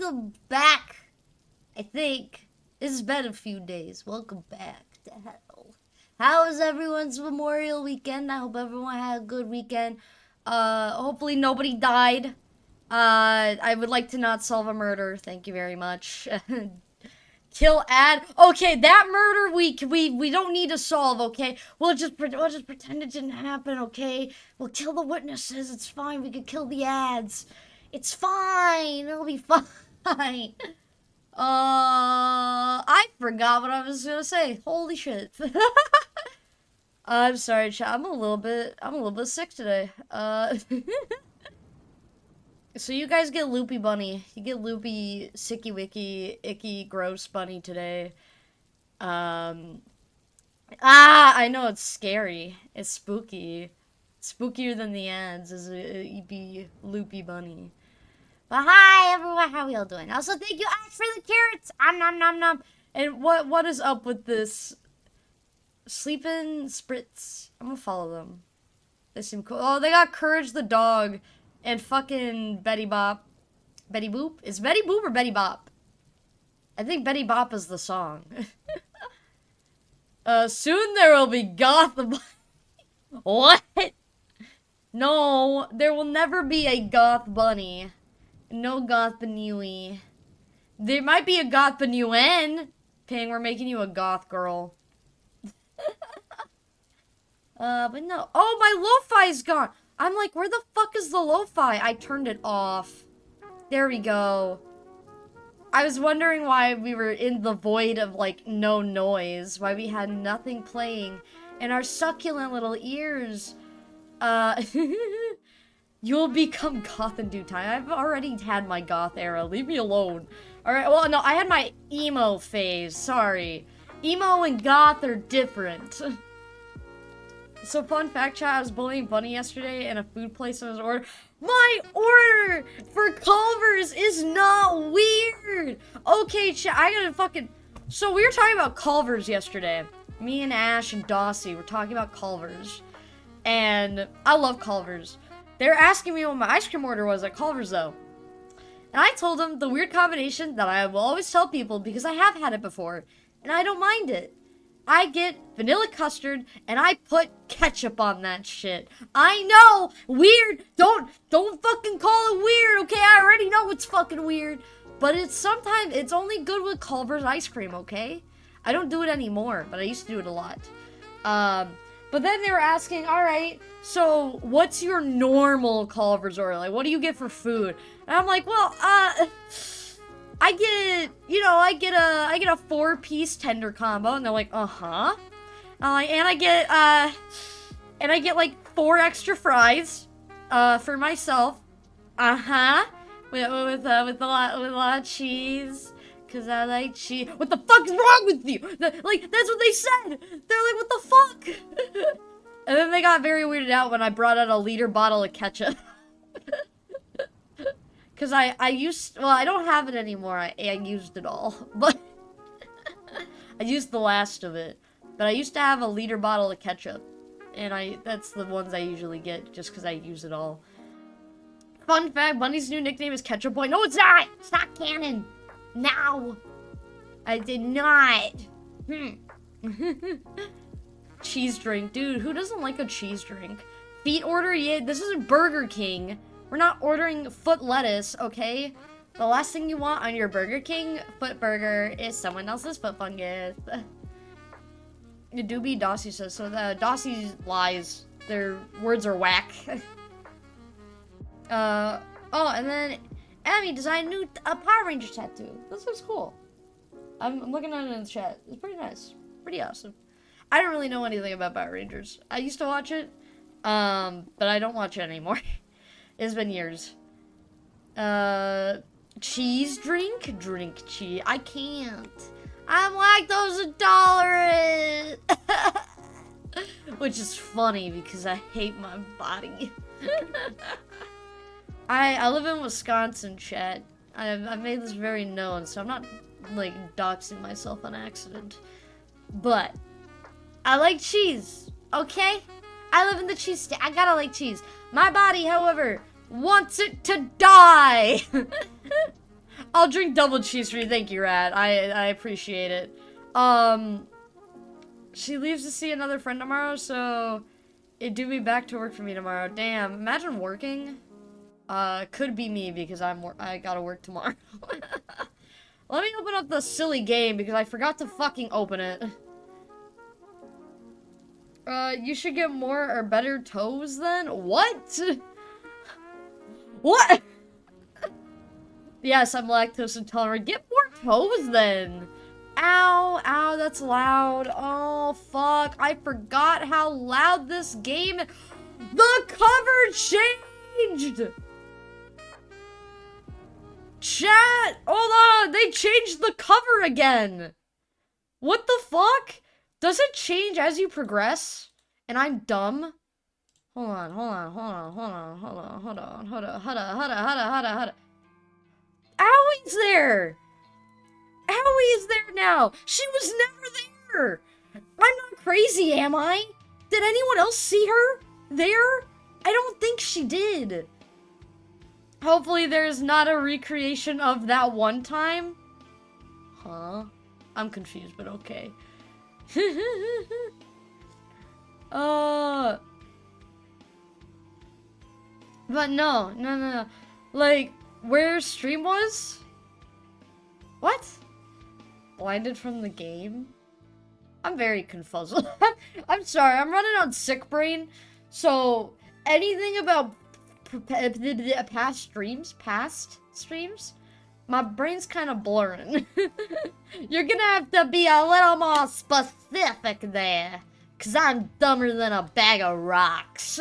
welcome back. I think it's been a few days. Welcome back to hell. How was everyone's Memorial Weekend? I hope everyone had a good weekend. Hopefully nobody died. I would like to not solve a murder. Thank you very much. Kill ad. Okay, that murder we don't need to solve. Okay, we'll just pretend it didn't happen. Okay, we'll kill the witnesses. It's fine. We could kill the ads. It's fine. It'll be fine. I forgot what I was gonna say. Holy shit. I'm sorry, chat. I'm a little bit sick today. So you guys get Loopy Bunny. You get Loopy, Sicky Wicky, Icky, Gross Bunny today. I know it's scary. It's spooky. Spookier than the ads is a be Loopy Bunny. But hi everyone, how are y'all doing? Also, thank you Ash for the carrots. Nom nom nom. And what is up with this Sleepin' Spritz? I'm gonna follow them. They seem cool. Oh, they got Courage the dog. And fucking Betty Bop. Betty Boop? Is Betty Boop or Betty Bop? I think Betty Bop is the song. Soon there will be Goth. What? No, there will never be a Goth Bunny. No Goth Bunny. There might be a Goth Bunny. Ping, we're making you a goth girl. But no. Oh, my lo-fi's gone. I'm like, where the fuck is the lo-fi? I turned it off. There we go. I was wondering why we were in the void of, like, no noise. Why we had nothing playing in our succulent little ears. You'll become goth in due time. I've already had my goth era. Leave me alone. Alright, well, no, I had my emo phase. Sorry. Emo and goth are different. So, fun fact, chat, I was bullying Bunny yesterday in a food place I was ordering. My order for Culver's is not weird! Okay, chat, I gotta fucking... So, we were talking about Culver's yesterday. Me and Ash and Dossie were talking about Culver's. And I love Culver's. They were asking me what my ice cream order was at Culver's, though. And I told them the weird combination that I will always tell people because I have had it before. And I don't mind it. I get vanilla custard, and I put ketchup on that shit. I know! Weird! Don't fucking call it weird, okay? I already know it's fucking weird. But it's only good with Culver's ice cream, okay? I don't do it anymore, but I used to do it a lot. But then they were asking, alright, so what's your normal Culver's order? Like, what do you get for food? And I'm like, well, I get a 4-piece tender combo, and they're like, uh-huh. And I get like 4 extra fries, for myself. Uh-huh. With a lot of cheese. Cause I like cheese. What the fuck is wrong with you? That's what they said. They're like, what the fuck? And then they got very weirded out when I brought out a liter bottle of ketchup. Cause I don't have it anymore. I used it all, but I used the last of it. But I used to have a liter bottle of ketchup, and that's the ones I usually get just cause I use it all. Fun fact: Bunny's new nickname is Ketchup Boy. No, it's not. It's not canon. Now, I did not. Cheese drink, dude. Who doesn't like a cheese drink? Feet order, yeah. This isn't Burger King. We're not ordering foot lettuce, okay? The last thing you want on your Burger King foot burger is someone else's foot fungus. The doobie Dossie says, so the Dossie lies. Their words are whack. Oh, and then Abby designed a Power Ranger tattoo. This looks cool. I'm looking at it in the chat. It's pretty nice. Pretty awesome. I don't really know anything about Power Rangers. I used to watch it, but I don't watch it anymore. It's been years. Cheese drink? Drink cheese. I can't. I'm lactose intolerant. Which is funny because I hate my body. I live in Wisconsin, chat. I've made this very known, so I'm not, like, doxing myself on accident. But I like cheese, okay? I live in the cheese state. I gotta like cheese. My body, however, wants it to die. I'll drink double cheese for you. Thank you, Rat. I appreciate it. She leaves to see another friend tomorrow, so it do be back to work for me tomorrow. Damn, imagine working. Could be me because I gotta work tomorrow. Let me open up the silly game because I forgot to fucking open it. You should get more or better toes then? What? What? Yes, I'm lactose intolerant. Get more toes then. Ow, ow, that's loud. Oh, fuck. I forgot how loud this game. The cover changed! Chat! Hold on! They changed the cover again! What the fuck? Does it change as you progress? And I'm dumb? Hold on. Owie's there! Owie is there now! She was never there! I'm not crazy, am I? Did anyone else see her there? I don't think she did. Hopefully there's not a recreation of that one time. Huh? I'm confused, but okay. But no. Like, where stream was? What? Blinded from the game? I'm very confuzzled. I'm sorry, I'm running on sick brain. So, anything about past streams, my brain's kind of blurring. You're gonna have to be a little more specific there, cause I'm dumber than a bag of rocks.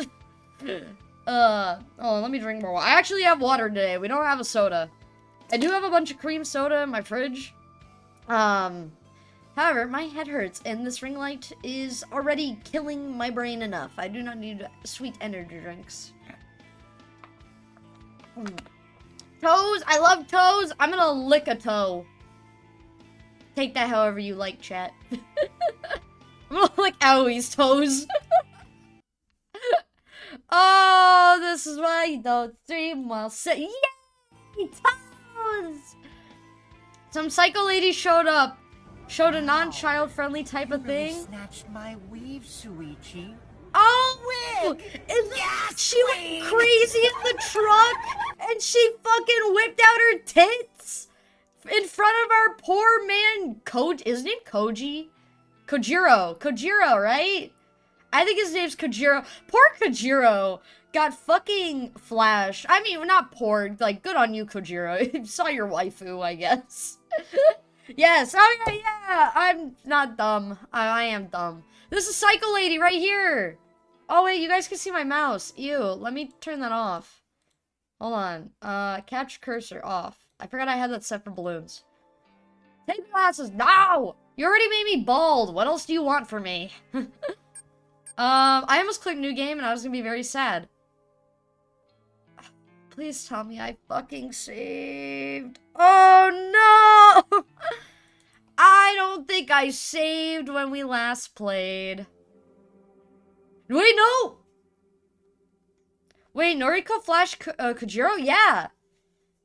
Oh, let me drink more water. I actually have water today. We don't have a soda. I do have a bunch of cream soda in my fridge. However, my head hurts, and this ring light is already killing my brain enough. I do not need sweet energy drinks. Toes! I love toes! I'm gonna lick a toe. Take that however you like, chat. I'm gonna lick Owie's toes. Oh, this is why you don't stream while say yay! Toes! Some psycho lady showed up. Showed a non-child friendly type of thing. Snatched my weave, Suichi. Oh, she went crazy in the truck, and she fucking whipped out her tits in front of our poor man. Is his name Koji? Kojiro, right? I think his name's Kojiro. Poor Kojiro got fucking flashed. I mean, not poor. Like, good on you, Kojiro. You saw your waifu, I guess. Yes. Oh yeah. I'm not dumb. I am dumb. This is Psycho Lady right here. Oh, wait, you guys can see my mouse. Ew, let me turn that off. Hold on. Capture cursor off. I forgot I had that set for balloons. Take the glasses. No! You already made me bald. What else do you want from me? I almost clicked new game and I was gonna be very sad. Please tell me I fucking saved. Oh, no! I don't think I saved when we last played. Wait, no! Wait, Noriko flashed Kojiro? Yeah!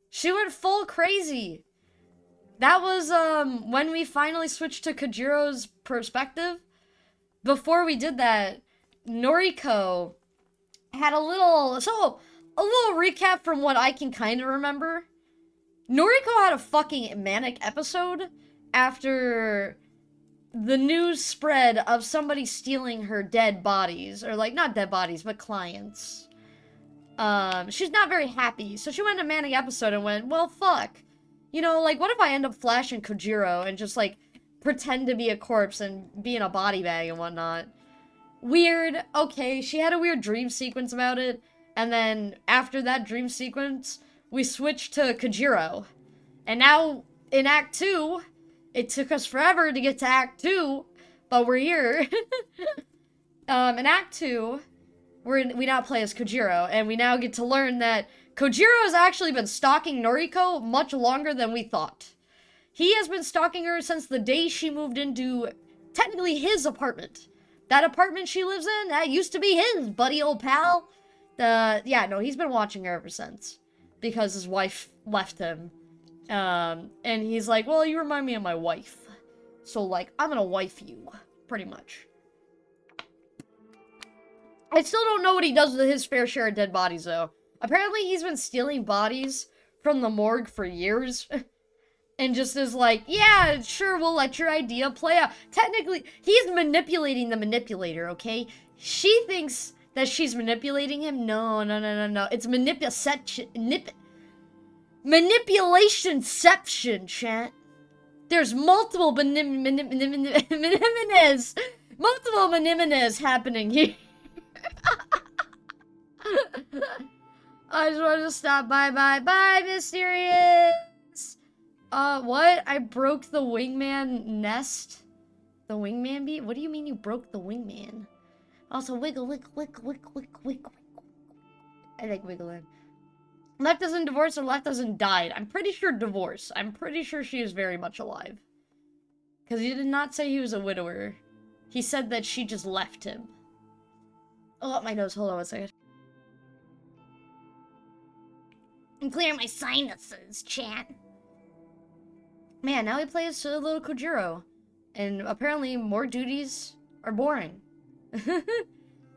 She went full crazy. That was, when we finally switched to Kojiro's perspective. Before we did that, Noriko had a little recap from what I can kind of remember. Noriko had a fucking manic episode after the news spread of somebody stealing her dead bodies, or like, not dead bodies, but clients. She's not very happy, so she went in a manic episode and went, well, fuck. You know, like, what if I end up flashing Kojiro and just, like, pretend to be a corpse and be in a body bag and whatnot? Weird. Okay, she had a weird dream sequence about it, and then after that dream sequence, we switched to Kojiro. And now, in Act 2, it took us forever to get to Act 2, but we're here. In Act 2, we now play as Kojiro, and we now get to learn that Kojiro has actually been stalking Noriko much longer than we thought. He has been stalking her since the day she moved into, technically, his apartment. That apartment she lives in, that used to be his, buddy old pal. Yeah, no, he's been watching her ever since. Because his wife left him. And he's like, well, you remind me of my wife. So, like, I'm gonna wife you, pretty much. I still don't know what he does with his fair share of dead bodies, though. Apparently, he's been stealing bodies from the morgue for years. And just is like, yeah, sure, we'll let your idea play out. Technically, he's manipulating the manipulator, okay? She thinks that she's manipulating him. No. It's manipulationception, chat. There's multiple maniminas happening here. I just wanted to stop. Bye, mysterious. What? I broke the wingman nest? The wingman beat? What do you mean you broke the wingman? Also, wiggle. I like wiggling. Left doesn't divorce or left doesn't died. I'm pretty sure divorce. I'm pretty sure she is very much alive. Because he did not say he was a widower. He said that she just left him. Oh, my nose. Hold on one second. I'm clearing my sinuses, chat. Man, now he plays a little Kojiro. And apparently more duties are boring.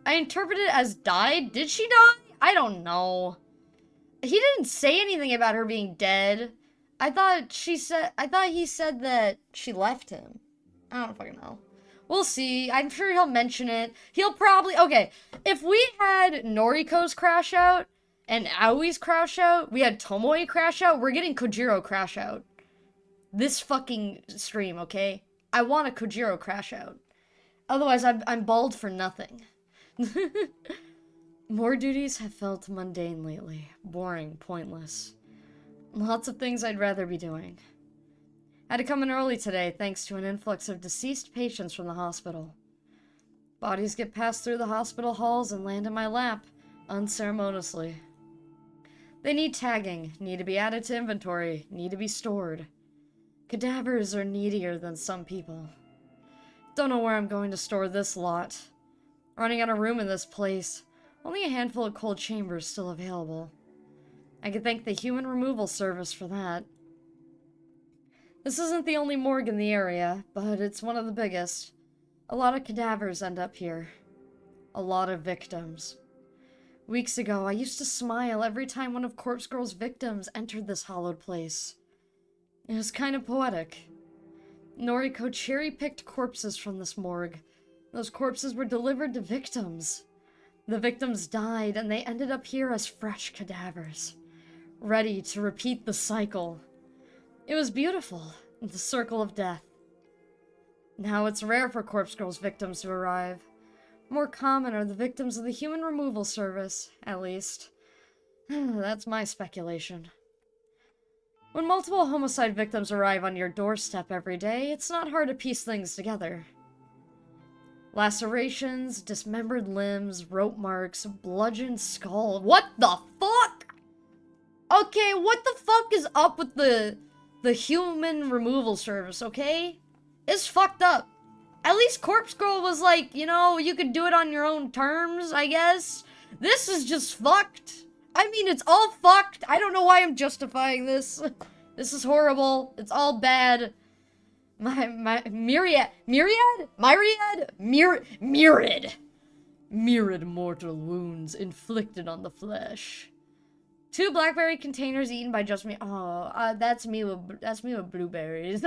I interpret it as died. Did she die? I don't know. He didn't say anything about her being dead. I thought he said that she left him. I don't fucking know. We'll see. I'm sure he'll mention it. He'll probably... Okay, if we had Noriko's crash out and Aoi's crash out, we had Tomoe crash out, we're getting Kojiro crash out. This fucking stream, okay? I want a Kojiro crash out. Otherwise, I'm bald for nothing. More duties have felt mundane lately. Boring, pointless. Lots of things I'd rather be doing. Had to come in early today thanks to an influx of deceased patients from the hospital. Bodies get passed through the hospital halls and land in my lap, unceremoniously. They need tagging, need to be added to inventory, need to be stored. Cadavers are needier than some people. Don't know where I'm going to store this lot. Running out of room in this place. Only a handful of cold chambers still available. I could thank the human removal service for that. This isn't the only morgue in the area, but it's one of the biggest. A lot of cadavers end up here. A lot of victims. Weeks ago, I used to smile every time one of Corpse Girl's victims entered this hallowed place. It was kind of poetic. Noriko cherry-picked corpses from this morgue. Those corpses were delivered to victims. The victims died, and they ended up here as fresh cadavers. Ready to repeat the cycle. It was beautiful, the circle of death. Now it's rare for Corpse Girl's victims to arrive. More common are the victims of the human removal service, at least. That's my speculation. When multiple homicide victims arrive on your doorstep every day, it's not hard to piece things together. Lacerations, dismembered limbs, rope marks, bludgeoned skull. What the fuck? Okay, what the fuck is up with the human removal service, okay? It's fucked up. At least Corpse Girl was like, you know, you could do it on your own terms, I guess. This is just fucked. I mean, it's all fucked. I don't know why I'm justifying this. This is horrible. It's all bad. Myriad mortal wounds inflicted on the flesh. 2 blackberry containers eaten by just me. Oh, that's me with blueberries.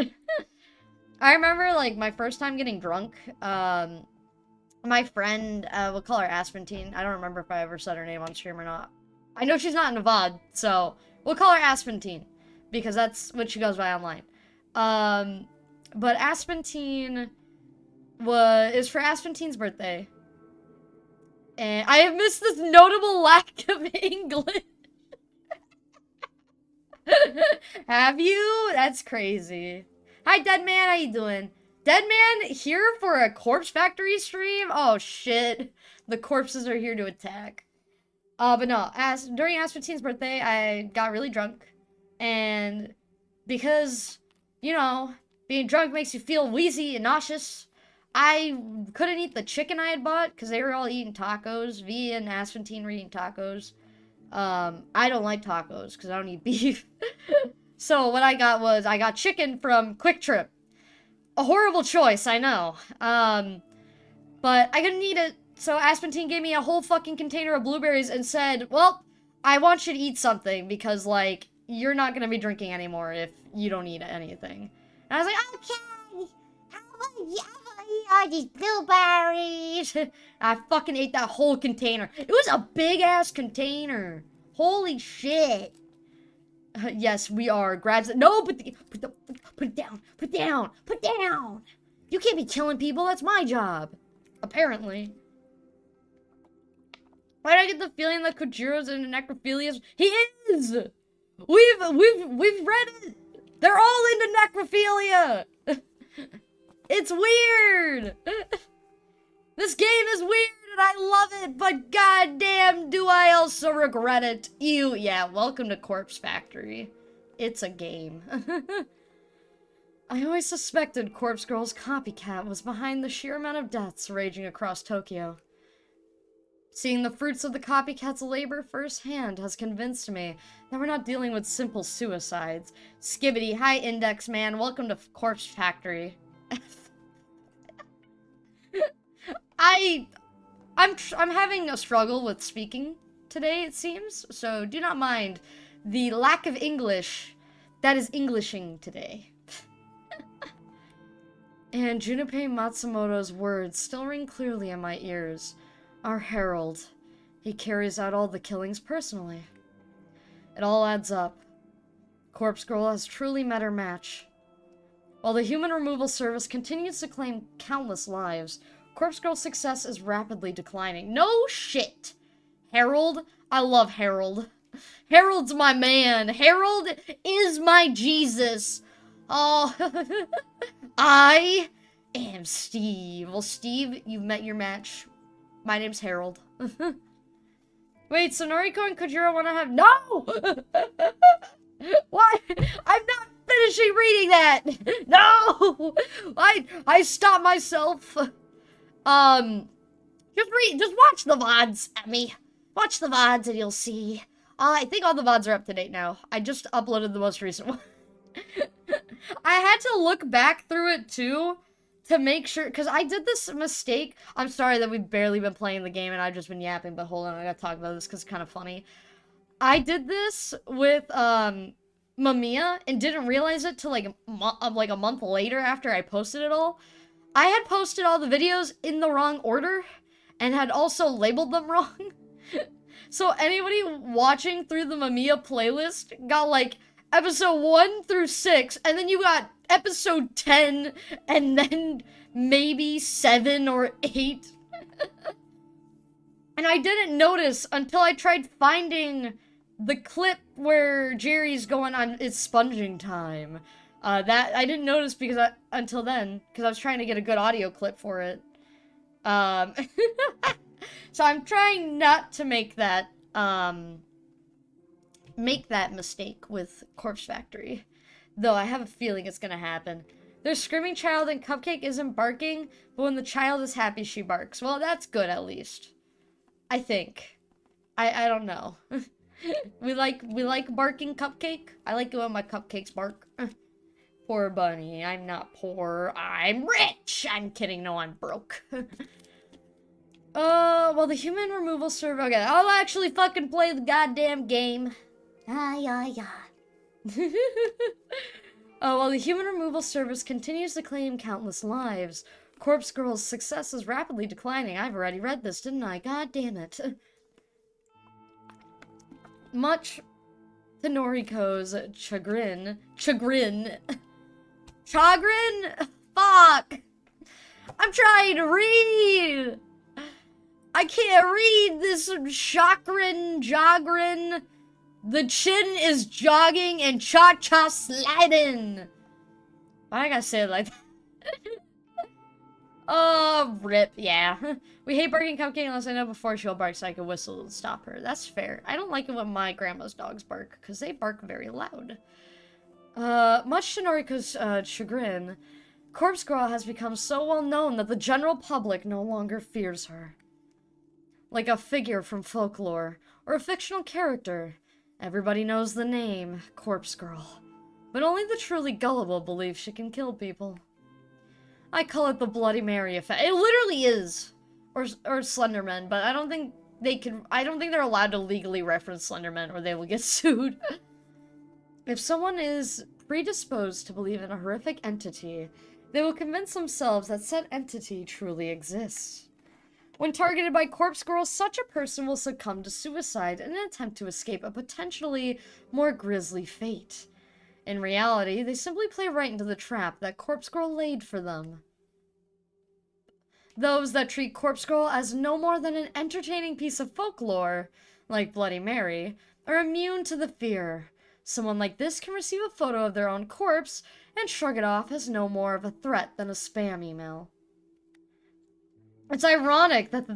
I remember, like, my first time getting drunk. My friend, we'll call her Aspentine. I don't remember if I ever said her name on stream or not. I know she's not in VOD, so we'll call her Aspentine because that's what she goes by online. But Aspentine is for Aspentine's birthday. And I have missed this notable lack of English. Have you? That's crazy. Hi, Deadman. How you doing? Deadman here for a Corpse Factory stream? Oh, shit. The corpses are here to attack. But no, during Aspentine's birthday, I got really drunk. And because, you know, being drunk makes you feel wheezy and nauseous, I couldn't eat the chicken I had bought because they were all eating tacos. V and Aspentine were eating tacos. I don't like tacos because I don't eat beef. So what I got was, I got chicken from Quick Trip. A horrible choice, I know. But I couldn't eat it, so Aspentine gave me a whole fucking container of blueberries and said, well, I want you to eat something because, like, you're not gonna be drinking anymore if you don't eat anything. And I was like, okay, how about you eat all these blueberries? I fucking ate that whole container. It was a big-ass container. Holy shit. Yes, we are. Grabs it. No, put it down. Put down. Put down. You can't be killing people. That's my job. Apparently. Why do I get the feeling that Kojiro's into necrophilia? He is! We've read it! They're all into necrophilia! It's weird! This game is weird and I love it, but goddamn do I also regret it. Yeah, welcome to Corpse Factory. It's a game. I always suspected Corpse Girl's copycat was behind the sheer amount of deaths raging across Tokyo. Seeing the fruits of the copycat's labor firsthand has convinced me that we're not dealing with simple suicides. Skibbity, hi Index Man, welcome to Corpse Factory. I'm having a struggle with speaking today, it seems, so do not mind the lack of English that is Englishing today. And Junpei Matsumoto's words still ring clearly in my ears. Our herald. He carries out all the killings personally. It all adds up. Corpse Girl has truly met her match. While the Human Removal Service continues to claim countless lives, Corpse Girl's success is rapidly declining. No shit! Harold? I love Harold. Harold's my man. Harold is my Jesus. Oh, I am Steve. Well, Steve, you've met your match. My name's Harold. Wait, so Noriko and Kojiro want to have— No! Why? I'm not finishing reading that! No! I stopped myself. Just watch the VODs, Emmy. Watch the VODs and you'll see. I think all the VODs are up to date now. I just uploaded the most recent one. I had to look back through it too to make sure, because I did this mistake. I'm sorry that we've barely been playing the game and I've just been yapping, but hold on, I gotta talk about this because it's kind of funny. I did this with Mamiya and didn't realize it till like a month later after I posted it all. I had posted all the videos in the wrong order and had also labeled them wrong. So anybody watching through the Mamiya playlist got like episode 1 through 6, and then you got episode 10, and then maybe 7 or 8. And I didn't notice until I tried finding the clip where Jerry's going on it's sponging time. That I didn't notice because until then, because I was trying to get a good audio clip for it. So I'm trying not to make that mistake with Corpse Factory. Though I have a feeling it's gonna happen. There's screaming child and Cupcake isn't barking, but when the child is happy, she barks. Well, that's good at least. I think. I don't know. we like barking Cupcake. I like it when my cupcakes bark. Poor bunny. I'm not poor. I'm rich! I'm kidding. No, I'm broke. Well, the Human Removal Service. Okay, I'll actually fucking play the goddamn game. While the Human Removal Service continues to claim countless lives, Corpse Girl's success is rapidly declining. I've already read this, didn't I? God damn it. Much to Noriko's chagrin. Chagrin? Fuck! I'm trying to read! I can't read this chagrin, jogrin. The chin is jogging and cha-cha sliding. Why I gotta say it like that? Oh, rip, yeah. We hate barking Cupcake unless I know before she'll bark so I can whistle to stop her. That's fair. I don't like it when my grandma's dogs bark, because they bark very loud. Much to Noriko's chagrin, Corpse Girl has become so well known that the general public no longer fears her. Like a figure from folklore, or a fictional character, everybody knows the name, Corpse Girl. But only the truly gullible believe she can kill people. I call it the Bloody Mary effect. It literally is. Or Slenderman, but I don't think they're allowed to legally reference Slenderman or they will get sued. If someone is predisposed to believe in a horrific entity, they will convince themselves that said entity truly exists. When targeted by corpse girls, such a person will succumb to suicide in an attempt to escape a potentially more grisly fate. In reality, they simply play right into the trap that corpse girl laid for them. Those that treat corpse girl as no more than an entertaining piece of folklore, like Bloody Mary, are immune to the fear. Someone like this can receive a photo of their own corpse and shrug it off as no more of a threat than a spam email. It's ironic that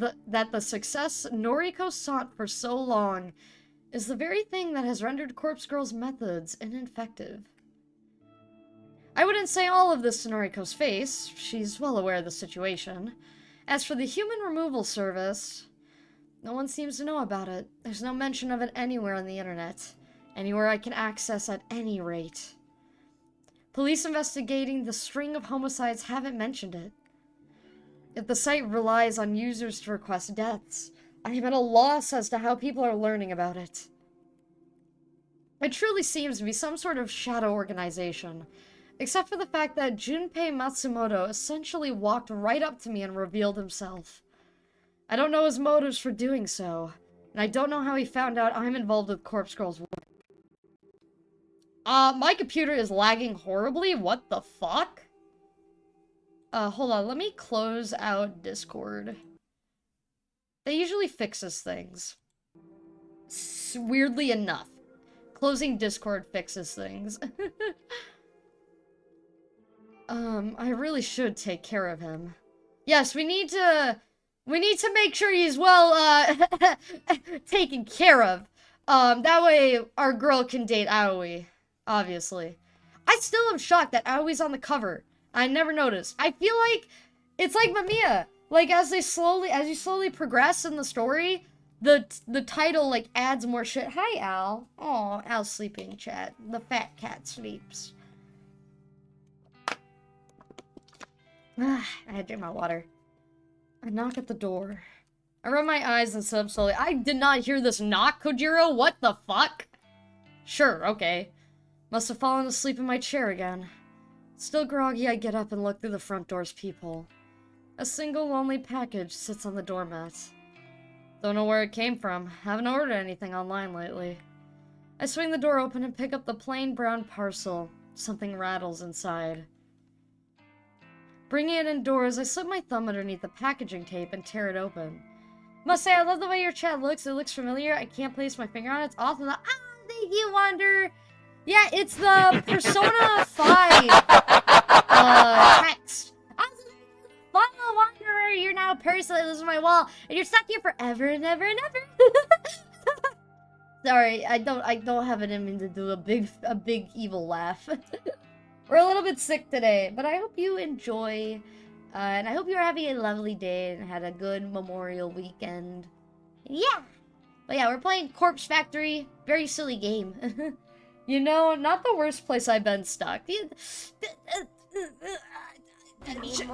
the success Noriko sought for so long is the very thing that has rendered Corpse Girl's methods ineffective. I wouldn't say all of this to Noriko's face. She's well aware of the situation. As for the human removal service, no one seems to know about it. There's no mention of it anywhere on the internet. Anywhere I can access at any rate. Police investigating the string of homicides haven't mentioned it. If the site relies on users to request deaths, I am at a loss as to how people are learning about it. It truly seems to be some sort of shadow organization, except for the fact that Junpei Matsumoto essentially walked right up to me and revealed himself. I don't know his motives for doing so, and I don't know how he found out I'm involved with Corpse Girl's work. My computer is lagging horribly? What the fuck? Hold on, let me close out Discord. That usually fixes things. Weirdly enough. Closing Discord fixes things. I really should take care of him. Yes, we need to make sure he's well, taken care of. That way our girl can date Aoi, obviously. I still am shocked that Aoi's on the cover. I never noticed. I feel like it's like Mamiya. Like as you slowly progress in the story, the title like adds more shit. Hi, Al. Oh, Al's sleeping, chat. The fat cat sleeps. I had to drink my water. I knock at the door. I rub my eyes and sit up slowly. I did not hear this knock, Kojiro. What the fuck? Sure, okay. Must have fallen asleep in my chair again. Still groggy, I get up and look through the front door's peephole. A single lonely package sits on the doormat. Don't know where it came from. Haven't ordered anything online lately. I swing the door open and pick up the plain brown parcel. Something rattles inside. Bringing it indoors, I slip my thumb underneath the packaging tape and tear it open. Must say, I love the way your chat looks. It looks familiar. I can't place my finger on it. It's awesome. Thank you, Wander. Yeah, it's the Persona 5 text. Follow Wanderer, you're now personally lives on my wall, and you're stuck here forever and ever and ever. Sorry, I don't have it in me to do a big evil laugh. We're a little bit sick today, but I hope you enjoy, and I hope you're having a lovely day and had a good Memorial weekend. Yeah, but yeah, we're playing Corpse Factory. Very silly game. You know, not the worst place I've been stuck.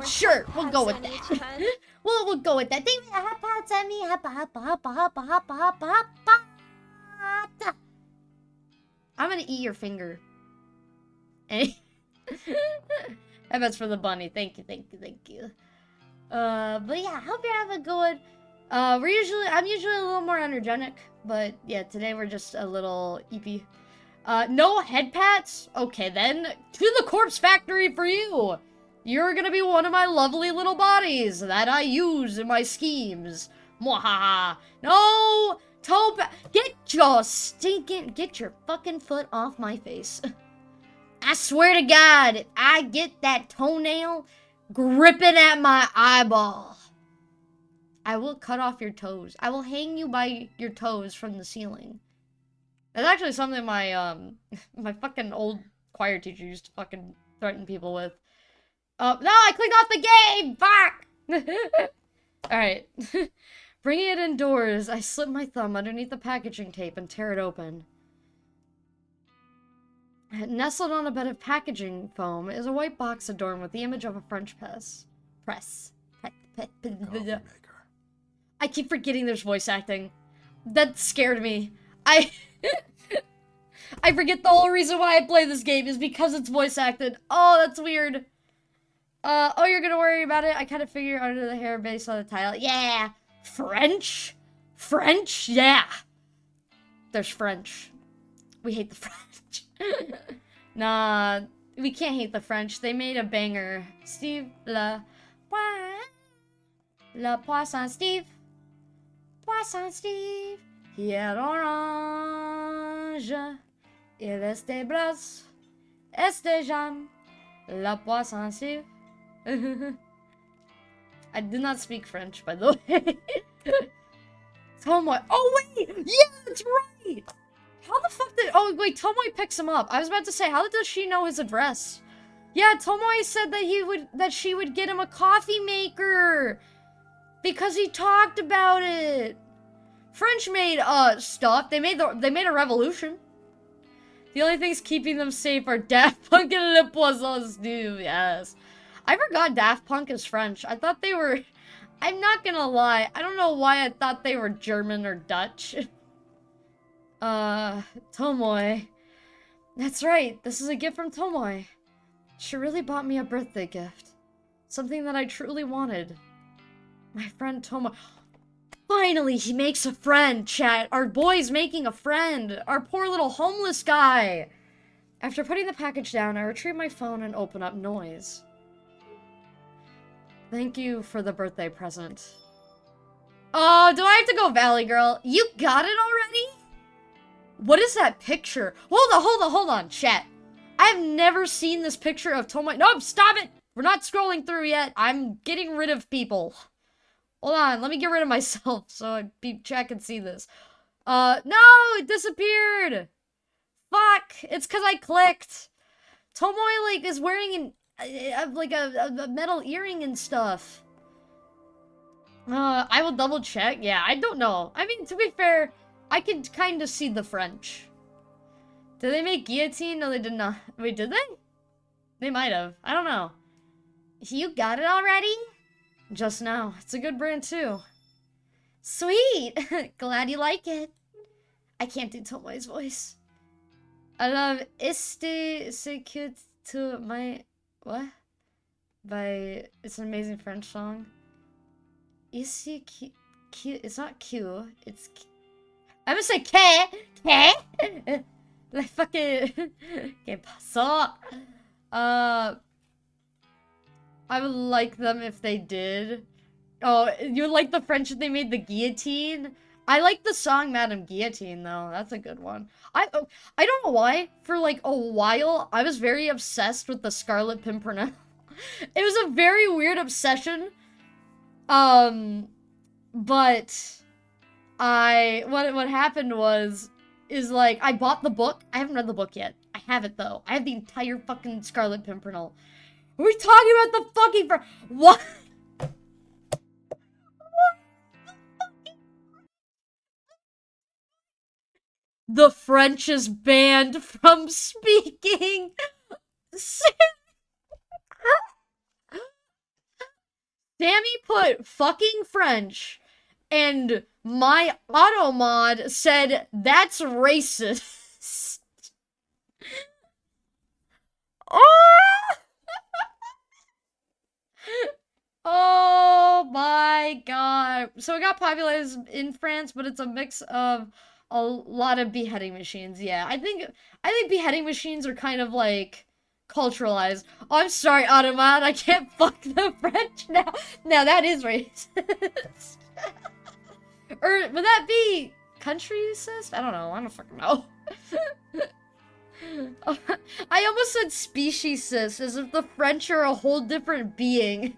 Sure, we'll go with that. we'll go with that. I'm gonna eat your finger. I bet's for the bunny. Thank you. But yeah, I hope you're having a good. I'm usually a little more energetic, but yeah, today we're just a little eepy. No head pats? Okay then, to the Corpse Factory for you! You're gonna be one of my lovely little bodies that I use in my schemes. Mwahaha. No! Get your fucking foot off my face. I swear to God, if I get that toenail gripping at my eyeball, I will cut off your toes. I will hang you by your toes from the ceiling. That's actually something my, my fucking old choir teacher used to fucking threaten people with. No, I clicked off the game! Fuck! Alright. Bringing it indoors, I slip my thumb underneath the packaging tape and tear it open. Nestled on a bed of packaging foam is a white box adorned with the image of a French press. Coffee maker. I keep forgetting there's voice acting. That scared me. I forget the whole reason why I play this game is because it's voice acted. Oh, that's weird. Oh, you're gonna worry about it? I kind of figure under the hair based on the title. Yeah! French? French? Yeah! There's French. We hate the French. Nah, we can't hate the French. They made a banger. Steve, le poisson Steve. Poisson Steve. He had orange. Il était blanc. Este jam. Le poisson Steve. I did not speak French, by the way. Tomoe. Oh, wait! Yeah, that's right! How the fuck did... Oh, wait, Tomoe picks him up. I was about to say, how does she know his address? Yeah, Tomoe said that she would get him a coffee maker. Because he talked about it. French made, stuff. They made a revolution. The only things keeping them safe are Daft Punk and Le Poisson Steve. Yes. I forgot Daft Punk is French. I thought they were... I'm not gonna lie. I don't know why I thought they were German or Dutch. Tomoe. That's right. This is a gift from Tomoe. She really bought me a birthday gift. Something that I truly wanted. My friend Tomoe. Finally, he makes a friend, chat. Our boy's making a friend. Our poor little homeless guy. After putting the package down, I retrieve my phone and open up Noise. Thank you for the birthday present. Oh, do I have to go Valley Girl? You got it already? What is that picture? Hold on, chat. I've never seen this picture of Tomoe. No, stop it! We're not scrolling through yet. I'm getting rid of people. Hold on, let me get rid of myself so chat can see this. No, it disappeared! Fuck, it's because I clicked. Tomoe, like, is wearing a metal earring and stuff. I will double check. Yeah, I don't know. I mean, to be fair, I can kind of see the French. Did they make guillotine? No, they did not. Wait, did they? They might have. I don't know. You got it already? Just now. It's a good brand, too. Sweet! Glad you like it. I can't do Tomoe's voice. I love c'est cute to my... What? It's an amazing French song. Ici cute. It's not Q. It's... I'm gonna say K. Like fucking... Que paso? I would like them if they did. Oh, you like the French if they made the guillotine? I like the song Madame Guillotine, though. That's a good one. I don't know why. For, like, a while, I was very obsessed with the Scarlet Pimpernel. It was a very weird obsession. But... What happened is, like, I bought the book. I haven't read the book yet. I have it, though. I have the entire fucking Scarlet Pimpernel. Are we talking about the fucking... What? The French is banned from speaking. Sammy put fucking French, and my auto mod said that's racist. Oh! Oh my god. So it got popularized in France, but it's a mix of a lot of beheading machines. Yeah, I think beheading machines are kind of like culturalized. Oh, I'm sorry, Automod, I can't fuck the French now. Now that is racist. Or would that be countrycist? I don't know. I don't fucking know. I almost said speciesist, as if the French are a whole different being.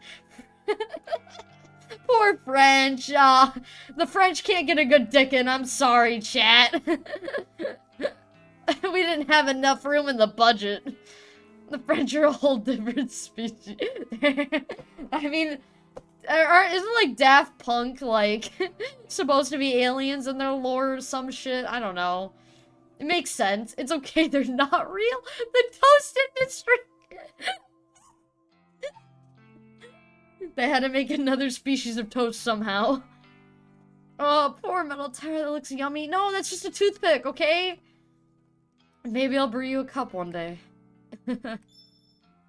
Poor French. The French can't get a good dick in. I'm sorry, chat. We didn't have enough room in the budget. The French are a whole different species. I mean, isn't like Daft Punk like supposed to be aliens in their lore or some shit? I don't know. It makes sense. It's okay, they're not real. The toast industry. They had to make another species of toast somehow. Oh, poor metal tire, that looks yummy. No, that's just a toothpick, okay? Maybe I'll brew you a cup one day.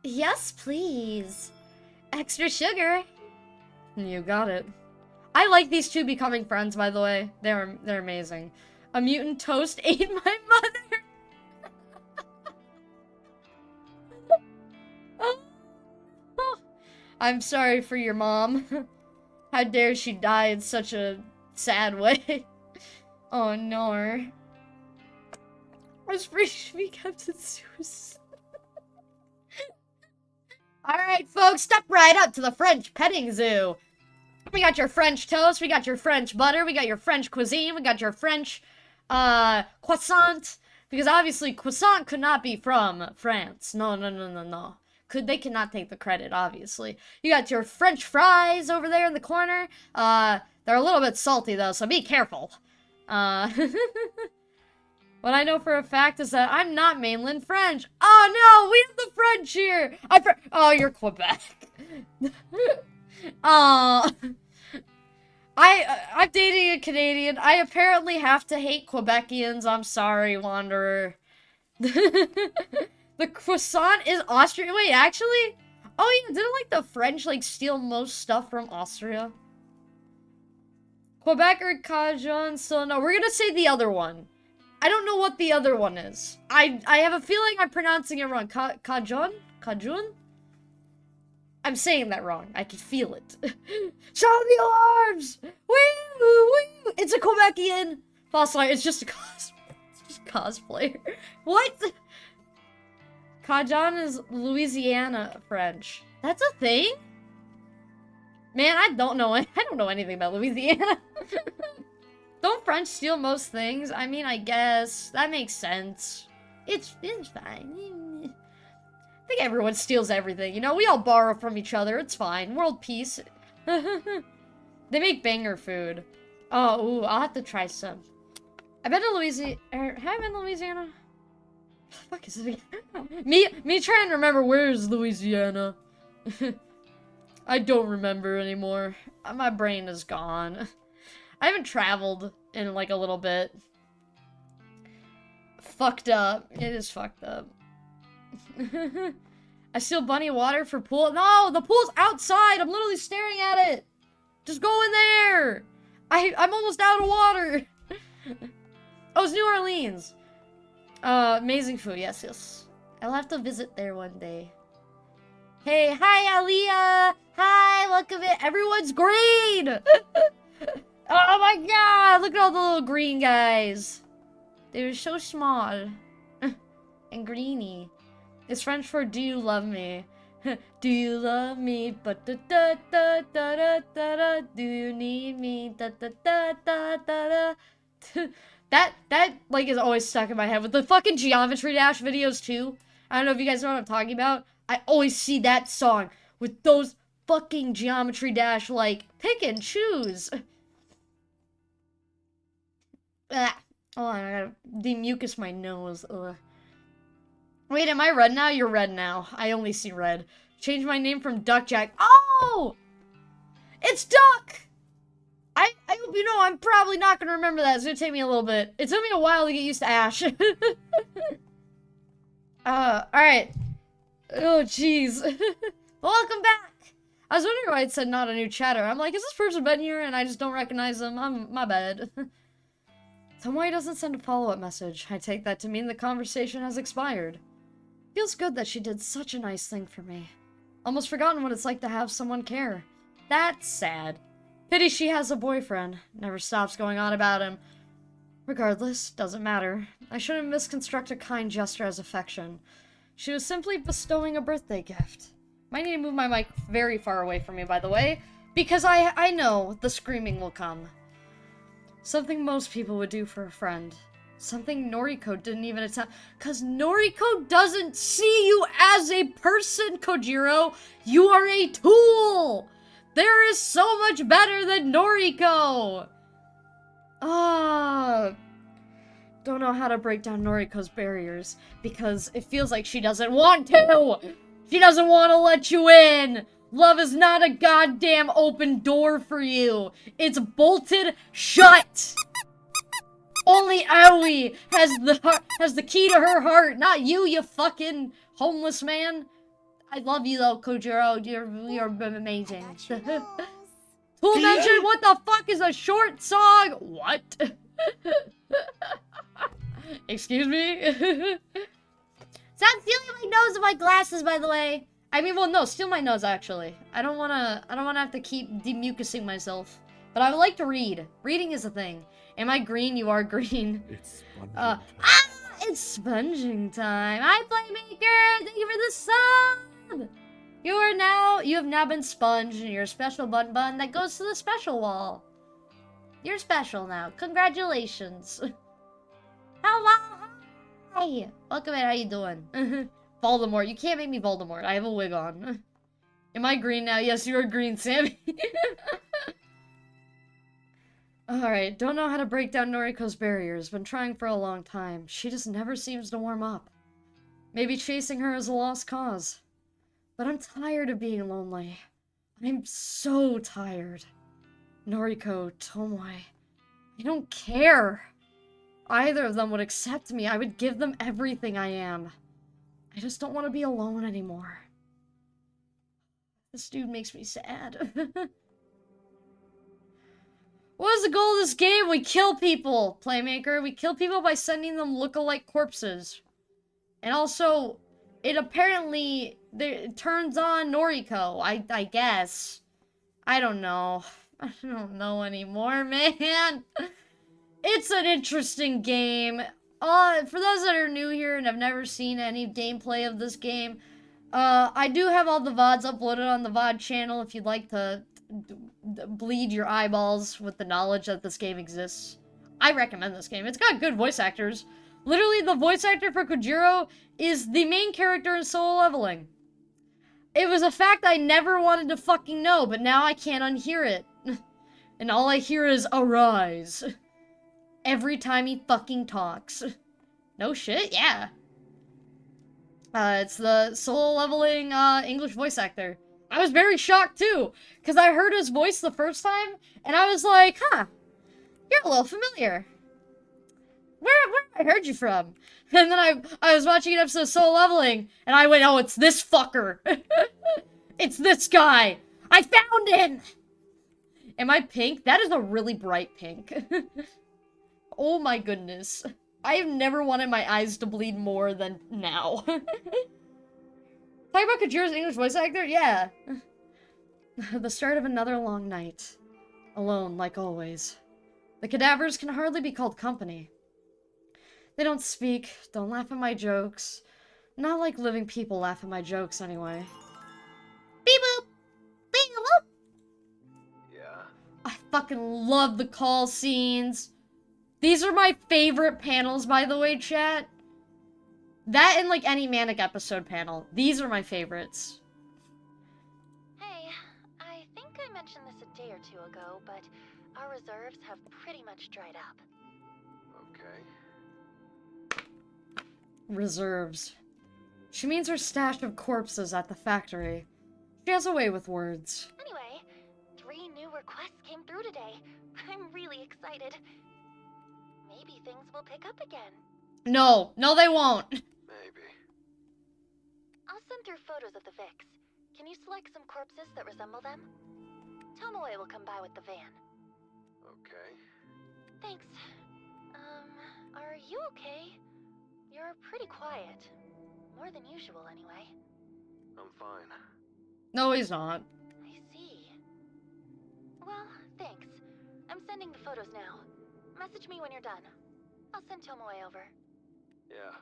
Yes, please. Extra sugar. You got it. I like these two becoming friends, by the way. They're amazing. A mutant toast ate my mother. Oh, I'm sorry for your mom. How dare she die in such a sad way. Oh no. I was free to be kept in Zeus. Alright, folks, step right up to the French petting zoo. We got your French toast, we got your French butter, we got your French cuisine, we got your French, croissant. Because obviously, croissant could not be from France. No. They cannot take the credit, obviously. You got your French fries over there in the corner. They're a little bit salty, though, so be careful. What I know for a fact is that I'm not mainland French. Oh, no, we have the French here. Oh, you're Quebec. I'm dating a Canadian. I apparently have to hate Quebecians. I'm sorry, Wanderer. The croissant is Austrian. Wait, actually? Oh, yeah, didn't, like, the French, like, steal most stuff from Austria? Quebec or Cajun? So, no, we're gonna say the other one. I don't know what the other one is. I have a feeling I'm pronouncing it wrong. Cajun? Cajun? I'm saying that wrong. I can feel it. Sound the alarms! Woo! It's a Quebecian! False alarm. It's just a cosplayer. What? Cajun is Louisiana French. That's a thing? Man, I don't know anything about Louisiana. Don't French steal most things? I mean, I guess. That makes sense. It's fine. I think everyone steals everything, you know? We all borrow from each other. It's fine. World peace. They make banger food. Oh, ooh, I'll have to try some. I've been to Louisiana. Have I been to Louisiana? What the fuck is it again? Me trying to remember where's Louisiana. I don't remember anymore. My brain is gone. I haven't traveled in like a little bit. Fucked up. It is fucked up. I steal bunny water for pool. No, the pool's outside. I'm literally staring at it. Just go in there. I'm almost out of water. Oh, it's New Orleans. Amazing food. Yes. I'll have to visit there one day. Hey, hi, Aliyah. Hi, welcome in. Everyone's green. Oh my god, look at all the little green guys. They're so small. And greeny. It's French for do you love me? Do you love me? But da da da da da da da. Do you need me? Da da da da da da. That like is always stuck in my head with the fucking Geometry Dash videos too. I don't know if you guys know what I'm talking about. I always see that song with those fucking Geometry Dash like pick and choose. Ugh. Hold on, I gotta demucus my nose. Ugh. Wait, am I red now? You're red now. I only see red. Change my name from Duck Jack. Oh! It's Duck! I hope you know I'm probably not gonna remember that. It's gonna take me a little bit. It took me a while to get used to Ash. Alright. Oh, jeez. Welcome back! I was wondering why it said not a new chatter. I'm like, has this person been here and I just don't recognize them? My bad. Tomoe doesn't send a follow-up message. I take that to mean the conversation has expired. Feels good that she did such a nice thing for me. Almost forgotten what it's like to have someone care. That's sad. Pity she has a boyfriend. Never stops going on about him. Regardless, doesn't matter. I shouldn't misconstruct a kind gesture as affection. She was simply bestowing a birthday gift. Might need to move my mic very far away from me, by the way, because I know the screaming will come. Something most people would do for a friend. Something Noriko didn't even attempt. Because Noriko doesn't see you as a person, Kojiro. You are a tool. There is so much better than Noriko. Don't know how to break down Noriko's barriers, because it feels like she doesn't want to! She doesn't want to let you in! Love is not a goddamn open door for you! It's bolted shut! Only Aoi has the key to her heart, not you, you fucking homeless man! I love you though, Kojiro, you're amazing. Who mentioned what the fuck is a short song? What? Excuse me? Stop stealing my nose and my glasses, by the way. I mean, well, no, steal my nose, actually. I don't wanna have to keep demucusing myself. But I would like to read. Reading is a thing. Am I green? You are green. It's sponging It's sponging time. Hi, Playmaker! Thank you for the sub! You have now been sponged in your special bun that goes to the special wall. You're special now. Congratulations. Hello! Hi! Welcome in, how you doing? Voldemort. You can't make me Voldemort. I have a wig on. Am I green now? Yes, you are green, Sammy. Alright, don't know how to break down Noriko's barriers. Been trying for a long time. She just never seems to warm up. Maybe chasing her is a lost cause. But I'm tired of being lonely. I'm so tired. Noriko, Tomoe. I don't care. Either of them would accept me. I would give them everything I am. I just don't want to be alone anymore. This dude makes me sad. What is the goal of this game? We kill people, Playmaker. We kill people by sending them look-alike corpses. And also, it apparently it turns on Noriko, I guess. I don't know. I don't know anymore, man. It's an interesting game. For those that are new here and have never seen any gameplay of this game, I do have all the VODs uploaded on the VOD channel if you'd like to bleed your eyeballs with the knowledge that this game exists. I recommend this game. It's got good voice actors. Literally, the voice actor for Kojiro is the main character in Solo Leveling. It was a fact I never wanted to fucking know, but now I can't unhear it. And all I hear is, arise. Every time he fucking talks. No shit, yeah. It's the Solo Leveling, English voice actor. I was very shocked, too, because I heard his voice the first time, and I was like, huh, you're a little familiar. Where have I heard you from? And then I was watching an episode of Solo Leveling, and I went, oh, it's this fucker. It's this guy. I found him. Am I pink? That is a really bright pink. Oh my goodness. I have never wanted my eyes to bleed more than now. Talking about Kojiro's English voice actor? Yeah. The start of another long night. Alone, like always. The cadavers can hardly be called company. They don't speak, don't laugh at my jokes. Not like living people laugh at my jokes, anyway. Beep boop! Beep boop! Yeah. I fucking love the call scenes. These are my favorite panels, by the way, chat. That and, like, any Manic episode panel. These are my favorites. Hey, I think I mentioned this a day or two ago, but our reserves have pretty much dried up. Okay. Reserves. She means her stash of corpses at the factory. She has a way with words. Anyway, 3 new requests came through today. I'm really excited. Maybe things will pick up again. No, they won't. Maybe. I'll send through photos of the Vicks. Can you select some corpses that resemble them? Tomoe will come by with the van. Okay. Thanks. Are you okay? You're pretty quiet. More than usual, anyway. I'm fine. No, he's not. I see. Well, thanks. I'm sending the photos now. Message me when you're done. I'll send Tomoe over. Yeah.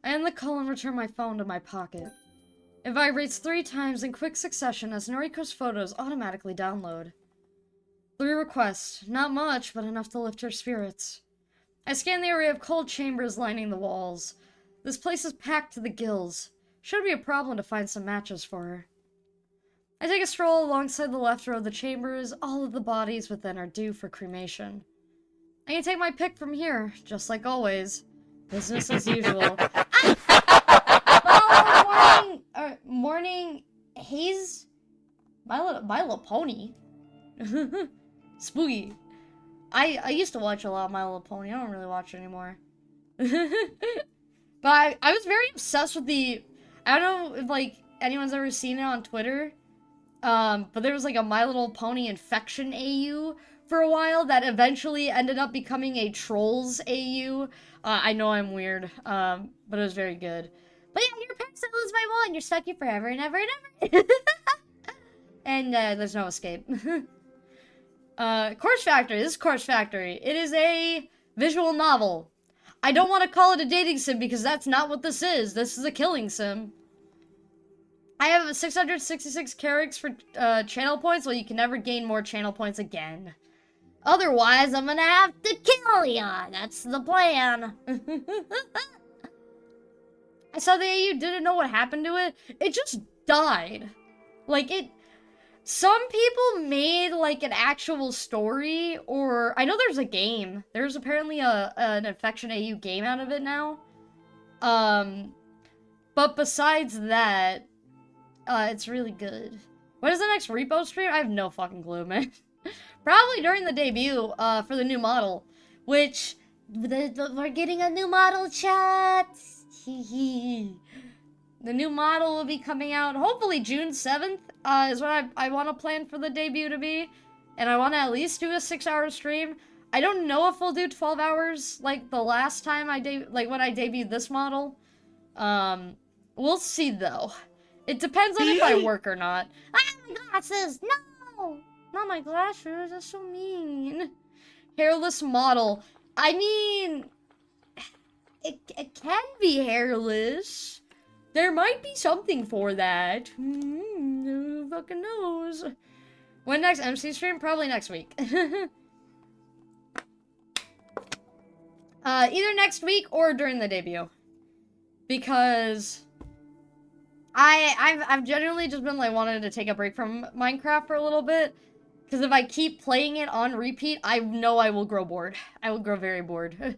I end the call and return my phone to my pocket. It vibrates 3 times in quick succession as Noriko's photos automatically download. 3 requests. Not much, but enough to lift her spirits. I scan the array of cold chambers lining the walls. This place is packed to the gills. Should be a problem to find some matches for her. I take a stroll alongside the left row of the chambers. All of the bodies within are due for cremation. I can take my pick from here, just like always. Business as usual. Oh, morning, Haze? My Little Pony. Spooky. I used to watch a lot of My Little Pony. I don't really watch it anymore. But I was very obsessed with the... I don't know if, like, anyone's ever seen it on Twitter. But there was, like, a My Little Pony infection AU for a while that eventually ended up becoming a Trolls AU. I know I'm weird, but it was very good. But yeah, your parents lose my wall and you're stuck here forever and ever and ever. And there's no escape. Corpse Factory. This is Corpse Factory. It is a visual novel. I don't want to call it a dating sim because that's not what this is. This is a killing sim. I have 666 characters for channel points. Well, you can never gain more channel points again. Otherwise, I'm gonna have to kill ya. That's the plan. I saw the AU didn't know what happened to it. It just died. Like, it... Some people made, like, an actual story, or... I know there's a game. There's apparently an Infection AU game out of it now. But besides that, it's really good. When is the next repo stream? I have no fucking clue, man. Probably during the debut, for the new model. Which, we're getting a new model, chat! The new model will be coming out, hopefully June 7th, is what I want to plan for the debut to be. And I want to at least do a 6-hour stream. I don't know if we'll do 12 hours, like the last time when I debuted this model. We'll see, though. It depends on if I work or not. Ah, my glasses! No! Not my glasses, that's so mean. Hairless model. I mean... It can be hairless. There might be something for that. Who fucking knows? When next MC stream? Probably next week. Either next week or during the debut. Because... I've genuinely just been, like, wanting to take a break from Minecraft for a little bit. Because if I keep playing it on repeat, I know I will grow bored. I will grow very bored.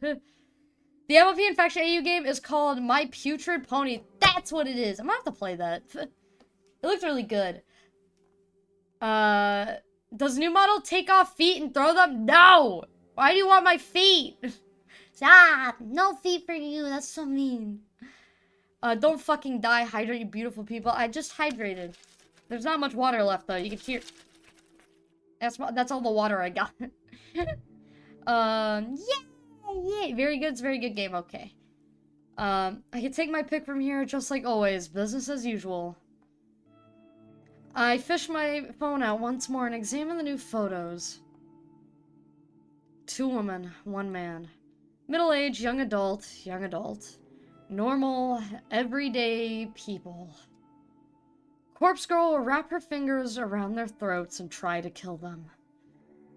The MLP Infection AU game is called My Putrid Pony. That's what it is. I'm gonna have to play that. It looks really good. Does new model take off feet and throw them? No! Why do you want my feet? Stop! No feet for you. That's so mean. Don't fucking die. Hydrate, you beautiful people. I just hydrated. There's not much water left, though. You can hear... That's all the water I got. Yeah! Yeah, very good. It's a very good game. Okay. I can take my pick from here, just like always. Business as usual. I fish my phone out once more and examine the new photos. 2 women, 1 man. Middle-aged, young adult, young adult. Normal, everyday people. Corpse girl will wrap her fingers around their throats and try to kill them.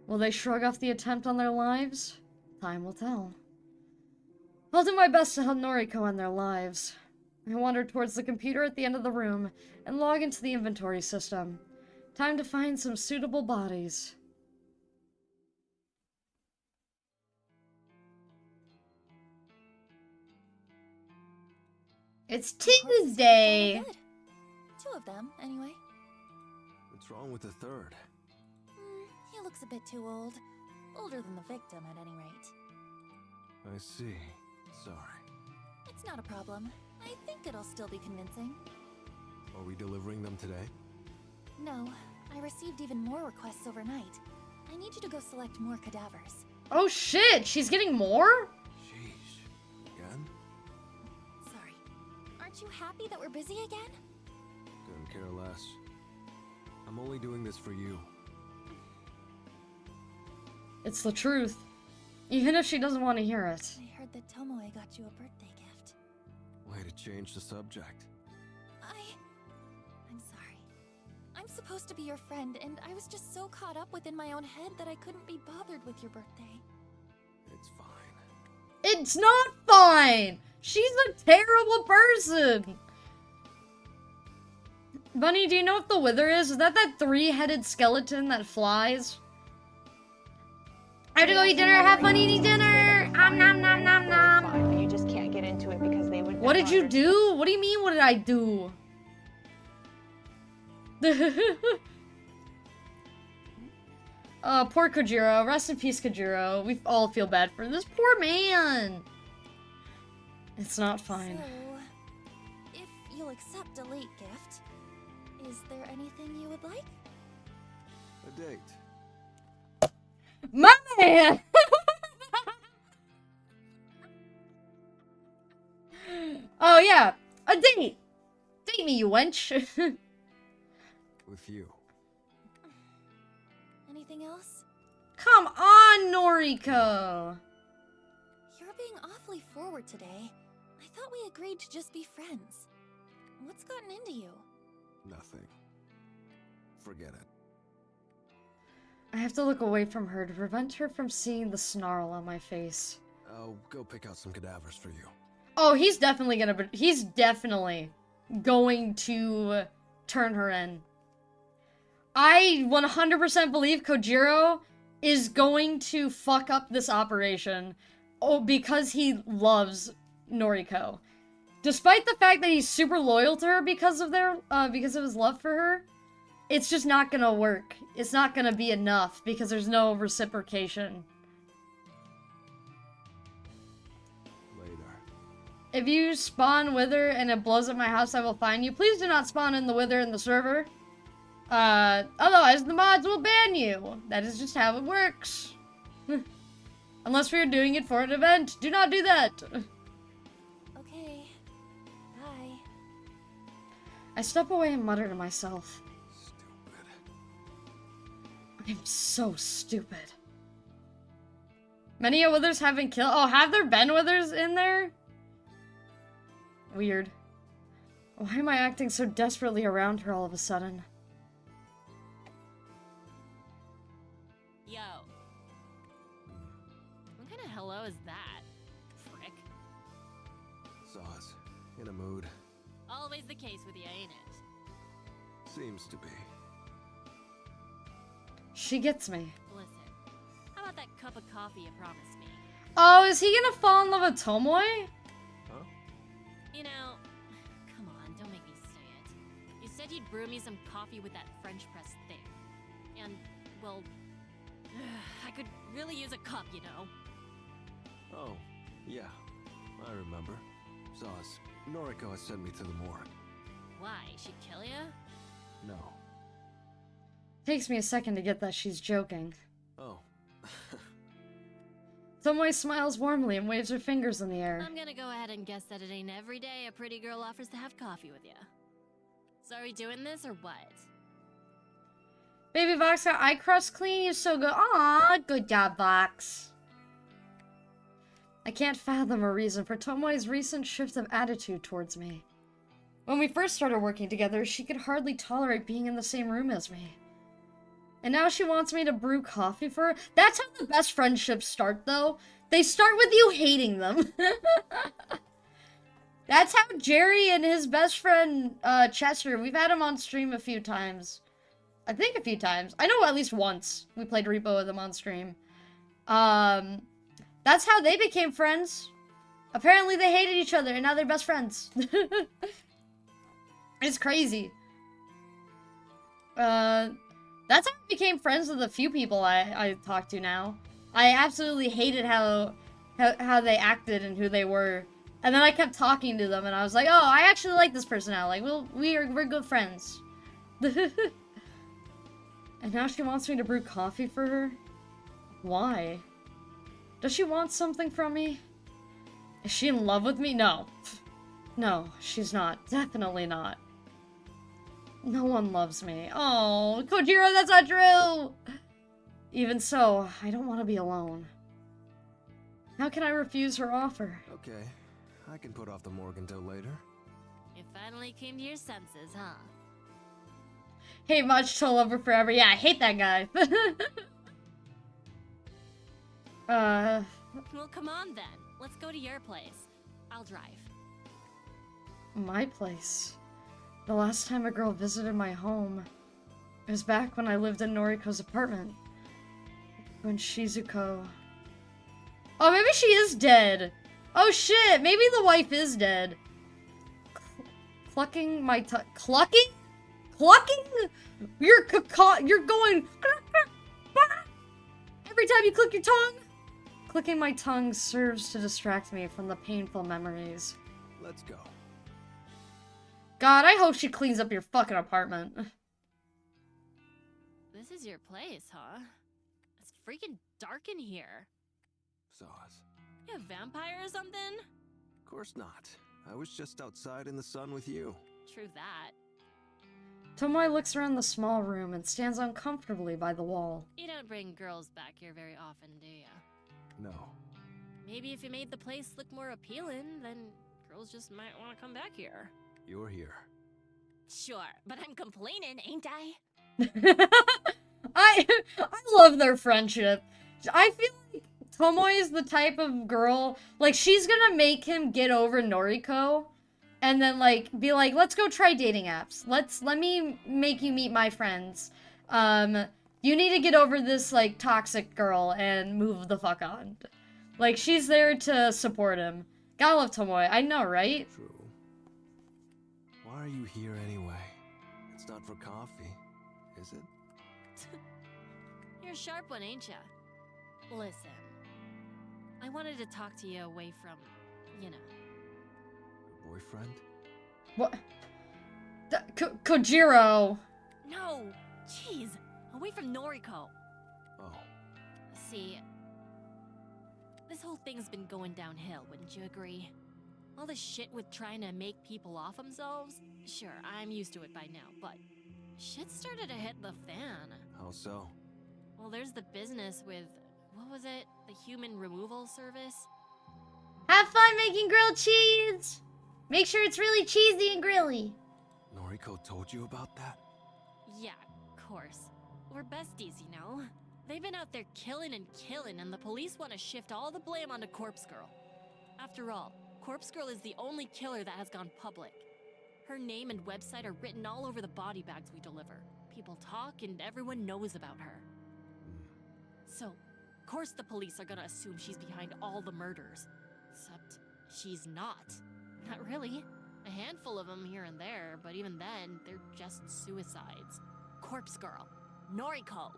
Will they shrug off the attempt on their lives? Time will tell. I'll do my best to help Noriko and their lives. I wander towards the computer at the end of the room and log into the inventory system. Time to find some suitable bodies. It's Tuesday! Good. 2 of them, anyway. What's wrong with the third? He looks a bit too old. Older than the victim, at any rate. I see. Sorry. It's not a problem. I think it'll still be convincing. Are we delivering them today? No, I received even more requests overnight. I need you to go select more cadavers. Oh shit, she's getting more? Sheesh. Again? Sorry. Aren't you happy that we're busy again? Couldn't care less. I'm only doing this for you. It's the truth. Even if she doesn't want to hear it. I heard that Tomoe got you a birthday gift. Way to change the subject. I'm sorry. I'm supposed to be your friend, and I was just so caught up within my own head that I couldn't be bothered with your birthday. It's fine. It's not fine! She's a terrible person! Bunny, do you know what the Wither is? Is that 3-headed skeleton that flies? I have to go eat dinner. Have fun eating dinner. Nom nom nom nom. Fun, but you just can't get into it because they would. What never did you understand. do? What do you mean, what did I do? Poor Kojiro. Rest in peace, Kojiro. We all feel bad for this poor man. It's not fine. So, if you'll accept a late gift, is there anything you would like? A date. My man! Oh, yeah. A date. Date me, you wench. With you. Anything else? Come on, Noriko. You're being awfully forward today. I thought we agreed to just be friends. What's gotten into you? Nothing. Forget it. I have to look away from her to prevent her from seeing the snarl on my face. I'll go pick out some cadavers for you. Oh, he's definitely going to turn her in. I 100% believe Kojiro is going to fuck up this operation. Oh, because he loves Noriko. Despite the fact that he's super loyal to her because of his love for her, it's just not gonna work. It's not gonna be enough because there's no reciprocation. Later. If you spawn Wither and it blows up my house, I will find you. Please do not spawn in the Wither in the server. Otherwise the mods will ban you. That is just how it works. Unless we are doing it for an event. Do not do that. Okay. Bye. I step away and mutter to myself. Stupid. I'm so stupid. Many a Withers have been killed. Oh, have there been Withers in there? Weird. Why am I acting so desperately around her all of a sudden? Yo. What kind of hello is that, frick? Saw's in a mood. Always the case with you, ain't it? Seems to be. She gets me. Listen, how about that cup of coffee you promised me? Oh, is he gonna fall in love with Tomoe? Huh? You know, come on, don't make me say it. You said you'd brew me some coffee with that French press thing. And, well, I could really use a cup, you know. Oh, yeah. I remember. Saw's. Noriko has sent me to the morgue. Why, she'd kill ya? No. Takes me a second to get that she's joking. Oh. Tomoe smiles warmly and waves her fingers in the air. I'm gonna go ahead and guess that it ain't every day a pretty girl offers to have coffee with ya. So are we doing this or what? Baby Vox got eye crust clean. You're so good. Aw, good job, Vox. I can't fathom a reason for Tomoe's recent shift of attitude towards me. When we first started working together, she could hardly tolerate being in the same room as me. And now she wants me to brew coffee for her? That's how the best friendships start, though. They start with you hating them. That's how Jerry and his best friend, Chester, we've had him on stream a few times. I think a few times. I know at least once we played Repo with them on stream. That's how they became friends. Apparently they hated each other and now they're best friends. It's crazy. That's how I became friends with a few people I talk to now. I absolutely hated how they acted and who they were. And then I kept talking to them and I was like, oh, I actually like this person now. Like, we're good friends. And now she wants me to brew coffee for her? Why? Does she want something from me? Is she in love with me? No. No, she's not. Definitely not. No one loves me. Oh, Kojiro, that's not true! Even so, I don't want to be alone. How can I refuse her offer? Okay. I can put off the morgue until later. You finally came to your senses, huh? Hate much to love her forever. Yeah, I hate that guy. Well, come on then. Let's go to your place. I'll drive. My place. The last time a girl visited my home, it was back when I lived in Noriko's apartment. When Shizuko. Oh, maybe she is dead. Oh shit, maybe the wife is dead. Clucking my tongue. Clucking? Clucking? You're going. Every time you click your tongue. Clicking my tongue serves to distract me from the painful memories. Let's go. God, I hope she cleans up your fucking apartment. This is your place, huh? It's freaking dark in here. Sauce. You a vampire or something? Of course not. I was just outside in the sun with you. True that. Tomoe looks around the small room and stands uncomfortably by the wall. You don't bring girls back here very often, do ya? No. Maybe if you made the place look more appealing, then girls just might want to come back here. You're here. Sure, but I'm complaining, ain't I? I love their friendship. I feel like Tomoe is the type of girl, like, she's gonna make him get over Noriko, and then, like, be like, let's go try dating apps. Let me make you meet my friends. You need to get over this, like, toxic girl and move the fuck on. Like, she's there to support him. Gotta love Tomoe. I know, right? True. Why are you here anyway? It's not for coffee, is it? You're a sharp one, ain't ya? Listen, I wanted to talk to you away from, you know. Boyfriend? What? Kojiro. No! Jeez! Away from Noriko! Oh. See, this whole thing's been going downhill, wouldn't you agree? All this shit with trying to make people off themselves? Sure, I'm used to it by now, but shit started to hit the fan. How so? Well, there's the business with, what was it? The human removal service? Have fun making grilled cheese! Make sure it's really cheesy and grilly. Noriko told you about that? Yeah, of course. We're besties, you know? They've been out there killing, and the police want to shift all the blame onto Corpse Girl. After all, Corpse Girl is the only killer that has gone public. Her name and website are written all over the body bags we deliver. People talk and everyone knows about her. So, of course the police are gonna assume she's behind all the murders. Except, she's not. Not really. A handful of them here and there, but even then, they're just suicides. Corpse Girl. Noriko.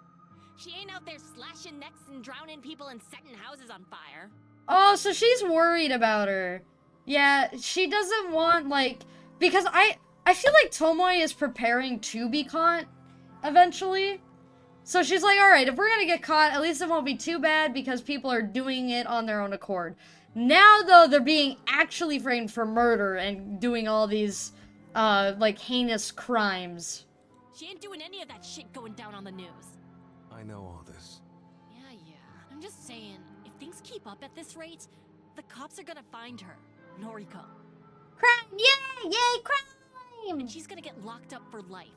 She ain't out there slashing necks and drowning people and setting houses on fire. Oh, so she's worried about her. Yeah, she doesn't want, like... Because I feel like Tomoe is preparing to be caught, eventually. So she's like, alright, if we're gonna get caught, at least it won't be too bad because people are doing it on their own accord. Now, though, they're being actually framed for murder and doing all these, like, heinous crimes. She ain't doing any of that shit going down on the news. I know all this. Yeah. I'm just saying, if things keep up at this rate, the cops are gonna find her, Noriko. Crime! Yay, crime! And she's gonna get locked up for life.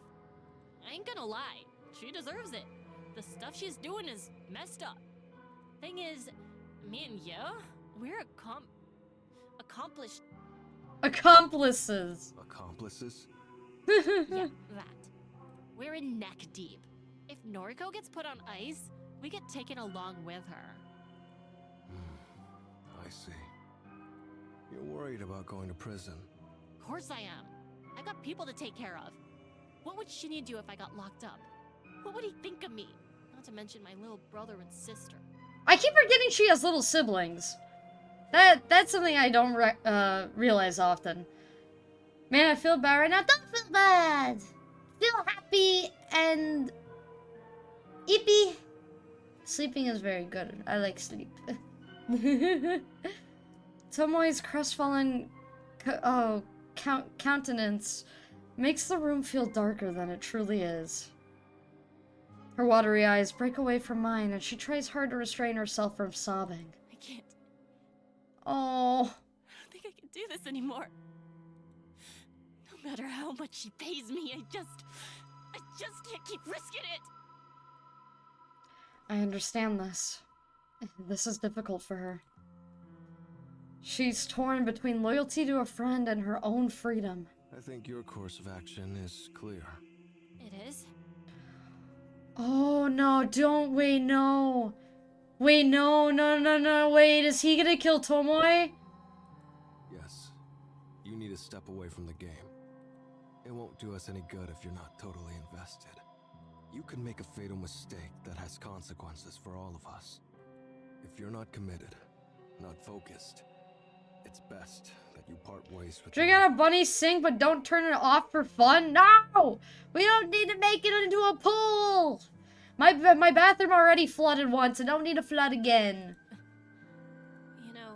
I ain't gonna lie, she deserves it. The stuff she's doing is messed up. Thing is, me and you, we're accomplished. Accomplices. Accomplices? Yeah, that. We're in neck deep. If Noriko gets put on ice, we get taken along with her. I see. You're worried about going to prison. Of course I am. I got people to take care of. What would Shinny do if I got locked up? What would he think of me? Not to mention my little brother and sister. I keep forgetting she has little siblings. That's something I don't realize often. Man, I feel bad right now. Don't feel bad. Feel happy and ippy. Sleeping is very good. I like sleep. Tomoe's crestfallen countenance makes the room feel darker than it truly is. Her watery eyes break away from mine, and she tries hard to restrain herself from sobbing. I can't. Oh. I don't think I can do this anymore. No matter how much she pays me, I just can't keep risking it. I understand this. This is difficult for her. She's torn between loyalty to a friend and her own freedom. I think your course of action is clear. It is? Oh no, don't wait, no. Wait, no, wait, is he gonna kill Tomoe? Yes. You need to step away from the game. It won't do us any good if you're not totally invested. You can make a fatal mistake that has consequences for all of us. If you're not committed, not focused, it's best that you part ways with Drink me. out a bunny sink, but don't turn it off for fun? No! We don't need to make it into a pool! My bathroom already flooded once, I don't need to flood again. You know,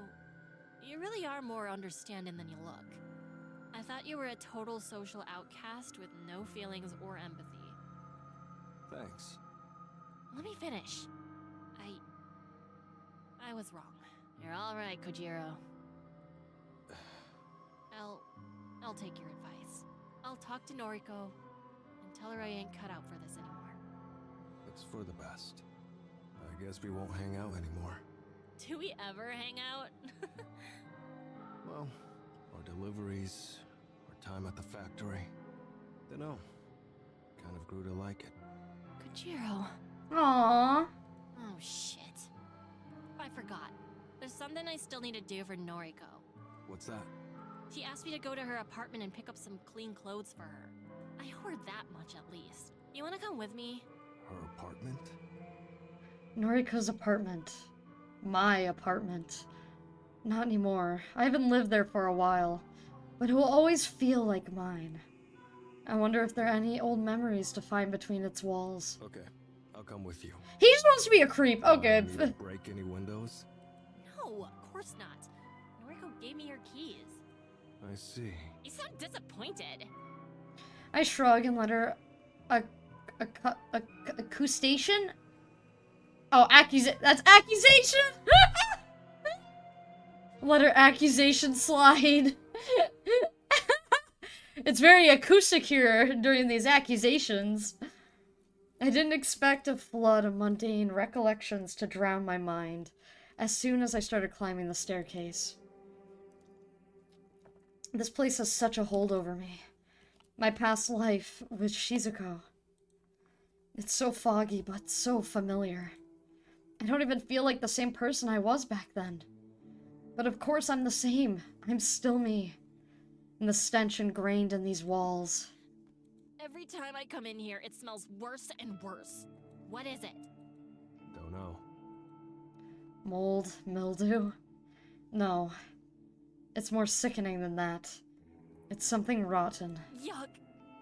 you really are more understanding than you look. I thought you were a total social outcast with no feelings or empathy. Thanks. Let me finish. I was wrong. You're all right, Kojiro. I'll take your advice. I'll talk to Noriko and tell her I ain't cut out for this anymore. It's for the best. I guess we won't hang out anymore. Do we ever hang out? Well, our deliveries, our time at the factory. Dunno. Kind of grew to like it. Kojiro. Aww. Oh, shit. I forgot. There's something I still need to do for Noriko. What's that? She asked me to go to her apartment and pick up some clean clothes for her. I owe her that much at least. You wanna come with me? Her apartment? Noriko's apartment. My apartment. Not anymore. I haven't lived there for a while. But it will always feel like mine. I wonder if there are any old memories to find between its walls. Okay, I'll come with you. He just wants to be a creep. Okay. Need to break any windows? No, of course not. Noriko gave me her keys. I see. You sound disappointed. I shrug and let her accusation? Oh, that's accusation! Let her accusation slide. It's very acoustic here during these accusations. I didn't expect a flood of mundane recollections to drown my mind as soon as I started climbing the staircase. This place has such a hold over me. My past life with Shizuko. It's so foggy, but so familiar. I don't even feel like the same person I was back then. But of course I'm the same. I'm still me. And the stench ingrained in these walls. Every time I come in here, it smells worse and worse. What is it? Don't know. Mold, mildew? No. It's more sickening than that. It's something rotten. Yuck.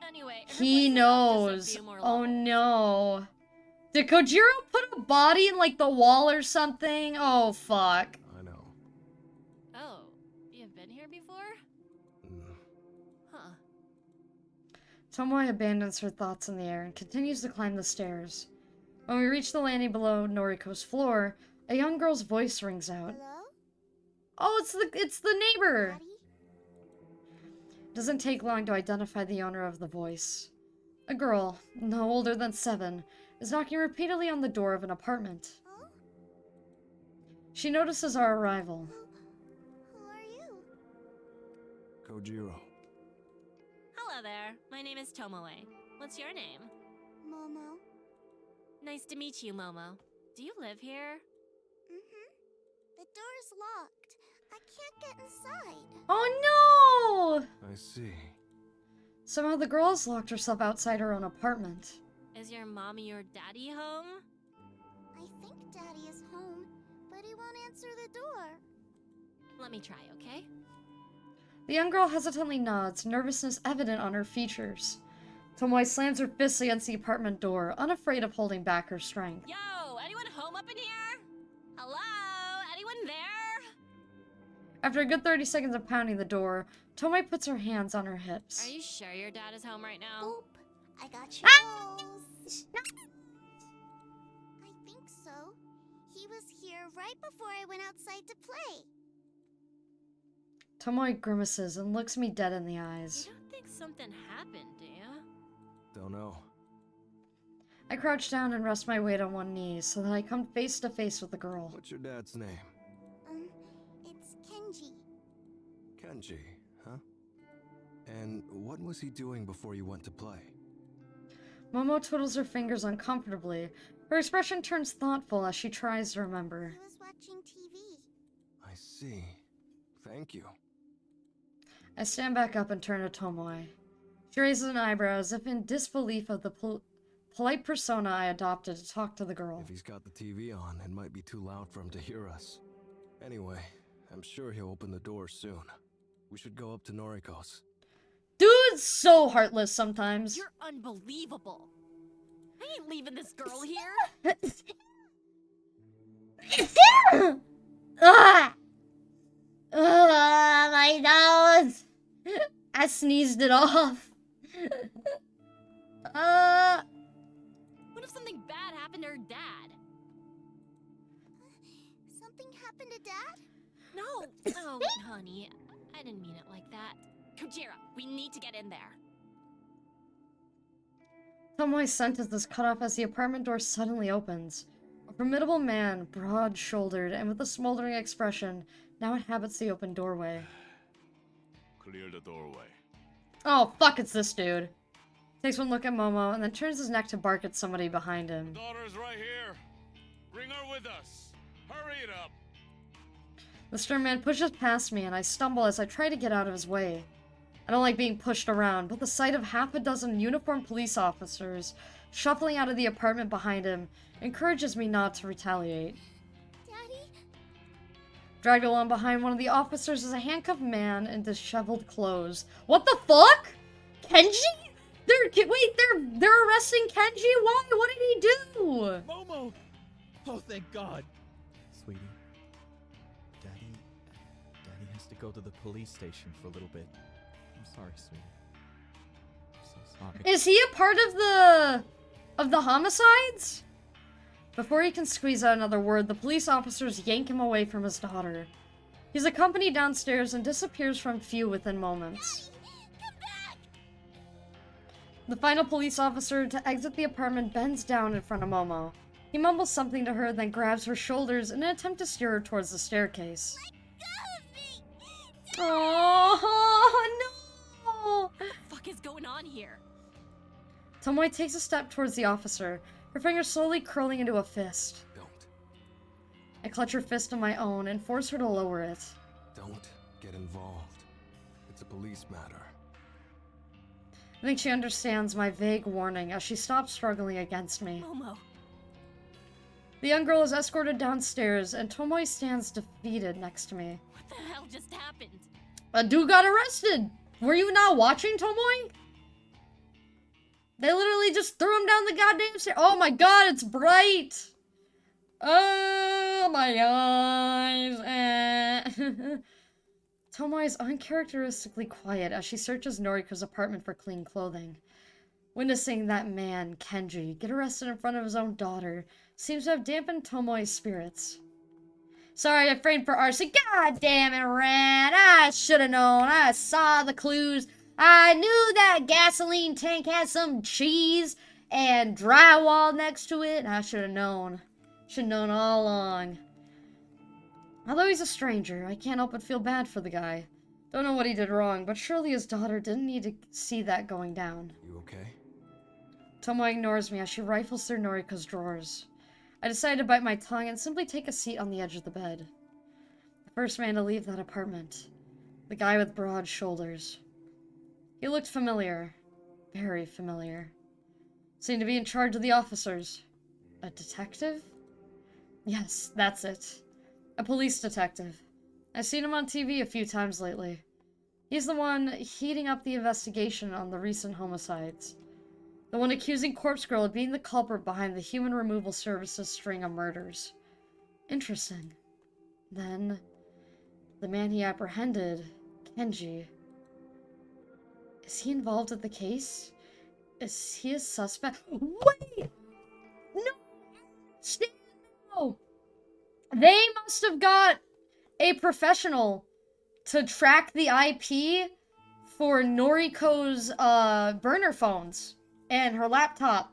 Anyway, her He place is up just a knows. few more Oh levels. no. Did Kojiro put a body in like the wall or something? Oh fuck. I know. Oh, you've been here before? Huh. Tomoe abandons her thoughts in the air and continues to climb the stairs. When we reach the landing below Noriko's floor, a young girl's voice rings out. Hello? Oh, it's the neighbor. Daddy? Doesn't take long to identify the owner of the voice. A girl, no older than 7, is knocking repeatedly on the door of an apartment. Huh? She notices our arrival. Who are you? Kojiro. Hello there. My name is Tomoe. What's your name? Momo. Nice to meet you, Momo. Do you live here? Mm-hmm. The door's locked. I can't get inside. Oh no! I see. Somehow the girl has locked herself outside her own apartment. Is your mommy or daddy home? I think Daddy is home, but he won't answer the door. Let me try, okay? The young girl hesitantly nods, nervousness evident on her features. Tomoe slams her fist against the apartment door, unafraid of holding back her strength. Yo, anyone home up in here? Hello? Anyone there? After a good 30 seconds of pounding the door, Tomoe puts her hands on her hips. Are you sure your dad is home right now? Oop. I got your rolls. I think so. He was here right before I went outside to play. Tomoe grimaces and looks me dead in the You eyes. don't think something happened, do you? Don't know. I crouch down and rest my weight on one knee so that I come face to face with the girl. What's your dad's name? It's Kenji. Kenji, huh? And what was he doing before you went to play? Momo twiddles her fingers uncomfortably Her expression turns thoughtful as she tries to remember. I was watching TV. I see. Thank you. I stand back up and turn to Tomoe. She raises an eyebrow as if in disbelief of the polite persona I adopted to talk to the girl. If he's got the TV on, it might be too loud for him to hear us. Anyway, I'm sure he'll open the door soon. We should go up to Noriko's. Dude's so heartless sometimes. You're unbelievable. I ain't leaving this girl here. Ah! My nose! I sneezed it off. What if something bad happened to her dad? Something happened to Dad? No. Oh, honey. I didn't mean it like that. Kojira, we need to get in there. Tomoe's sentence is cut off as the apartment door suddenly opens. A formidable man, broad-shouldered and with a smoldering expression, now inhabits the open doorway. Clear the doorway. Oh, fuck, it's this dude. Takes one look at Momo and then turns his neck to bark at somebody behind him. Daughter's right here. Bring her with us. Hurry it up. The stern man pushes past me and I stumble as I try to get out of his way. I don't like being pushed around, but the sight of half a dozen uniformed police officers shuffling out of the apartment behind him encourages me not to retaliate. Daddy? Dragged along behind one of the officers is a handcuffed man in disheveled clothes. What the fuck? Kenji? They're arresting Kenji? Why? What did he do? Momo! Oh, thank God. Sweetie, Daddy has to go to the police station for a little bit. I'm sorry, sweetie. I'm so sorry. Is he a part of the homicides? Before he can squeeze out another word, the police officers yank him away from his daughter. He's accompanied downstairs and disappears from view within moments. The final police officer to exit the apartment bends down in front of Momo. He mumbles something to her, then grabs her shoulders in an attempt to steer her towards the staircase. Oh no! What the fuck is going on here? Tomoe takes a step towards the officer, her fingers slowly curling into a fist. Don't. I clutch her fist in my own and force her to lower it. Don't get involved. It's a police matter. I think she understands my vague warning as she stops struggling against me. Momo. The young girl is escorted downstairs, and Tomoe stands defeated next to me. What the hell just happened? A dude got arrested! Were you not watching, Tomoe? They literally just threw him down the goddamn stairs. Oh my god, it's bright! Oh my eyes. Tomoe is uncharacteristically quiet as she searches Noriko's apartment for clean clothing. Witnessing that man, Kenji, get arrested in front of his own daughter seems to have dampened Tomoe's spirits. Sorry, I framed for arson. God damn it, Ran. I should have known. I saw the clues. I knew that gasoline tank had some cheese and drywall next to it. I should have known. Should have known all along. Although he's a stranger, I can't help but feel bad for the guy. Don't know what he did wrong, but surely his daughter didn't need to see that going down. You okay? Tomoe ignores me as she rifles through Noriko's drawers. I decide to bite my tongue and simply take a seat on the edge of the bed. The first man to leave that apartment. The guy with broad shoulders. He looked familiar. Very familiar. Seemed to be in charge of the officers. A detective? Yes, that's it. A police detective. I've seen him on TV a few times lately. He's the one heating up the investigation on the recent homicides. The one accusing Corpse Girl of being the culprit behind the Human Removal Service's string of murders. Interesting. Then, the man he apprehended, Kenji. Is he involved with the case? Is he a suspect? Wait! No! Stand no! They must have got a professional to track the IP for Noriko's burner phones and her laptop,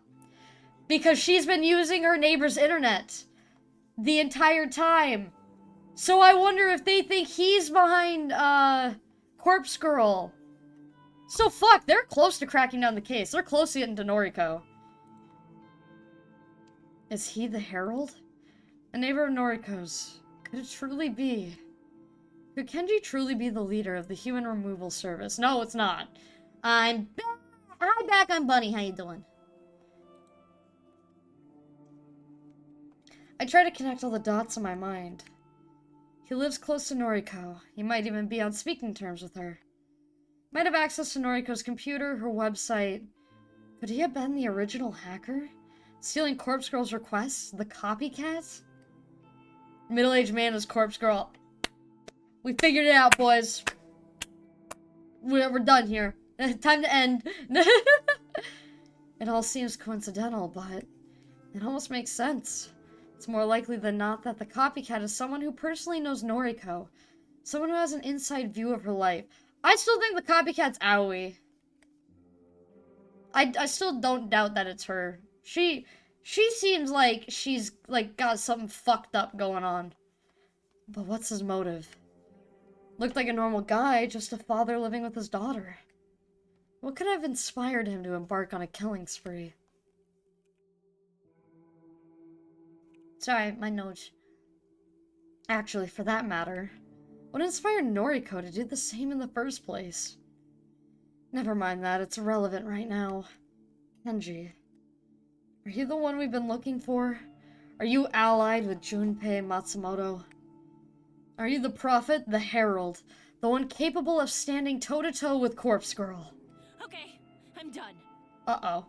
because she's been using her neighbor's internet the entire time. So I wonder if they think he's behind Corpse Girl. So fuck, they're close to cracking down the case. They're close to getting to Noriko. Is he the Herald? A neighbor of Noriko's. Could it truly be? Could Kenji truly be the leader of the human removal service? No, it's not. I'm back. Hi, back. I'm Bunny. How you doing? I try to connect all the dots in my mind. He lives close to Noriko. He might even be on speaking terms with her. Might have access to Noriko's computer, her website. Could he have been the original hacker? Stealing Corpse Girl's requests? The copycat? Middle-aged man is Corpse Girl. We figured it out, boys. We're done here. Time to end. It all seems coincidental, but it almost makes sense. It's more likely than not that the copycat is someone who personally knows Noriko. Someone who has an inside view of her life. I still think the copycat's Aoi. I still don't doubt that it's her. She seems like she's, like, got something fucked up going on. But what's his motive? Looked like a normal guy, just a father living with his daughter. What could have inspired him to embark on a killing spree? Sorry, my nose. Actually, for that matter, what inspired Noriko to do the same in the first place? Never mind that, it's irrelevant right now. Kenji. Are you the one we've been looking for? Are you allied with Junpei Matsumoto? Are you the prophet, the herald, the one capable of standing toe-to-toe with Corpse Girl? Okay, I'm done. Uh-oh.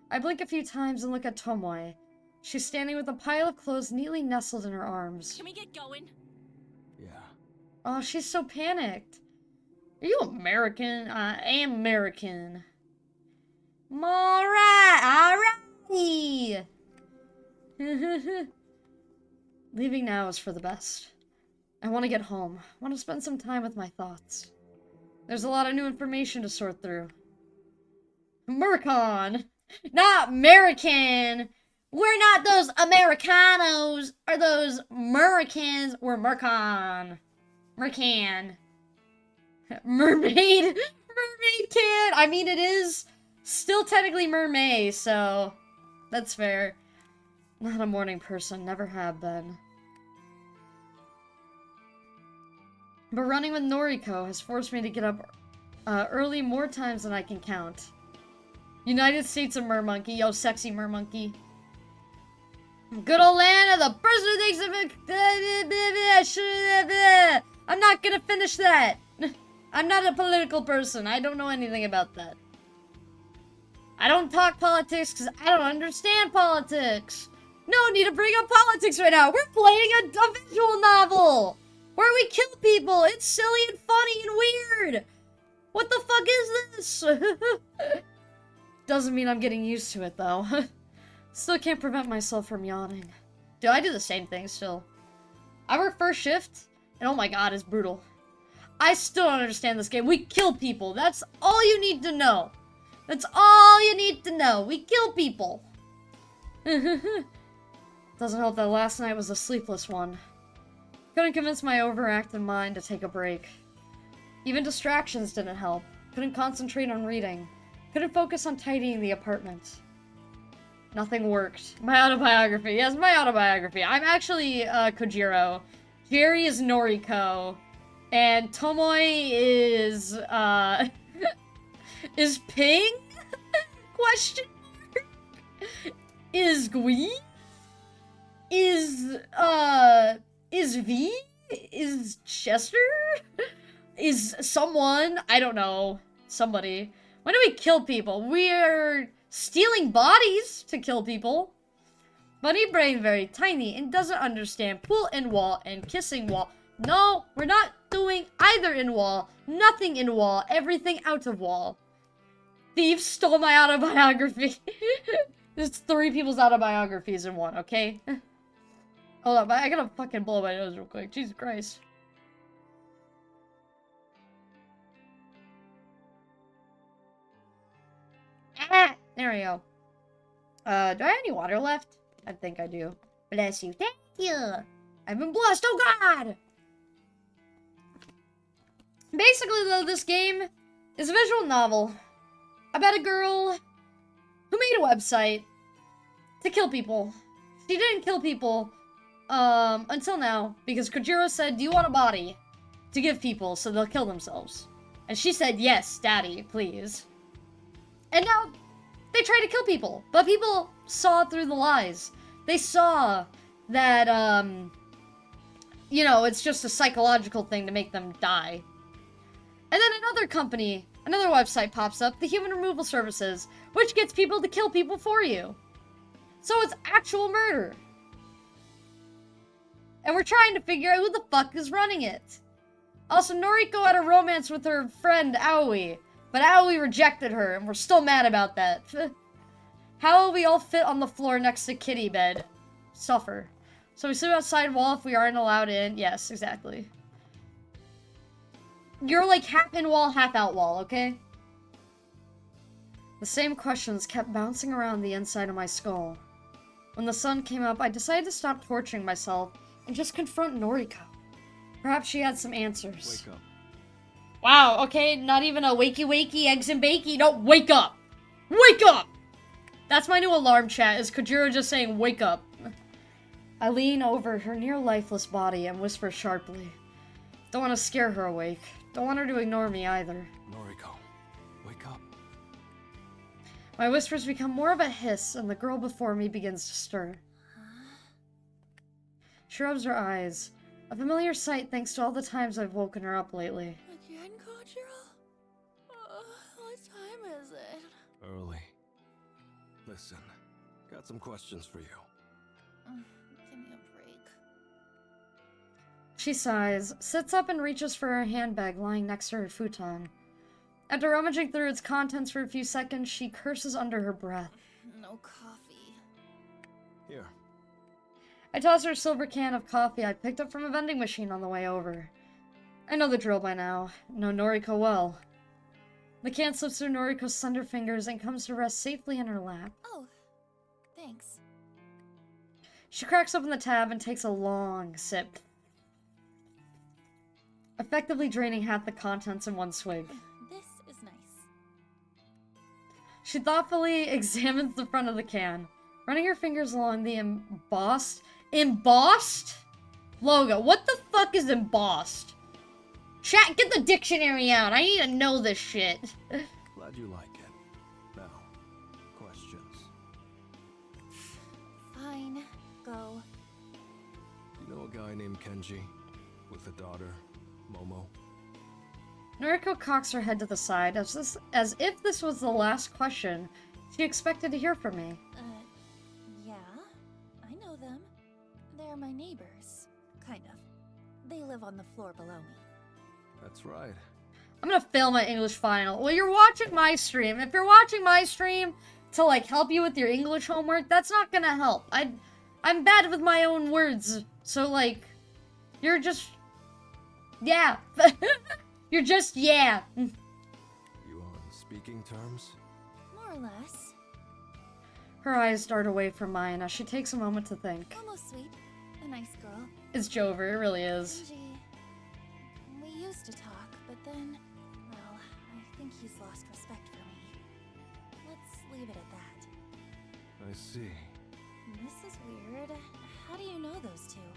I blink a few times and look at Tomoe. She's standing with a pile of clothes neatly nestled in her arms. Can we get going? Yeah. Oh, she's so panicked. Are you American? I am American. Alrighty! Leaving now is for the best. I want to get home. I want to spend some time with my thoughts. There's a lot of new information to sort through. Mercon! Not American! We're not those Americanos or those Mericans. We're Mercon. Mercan. Mermaid? Mermaid kid! I mean, it is still technically mermaid, so that's fair. Not a morning person, never have been. But running with Noriko has forced me to get up early more times than I can count. United States of Mermonkey. Yo, sexy Mermonkey. Good old land of the person who thinks of it. I'm not gonna finish that. I'm not a political person. I don't know anything about that. I don't talk politics because I don't understand politics. No need to bring up politics right now. We're playing a visual novel where we kill people. It's silly and funny and weird. What the fuck is this? Doesn't mean I'm getting used to it, though. Still can't prevent myself from yawning. Do I do the same thing still? I work first shift, and oh my god, it's brutal. I still don't understand this game. We kill people. That's all you need to know. That's all you need to know. We kill people. Doesn't help that last night was a sleepless one. Couldn't convince my overactive mind to take a break. Even distractions didn't help. Couldn't concentrate on reading. Couldn't focus on tidying the apartment. Nothing worked. My autobiography. Yes, my autobiography. I'm actually Kojiro. Jerry is Noriko. And Tomoe is is Ping? Question mark? Is Gui? Is V? Is Chester? Is someone? I don't know. Somebody. When do we kill people? We're stealing bodies to kill people. Bunny brain very tiny and doesn't understand pull in wall and kissing wall. No, we're not doing either in wall. Nothing in wall. Everything out of wall. Thieves stole my autobiography. There's 3 people's autobiographies in one, okay? Hold on, I gotta fucking blow my nose real quick. Jesus Christ. Ah, there we go. Do I have any water left? I think I do. Bless you. Thank you. I've been blessed. Oh, God. Basically, though, this game is a visual novel about a girl who made a website to kill people. She didn't kill people, until now, because Kojiro said, do you want a body to give people so they'll kill themselves? And she said, yes, daddy, please. And now, they try to kill people, but people saw through the lies. They saw that, you know, it's just a psychological thing to make them die. And then another company, another website pops up, the Human Removal Services, which gets people to kill people for you. So it's actual murder. And we're trying to figure out who the fuck is running it. Also, Noriko had a romance with her friend, Aoi. But Aoi rejected her, and we're still mad about that. How will we all fit on the floor next to Kitty bed? Suffer. So we sleep outside wall if we aren't allowed in. Yes, exactly. You're like half in wall, half out wall, okay? The same questions kept bouncing around the inside of my skull. When the sun came up, I decided to stop torturing myself and just confront Noriko. Perhaps she had some answers. Wake up. Wow, okay, not even a wakey, eggs and bakey. No, wake up! Wake up! That's my new alarm chat, is Kojiro just saying, wake up. I lean over her near-lifeless body and whisper sharply. Don't want to scare her awake. Don't want her to ignore me either. Noriko, wake up. My whispers become more of a hiss, and the girl before me begins to stir. She rubs her eyes. A familiar sight thanks to all the times I've woken her up lately. Again, Kojiro? What time is it? Early. Listen, got some questions for you. Give me a break. She sighs, sits up and reaches for her handbag lying next to her futon. After rummaging through its contents for a few seconds, she curses under her breath. No coffee. Here. I toss her a silver can of coffee I picked up from a vending machine on the way over. I know the drill by now. Know Noriko well. The can slips through Noriko's slender fingers and comes to rest safely in her lap. Oh, thanks. She cracks open the tab and takes a long sip, effectively draining half the contents in one swig. This is nice. She thoughtfully examines the front of the can, running her fingers along the embossed logo. What the fuck is embossed? Chat, get the dictionary out. I need to know this shit. Glad you like it. Now, questions. Fine. Go. You know a guy named Kenji? With a daughter, Momo? Noriko cocks her head to the side as if this was the last question she expected to hear from me. Yeah. I know them. They're my neighbors. Kind of. They live on the floor below me. That's right. I'm gonna fail my English final. Well, you're watching my stream. If you're watching my stream to, like, help you with your English homework, that's not gonna help. I'm bad with my own words. So, like, you're just... yeah. You're just, yeah. You on speaking terms? More or less. Her eyes dart away from mine as she takes a moment to think. Almost sweet. A nice girl. It's Jover, it really is. Kenji. We used to talk, but then, well, I think he's lost respect for me. Let's leave it at that. I see. This is weird. How do you know those two?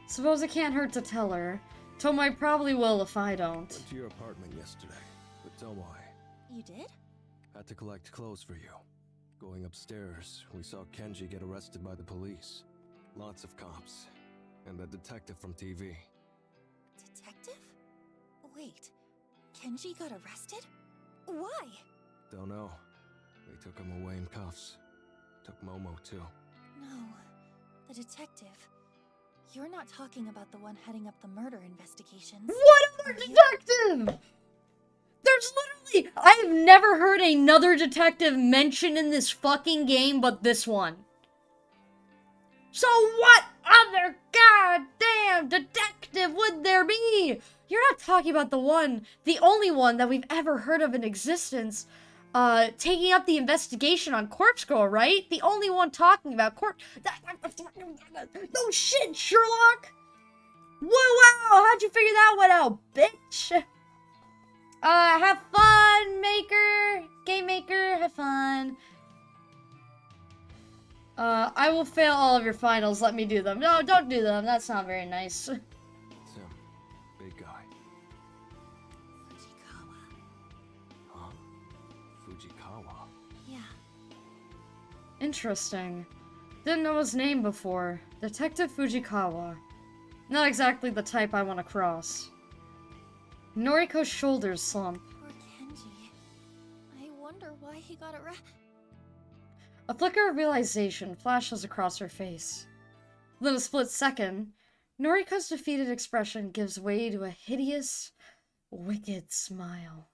Suppose it can't hurt to tell her. Tomo I probably will if I don't. Went to your apartment yesterday with Tomoe. You did? Had to collect clothes for you. Going upstairs, we saw Kenji get arrested by the police. Lots of cops. And a detective from TV. Detective? Wait, Kenji got arrested? Why? Don't know. They took him away in cuffs. Took Momo too. No, the detective. You're not talking about the one heading up the murder investigations. What other detective? There's literally... I have never heard another detective mentioned in this fucking game but this one. So what other goddamn detective would there be? You're not talking about the only one that we've ever heard of in existence, taking up the investigation on Corpse Girl, right? The only one talking about no shit, Sherlock! Whoa, wow, how'd you figure that one out, bitch? Have fun, Maker! Game Maker, have fun. I will fail all of your finals. Let me do them. No, don't do them. That's not very nice. Tim, big guy. Fujikawa. Huh? Fujikawa? Yeah. Interesting. Didn't know his name before. Detective Fujikawa. Not exactly the type I want to cross. Noriko's shoulders slump. Poor Kenji. I wonder why he got A flicker of realization flashes across her face. Within a split second, Noriko's defeated expression gives way to a hideous, wicked smile.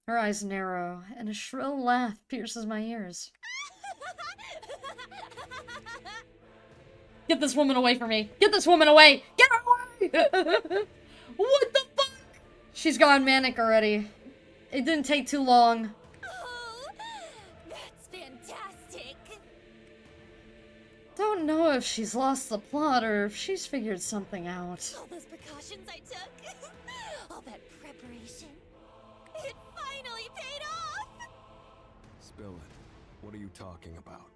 Her eyes narrow, and a shrill laugh pierces my ears. Get this woman away from me! Get this woman away! Get her away! What the fuck? She's gone manic already. It didn't take too long. Oh, that's fantastic. Don't know if she's lost the plot or if she's figured something out. All those precautions I took, all that preparation, it finally paid off. Spill it. What are you talking about?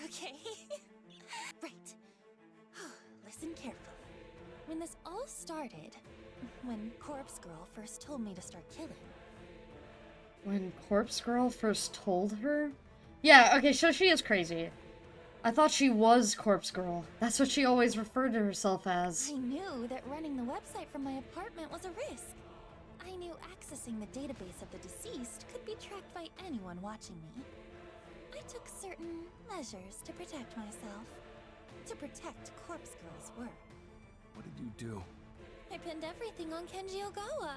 Okay. Right. Listen carefully. When this all started, when Corpse Girl first told me to start killing. When Corpse Girl first told her? Yeah, okay, so she is crazy. I thought she was Corpse Girl. That's what she always referred to herself as. I knew that running the website from my apartment was a risk. I knew accessing the database of the deceased could be tracked by anyone watching me. I took certain measures to protect myself. To protect Corpse Girl's work. What did you do? I pinned everything on Kenji Ogawa.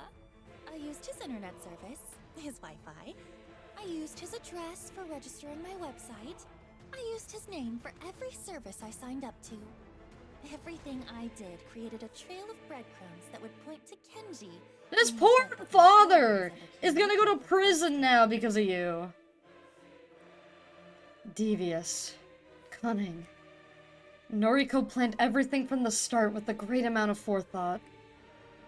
I used his internet service, his Wi-Fi. I used his address for registering my website. I used his name for every service I signed up to. Everything I did created a trail of breadcrumbs that would point to Kenji. This poor father is gonna go to prison now because of you. Devious. Cunning. Noriko planned everything from the start with a great amount of forethought.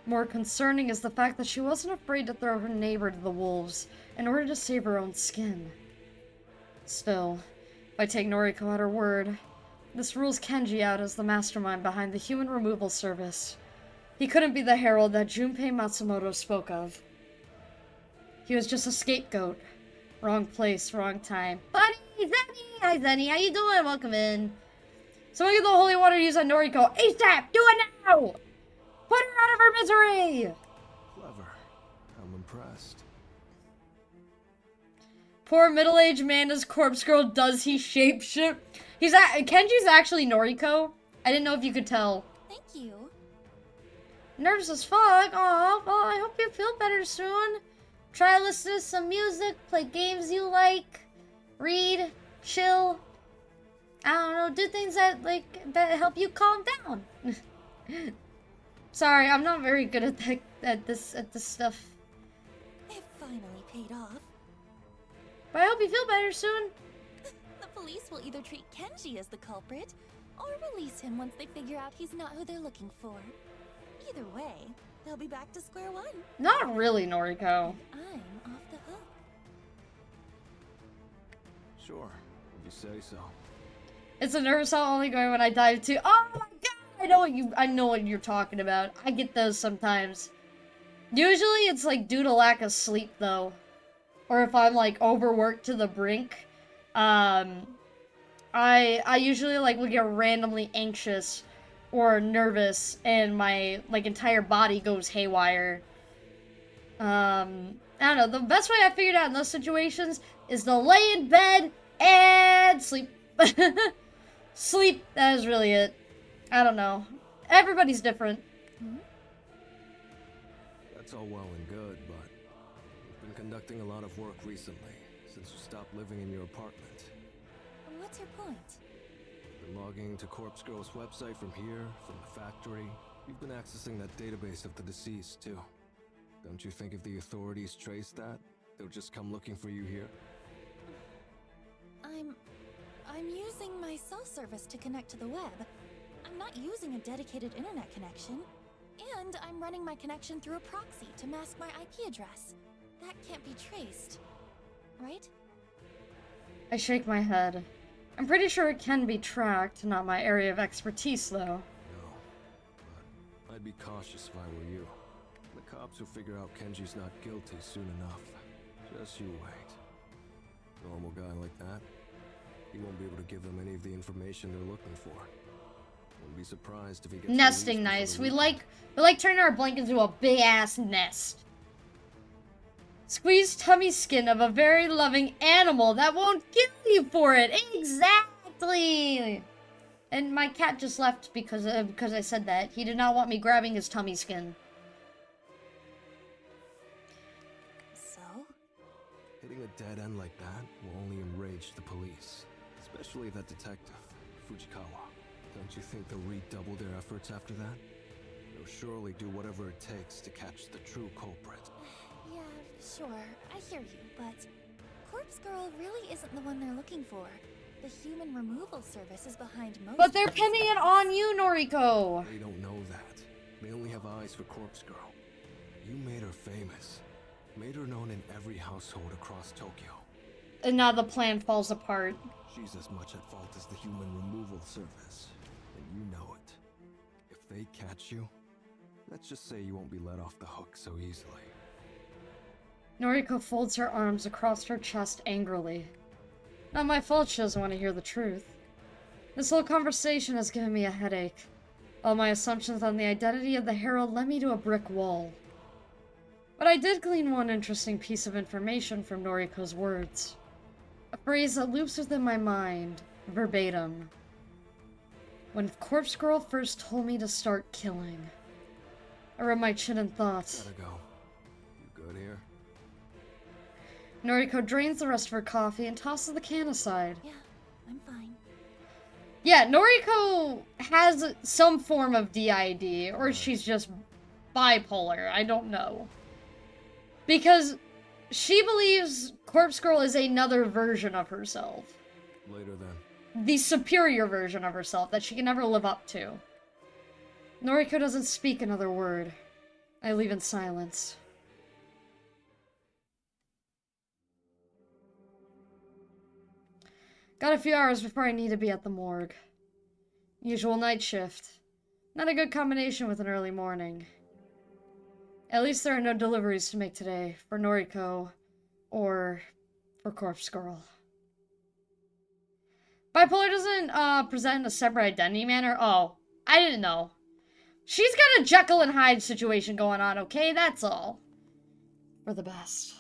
More concerning is the fact that she wasn't afraid to throw her neighbor to the wolves in order to save her own skin. Still, if I take Noriko at her word, this rules Kenji out as the mastermind behind the human removal service. He couldn't be the herald that Junpei Matsumoto spoke of. He was just a scapegoat. Wrong place, wrong time. Buddy! Zenny! Hi Zenny, how you doing? Welcome in. Someone get the holy water used on Noriko. ASAP! Do it now! Put her out of her misery! Clever. I'm impressed. Poor middle-aged man as Corpse Girl. Does he shapeshift? Kenji's actually Noriko. I didn't know if you could tell. Thank you. Nervous as fuck. Aw, well, I hope you feel better soon. Try to listen to some music, play games you like, read, chill. I don't know, do things that help you calm down. Sorry, I'm not very good at this stuff. It finally paid off. But I hope you feel better soon. The police will either treat Kenji as the culprit, or release him once they figure out he's not who they're looking for. Either way, they'll be back to square one. Not really, Noriko. I'm off the hook. Sure, if you say so. It's a nervous all only going when I dive too. Oh my god! I know what you're talking about. I get those sometimes. Usually it's like due to lack of sleep though. Or if I'm like overworked to the brink. I usually like will get randomly anxious or nervous and my like entire body goes haywire. I don't know, the best way I figured out in those situations is to lay in bed and sleep. Sleep, that is really it. I don't know. Everybody's different. That's all well and good, but you've been conducting a lot of work recently, since you stopped living in your apartment. What's your point? You've been logging into Corpse Girl's website from here, from the factory. You've been accessing that database of the deceased, too. Don't you think if the authorities trace that, they'll just come looking for you here? I'm using my cell service to connect to the web. I'm not using a dedicated internet connection. And I'm running my connection through a proxy to mask my IP address. That can't be traced. Right? I shake my head. I'm pretty sure it can be tracked, not my area of expertise, though. No, but I'd be cautious if I were you. The cops will figure out Kenji's not guilty soon enough. Just you wait. Normal guy like that, he won't be able to give them any of the information they're looking for. Wouldn't be surprised if he gets Nesting released before nice. the We weekend. like turning our blanket into a big ass nest. Squeeze tummy skin of a very loving animal that won't kill you for it. Exactly. And my cat just left because I said that. He did not want me grabbing his tummy skin. So? Hitting a dead end like that will only enrage the police, especially that detective, Fujikawa. Don't you think they'll redouble their efforts after that? They'll surely do whatever it takes to catch the true culprit. Yeah, sure, I hear you, but Corpse Girl really isn't the one they're looking for. The human removal service is behind most. But they're of these pinning it cases. on you, Noriko. They don't know that. They only have eyes for Corpse Girl. You made her famous. Made her known in every household across Tokyo. And now the plan falls apart. She's as much at fault as the human removal service. And you know it. If they catch you, let's just say you won't be let off the hook so easily. Noriko folds her arms across her chest angrily. Not my fault she doesn't want to hear the truth. This whole conversation has given me a headache. All my assumptions on the identity of the Herald led me to a brick wall. But I did glean one interesting piece of information from Noriko's words. A phrase that loops within my mind, verbatim. When Corpse Girl first told me to start killing. I rubbed my chin in thought. Gotta go. You good here? Noriko drains the rest of her coffee and tosses the can aside. Yeah, I'm fine. Yeah, Noriko has some form of DID, or she's just bipolar. I don't know. Because she believes Corpse Girl is another version of herself. Later then. The superior version of herself that she can never live up to. Noriko doesn't speak another word. I leave in silence. Got a few hours before I need to be at the morgue. Usual night shift. Not a good combination with an early morning. At least there are no deliveries to make today for Noriko or for Corpse Girl. Bipolar doesn't present in a separate identity manner. Oh, I didn't know. She's got a Jekyll and Hyde situation going on, okay? That's all. For the best.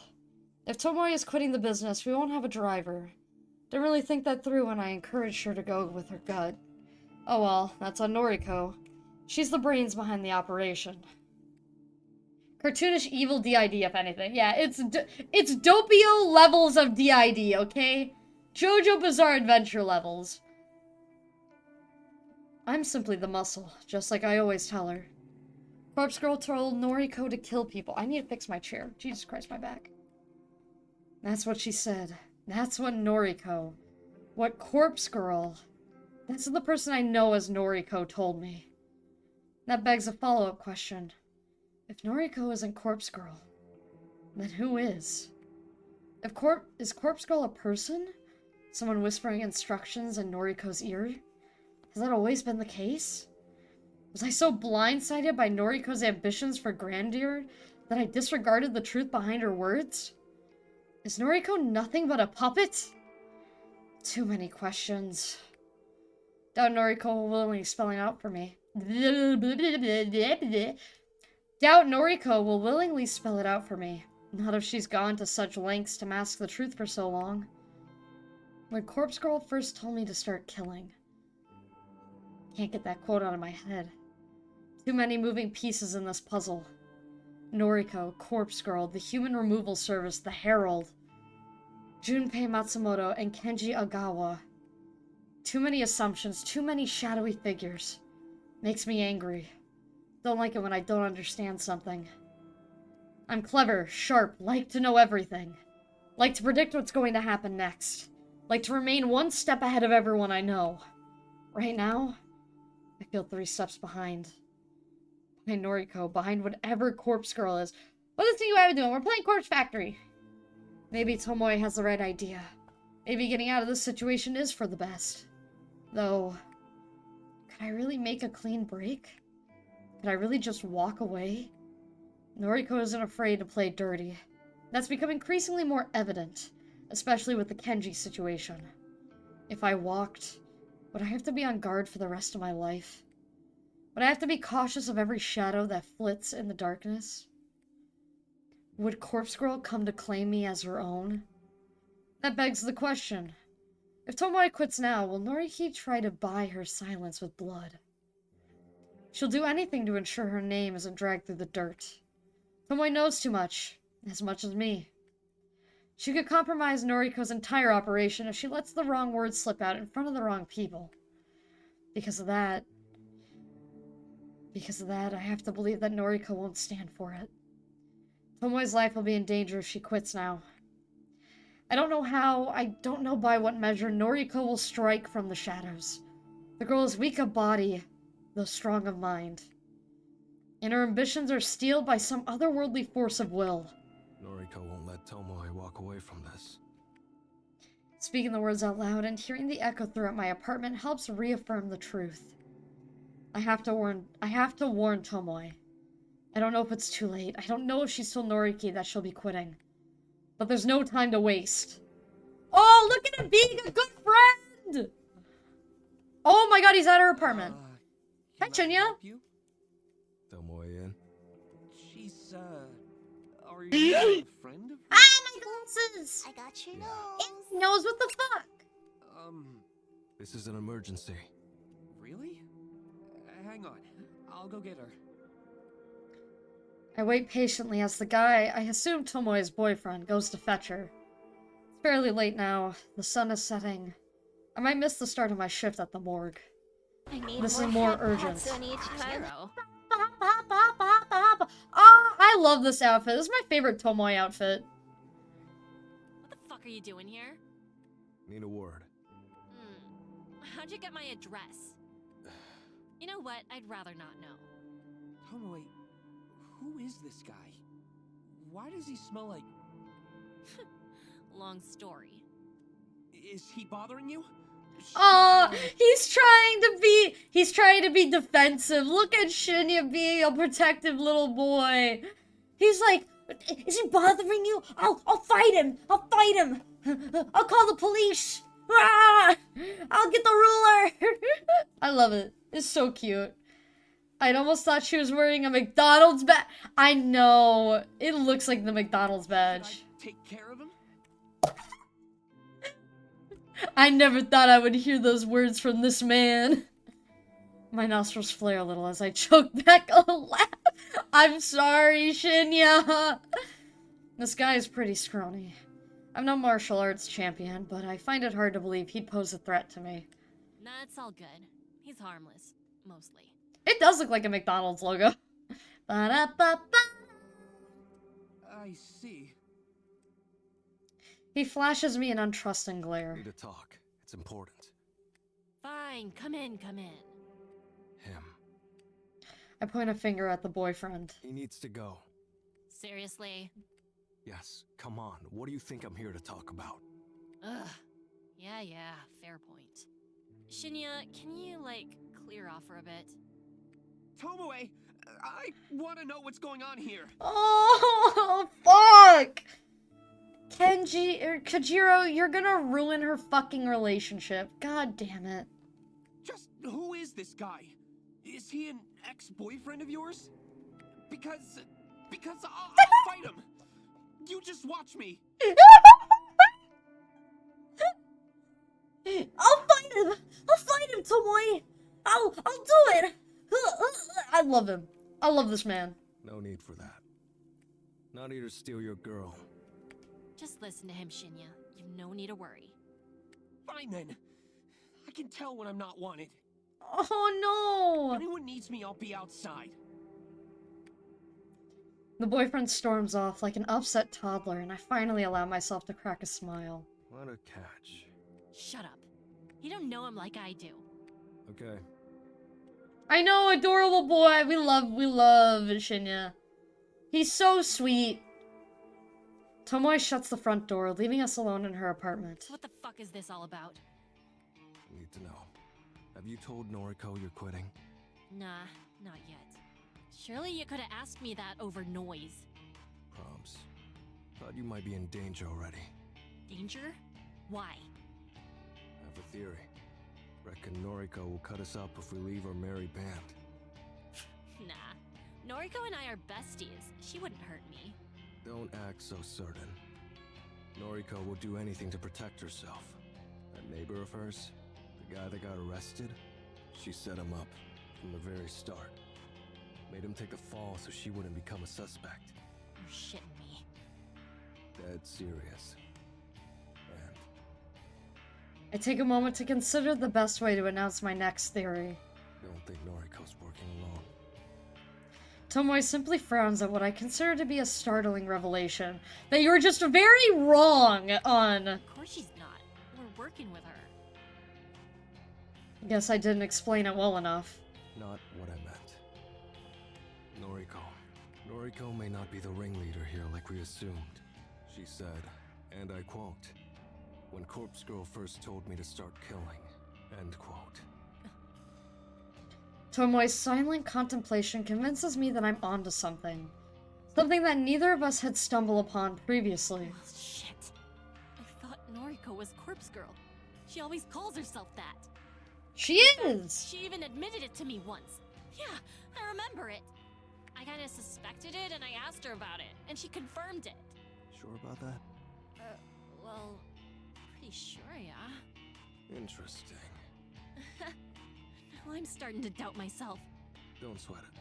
If Tomoe is quitting the business, we won't have a driver. Didn't really think that through when I encouraged her to go with her gut. Oh well, that's on Noriko. She's the brains behind the operation. Cartoonish evil DID, if anything. Yeah, it's Doppio levels of DID, okay? JoJo Bizarre Adventure levels. I'm simply the muscle, just like I always tell her. Corpse Girl told Noriko to kill people. I need to fix my chair. Jesus Christ, my back. That's what she said. That's what Noriko. What Corpse Girl. That's the person I know as Noriko told me. That begs a follow-up question. If Noriko isn't Corpse Girl, then who is? Is Corpse Girl a person? Someone whispering instructions in Noriko's ear? Has that always been the case? Was I so blindsided by Noriko's ambitions for grandeur that I disregarded the truth behind her words? Is Noriko nothing but a puppet? Too many questions. Doubt Noriko will willingly spell it out for me. Doubt Noriko will willingly spell it out for me. Not if she's gone to such lengths to mask the truth for so long. When Corpse Girl first told me to start killing. Can't get that quote out of my head. Too many moving pieces in this puzzle. Noriko, Corpse Girl, the Human Removal Service, the Herald, Junpei Matsumoto, and Kenji Agawa. Too many assumptions, too many shadowy figures. Makes me angry. Don't like it when I don't understand something. I'm clever, sharp, like to know everything. Like to predict what's going to happen next. Like to remain one step ahead of everyone I know. Right now, I feel 3 steps behind. Behind Noriko, behind whatever Corpse Girl is. What is the you have doing? We're playing Corpse Factory. Maybe Tomoe has the right idea. Maybe getting out of this situation is for the best. Though, could I really make a clean break? Could I really just walk away? Noriko isn't afraid to play dirty. That's become increasingly more evident, especially with the Kenji situation. If I walked, would I have to be on guard for the rest of my life? Would I have to be cautious of every shadow that flits in the darkness? Would Corpse Girl come to claim me as her own? That begs the question. If Tomoe quits now, will Noriki try to buy her silence with blood? She'll do anything to ensure her name isn't dragged through the dirt. Tomoe knows too much as me. She could compromise Noriko's entire operation if she lets the wrong words slip out in front of the wrong people. Because of that, I have to believe that Noriko won't stand for it. Tomoe's life will be in danger if she quits now. I don't know how, I don't know by what measure Noriko will strike from the shadows. The girl is weak of body, though strong of mind. And her ambitions are steeled by some otherworldly force of will. Noriko won't let Tomoe walk away from this. Speaking the words out loud and hearing the echo throughout my apartment helps reaffirm the truth. I have to warn Tomoe. I don't know if it's too late. I don't know if she's told Noriki that she'll be quitting. But there's no time to waste. Oh, look at him being a good friend! Oh my god, he's at her apartment. Hi, Chunya. Tomoe in? She's, are you a friend of Ah, my glasses! I got your Yeah. nose. He knows what the fuck? This is an emergency. Really? Hang on. I'll go get her. I wait patiently as the guy, I assume Tomoe's boyfriend, goes to fetch her. It's fairly late now. The sun is setting. I might miss the start of my shift at the morgue. I need This more is more head urgent. pats on each head. Hero. Ah, I love this outfit. This is my favorite Tomoe outfit. What the fuck are you doing here? Need a word. How'd you get my address? You know what? I'd rather not know. Tomoe, who is this guy? Why does he smell like... Long story. Is he bothering you? Oh, he's trying to be defensive. Look at Shinya being a protective little boy. He's like, is he bothering you? I'll fight him. I'll fight him. I'll call the police. Ah! I'll get the ruler. I love it. It's so cute. I'd almost thought she was wearing a McDonald's badge. I know. It looks like the McDonald's badge. Should I take care of him? I never thought I would hear those words from this man. My nostrils flare a little as I choke back a laugh. I'm sorry, Shinya. This guy is pretty scrawny. I'm no martial arts champion, but I find it hard to believe he'd pose a threat to me. Nah, it's all good. He's harmless. Mostly. It does look like a McDonald's logo. Ba-da-ba-ba. I see. He flashes me an untrusting glare. Need to talk. It's important. Fine, come in, come in. Him. I point a finger at the boyfriend. He needs to go. Seriously? Yes, come on. What do you think I'm here to talk about? Ugh. Yeah, fair point. Shinya, can you, like, clear off for a bit? Tomoe, I want to know what's going on here. Oh, fuck! Kajiro, you're gonna ruin her fucking relationship. God damn it. Just who is this guy? Is he an ex-boyfriend of yours? Because I'll fight him. You just watch me. I'll fight him, Tomoe. I'll do it. I love him. I love this man. No need for that. Not here to steal your girl. Just listen to him, Shinya. You've no need to worry. Fine then. I can tell when I'm not wanted. Oh If no! anyone needs me, I'll be outside. The boyfriend storms off like an upset toddler, and I finally allow myself to crack a smile. What a catch. Shut up. You don't know him like I do. Okay. I know, adorable boy. We love Shinya. He's so sweet. Tomoe shuts the front door, leaving us alone in her apartment. What the fuck is this all about? Need to know. Have you told Noriko you're quitting? Nah, not yet. Surely you could have asked me that over noise. Proms. Thought you might be in danger already. Danger? Why? Have a theory. Reckon Noriko will cut us up if we leave our merry band. Nah. Noriko and I are besties. She wouldn't hurt me. Don't act so certain. Noriko will do anything to protect herself. That neighbor of hers, the guy that got arrested, she set him up from the very start. Made him take a fall so she wouldn't become a suspect. You're shitting me. Dead serious. And I take a moment to consider the best way to announce my next theory. don't think Noriko's working alone. Tomoe simply frowns at what I consider to be a startling revelation that you're just very wrong on. Of course she's not. We're working with her. Guess I didn't explain it well enough. Not what I meant. Noriko may not be the ringleader here like we assumed. She said, and I quote, "When Corpse Girl first told me to start killing," end quote. Tomoe's silent contemplation convinces me that I'm onto something. Something that neither of us had stumbled upon previously. Well, shit. I thought Noriko was Corpse Girl. She always calls herself that. She is! She even admitted it to me once. Yeah, I remember it. I kinda suspected it and I asked her about it, and she confirmed it. Sure about that? Well, pretty sure, yeah. Interesting. Now I'm starting to doubt myself. Don't sweat it.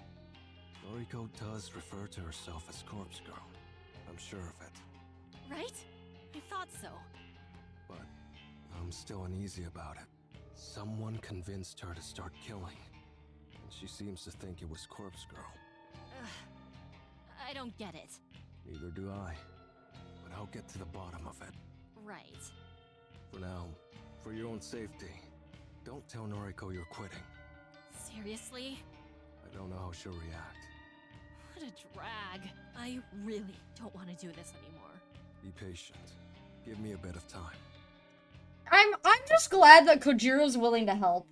Noriko does refer to herself as Corpse Girl. I'm sure of it. Right? I thought so. But I'm still uneasy about it. Someone convinced her to start killing. And she seems to think it was Corpse Girl. Ugh. I don't get it. Neither do I. But I'll get to the bottom of it. Right. For now, for your own safety, don't tell Noriko you're quitting. Seriously? I don't know how she'll react. What a drag. I really don't want to do this anymore. Be patient. Give me a bit of time. I'm just glad that Kojiro's willing to help.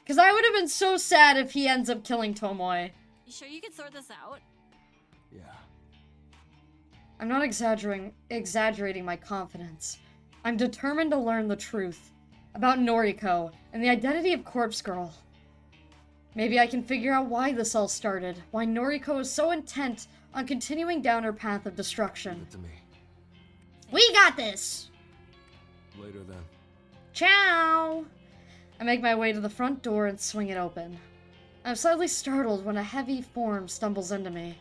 Because I would have been so sad if he ends up killing Tomoe. You sure you can sort this out? Yeah. I'm not exaggerating my confidence. I'm determined to learn the truth about Noriko and the identity of Corpse Girl. Maybe I can figure out why this all started, why Noriko is so intent on continuing down her path of destruction. Give it to me. We got this! Later then. Ciao! I make my way to the front door and swing it open. I'm slightly startled when a heavy form stumbles into me.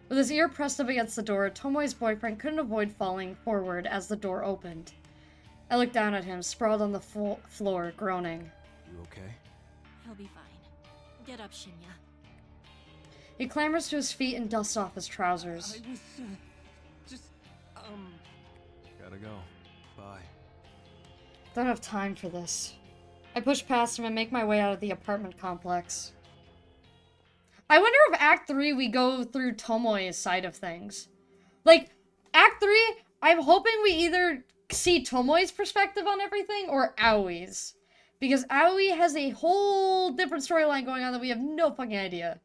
With his ear pressed up against the door, Tomoe's boyfriend couldn't avoid falling forward as the door opened. I looked down at him, sprawled on the floor, groaning. You okay? He'll be fine. Get up, Shinya. He clambers to his feet and dusts off his trousers. I was, just, Gotta go. Bye. Don't have time for this. I push past him and make my way out of the apartment complex. I wonder if Act 3 we go through Tomoe's side of things. Like, Act 3, I'm hoping we either see Tomoe's perspective on everything or Aoi's. Because Aoi has a whole different storyline going on that we have no fucking idea.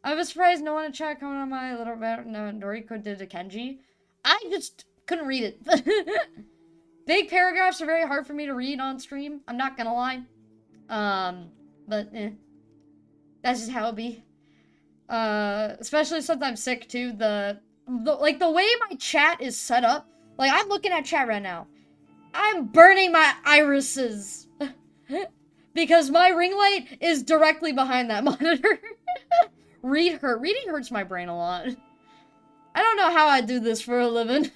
I was surprised no one in chat commented on my little bit Noriko did to Kenji. I just couldn't read it. Big paragraphs are very hard for me to read on stream. I'm not gonna lie. But that's just how it be. Especially since I'm sick too. The way my chat is set up. Like, I'm looking at chat right now. I'm burning my irises. Because my ring light is directly behind that monitor. Reading hurts my brain a lot. I don't know how I do this for a living.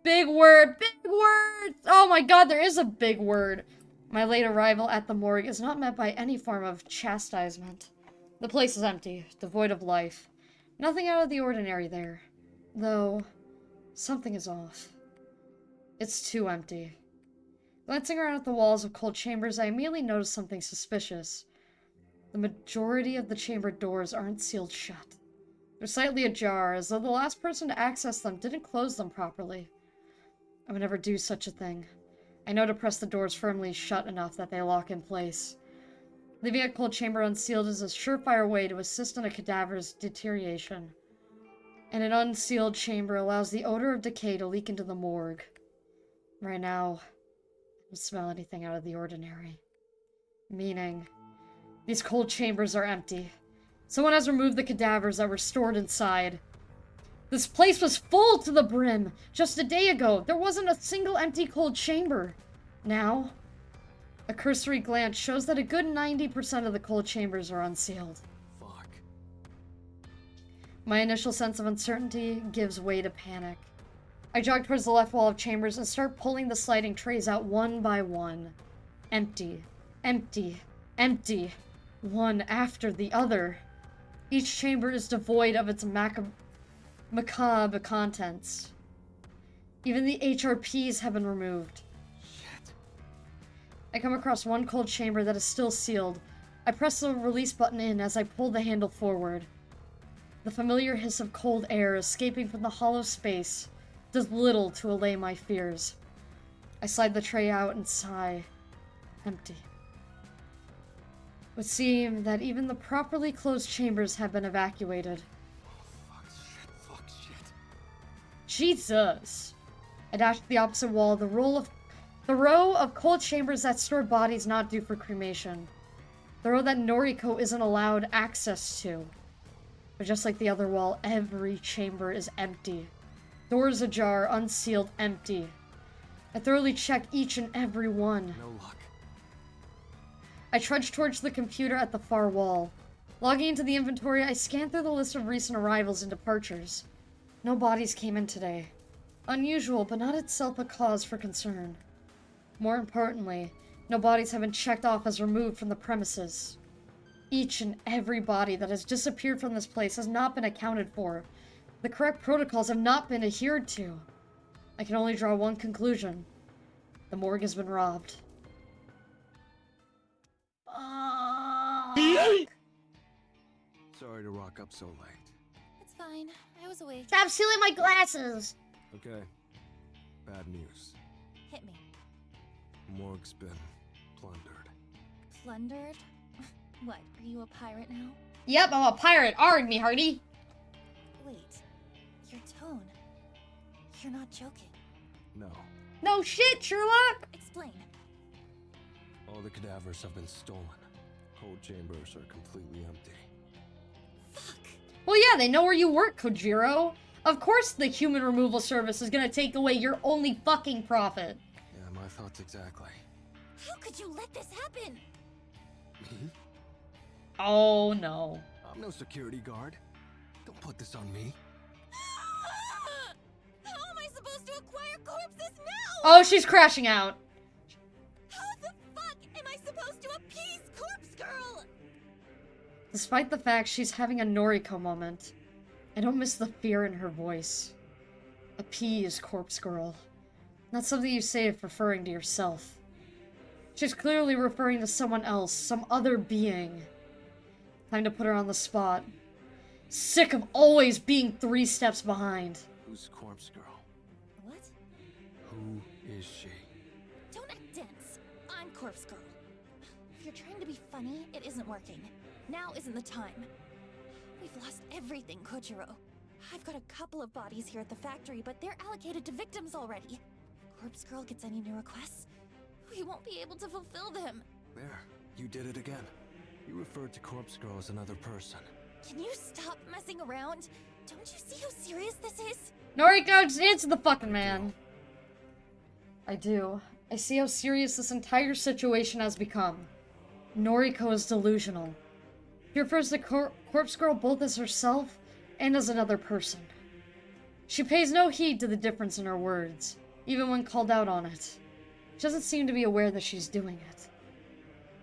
Big word, big word! Oh my god, there is a big word. My late arrival at the morgue is not met by any form of chastisement. The place is empty, devoid of life. Nothing out of the ordinary there. Though, something is off. It's too empty. Glancing around at the walls of cold chambers, I immediately notice something suspicious. The majority of the chamber doors aren't sealed shut. They're slightly ajar, as though the last person to access them didn't close them properly. I would never do such a thing. I know to press the doors firmly shut enough that they lock in place. Leaving a cold chamber unsealed is a surefire way to assist in a cadaver's deterioration. And an unsealed chamber allows the odor of decay to leak into the morgue. Right now, I don't smell anything out of the ordinary. Meaning, these cold chambers are empty. Someone has removed the cadavers that were stored inside. This place was full to the brim. Just a day ago, there wasn't a single empty cold chamber. Now, a cursory glance shows that a good 90% of the cold chambers are unsealed. Fuck. My initial sense of uncertainty gives way to panic. I jog towards the left wall of chambers and start pulling the sliding trays out one by one. Empty. Empty. Empty. One after the other. Each chamber is devoid of its macabre contents. Even the HRPs have been removed. Shit. I come across one cold chamber that is still sealed. I press the release button in as I pull the handle forward. The familiar hiss of cold air escaping from the hollow space does little to allay my fears. I slide the tray out and sigh. Empty. It would seem that even the properly closed chambers have been evacuated. Fuck shit. Jesus! I dash to the opposite wall, the row of cold chambers that store bodies not due for cremation. The row that Noriko isn't allowed access to. But just like the other wall, every chamber is empty. Doors ajar, unsealed, empty. I thoroughly check each and every one. No luck. I trudge towards the computer at the far wall. Logging into the inventory, I scan through the list of recent arrivals and departures. No bodies came in today. Unusual, but not itself a cause for concern. More importantly, no bodies have been checked off as removed from the premises. Each and every body that has disappeared from this place has not been accounted for. The correct protocols have not been adhered to. I can only draw one conclusion. The morgue has been robbed. Sorry to rock up so late. It's fine. I was awake. Stop stealing my glasses! Okay. Bad news. Hit me. Morgue's been plundered. Plundered? What, are you a pirate now? Yep, I'm a pirate. Arg me, Hardy. Wait. Your tone. You're not joking. No. No shit, Sherlock! Explain. All the cadavers have been stolen. Cold chambers are completely empty. Fuck. Well, yeah, they know where you work, Kojiro. Of course the human removal service is gonna take away your only fucking profit. Yeah, my thoughts exactly. How could you let this happen? Me? Oh, no. I'm no security guard. Don't put this on me. How am I supposed to acquire corpses now? Oh, she's crashing out. How the fuck am I supposed to appease Corpse Girl? Despite the fact she's having a Noriko moment, I don't miss the fear in her voice. Appease, Corpse Girl. Not something you say if referring to yourself. She's clearly referring to someone else, some other being. Time to put her on the spot. Sick of always being 3 steps behind. Who's Corpse Girl? What? Who is she? Don't act dense. I'm Corpse Girl. If you're trying to be funny, it isn't working. Now isn't the time. We've lost everything, Kojiro. I've got a couple of bodies here at the factory, but they're allocated to victims already. If Corpse Girl gets any new requests, we won't be able to fulfill them. There, you did it again. You referred to Corpse Girl as another person. Can you stop messing around? Don't you see how serious this is? Noriko, just answer the fucking man. I do. I see how serious this entire situation has become. Noriko is delusional. She refers to Corpse Girl both as herself and as another person. She pays no heed to the difference in her words, even when called out on it. She doesn't seem to be aware that she's doing it.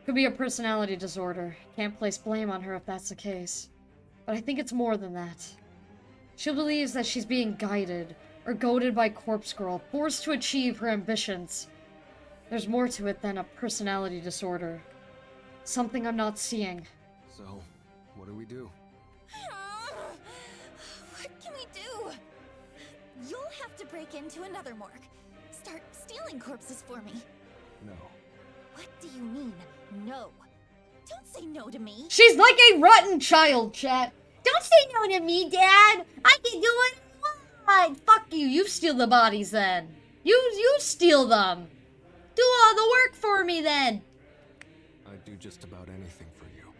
Could be a personality disorder. Can't place blame on her if that's the case. But I think it's more than that. She believes that she's being guided or goaded by Corpse Girl, forced to achieve her ambitions. There's more to it than a personality disorder. Something I'm not seeing. So, what do we do? to break into another morgue. Start stealing corpses for me. No. What do you mean, no? Don't say no to me. She's like a rotten child, chat. Don't say no to me, Dad. I can do what I want. Fuck you. You steal the bodies then. You steal them. Do all the work for me then. I'd do just about anything for you.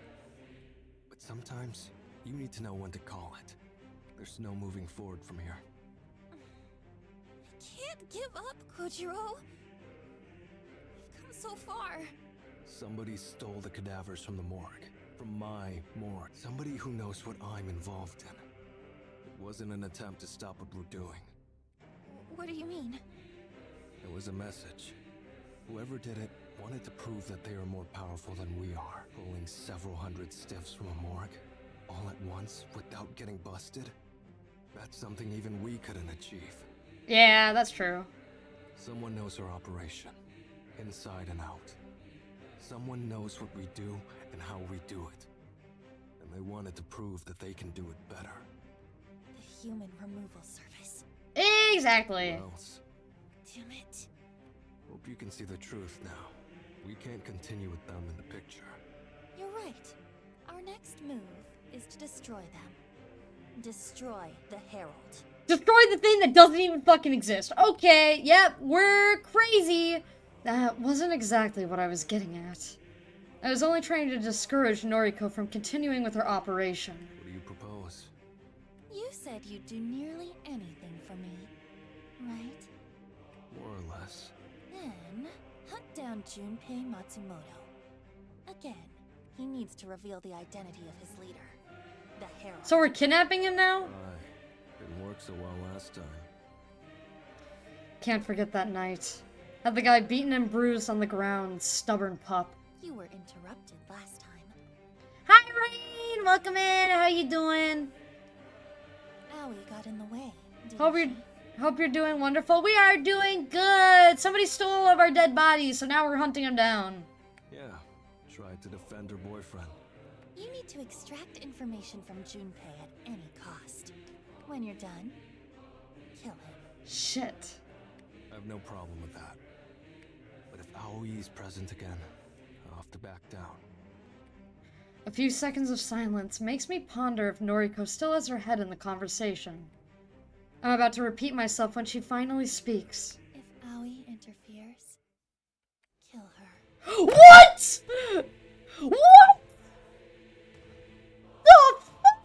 But sometimes, you need to know when to call it. There's no moving forward from here. I can't give up, Kojiro. We've come so far. Somebody stole the cadavers from the morgue. From my morgue. Somebody who knows what I'm involved in. It wasn't an attempt to stop what we're doing. What do you mean? It was a message. Whoever did it wanted to prove that they are more powerful than we are. Pulling several hundred stiffs from a morgue, all at once, without getting busted. That's something even we couldn't achieve. Yeah, that's true. Someone knows our operation, inside and out. Someone knows what we do and how we do it. And they wanted to prove that they can do it better. The human removal service. Exactly. Or else. Damn it. Hope you can see the truth now. We can't continue with them in the picture. You're right. Our next move is to destroy them. Destroy the Herald. Destroy the thing that doesn't even fucking exist. Okay, yep, we're crazy. That wasn't exactly what I was getting at. I was only trying to discourage Noriko from continuing with her operation. What do you propose? You said you'd do nearly anything for me, right? More or less. Then, hunt down Junpei Matsumoto. Again, he needs to reveal the identity of his leader, the Herald. So we're kidnapping him now? Aye. Didn't work so well last time. Can't forget that night. Had the guy beaten and bruised on the ground, stubborn pup. You were interrupted last time. Hi, Rain! Welcome in. How you doing? Aoi got in the way, didn't Hope she? you're doing wonderful. We are doing good. Somebody stole all of our dead bodies, so now we're hunting them down. Yeah, tried to defend her boyfriend. You need to extract information from Junpei at any cost. When you're done, kill him. Shit. I have no problem with that. But if Aoi is present again, I'll have to back down. A few seconds of silence makes me ponder if Noriko still has her head in the conversation. I'm about to repeat myself when she finally speaks. If Aoi interferes, kill her. What?! What?! The fuck?!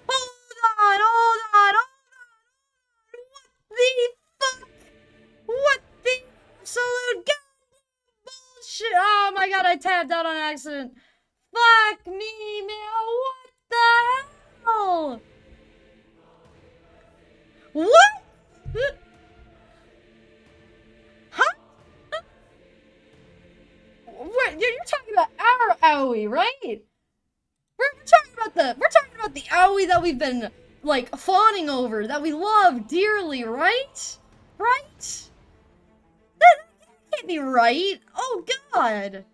Hold on! What the fuck?! What the absolute bullshit?! Oh my god, I tapped out on accident. Fuck me, man! What the hell?! What?! Huh?! What? You're talking about our Aoi, right? We're talking about the Aoi that we've been like fawning over, that we love dearly, right? Right? That can't be right. Oh god.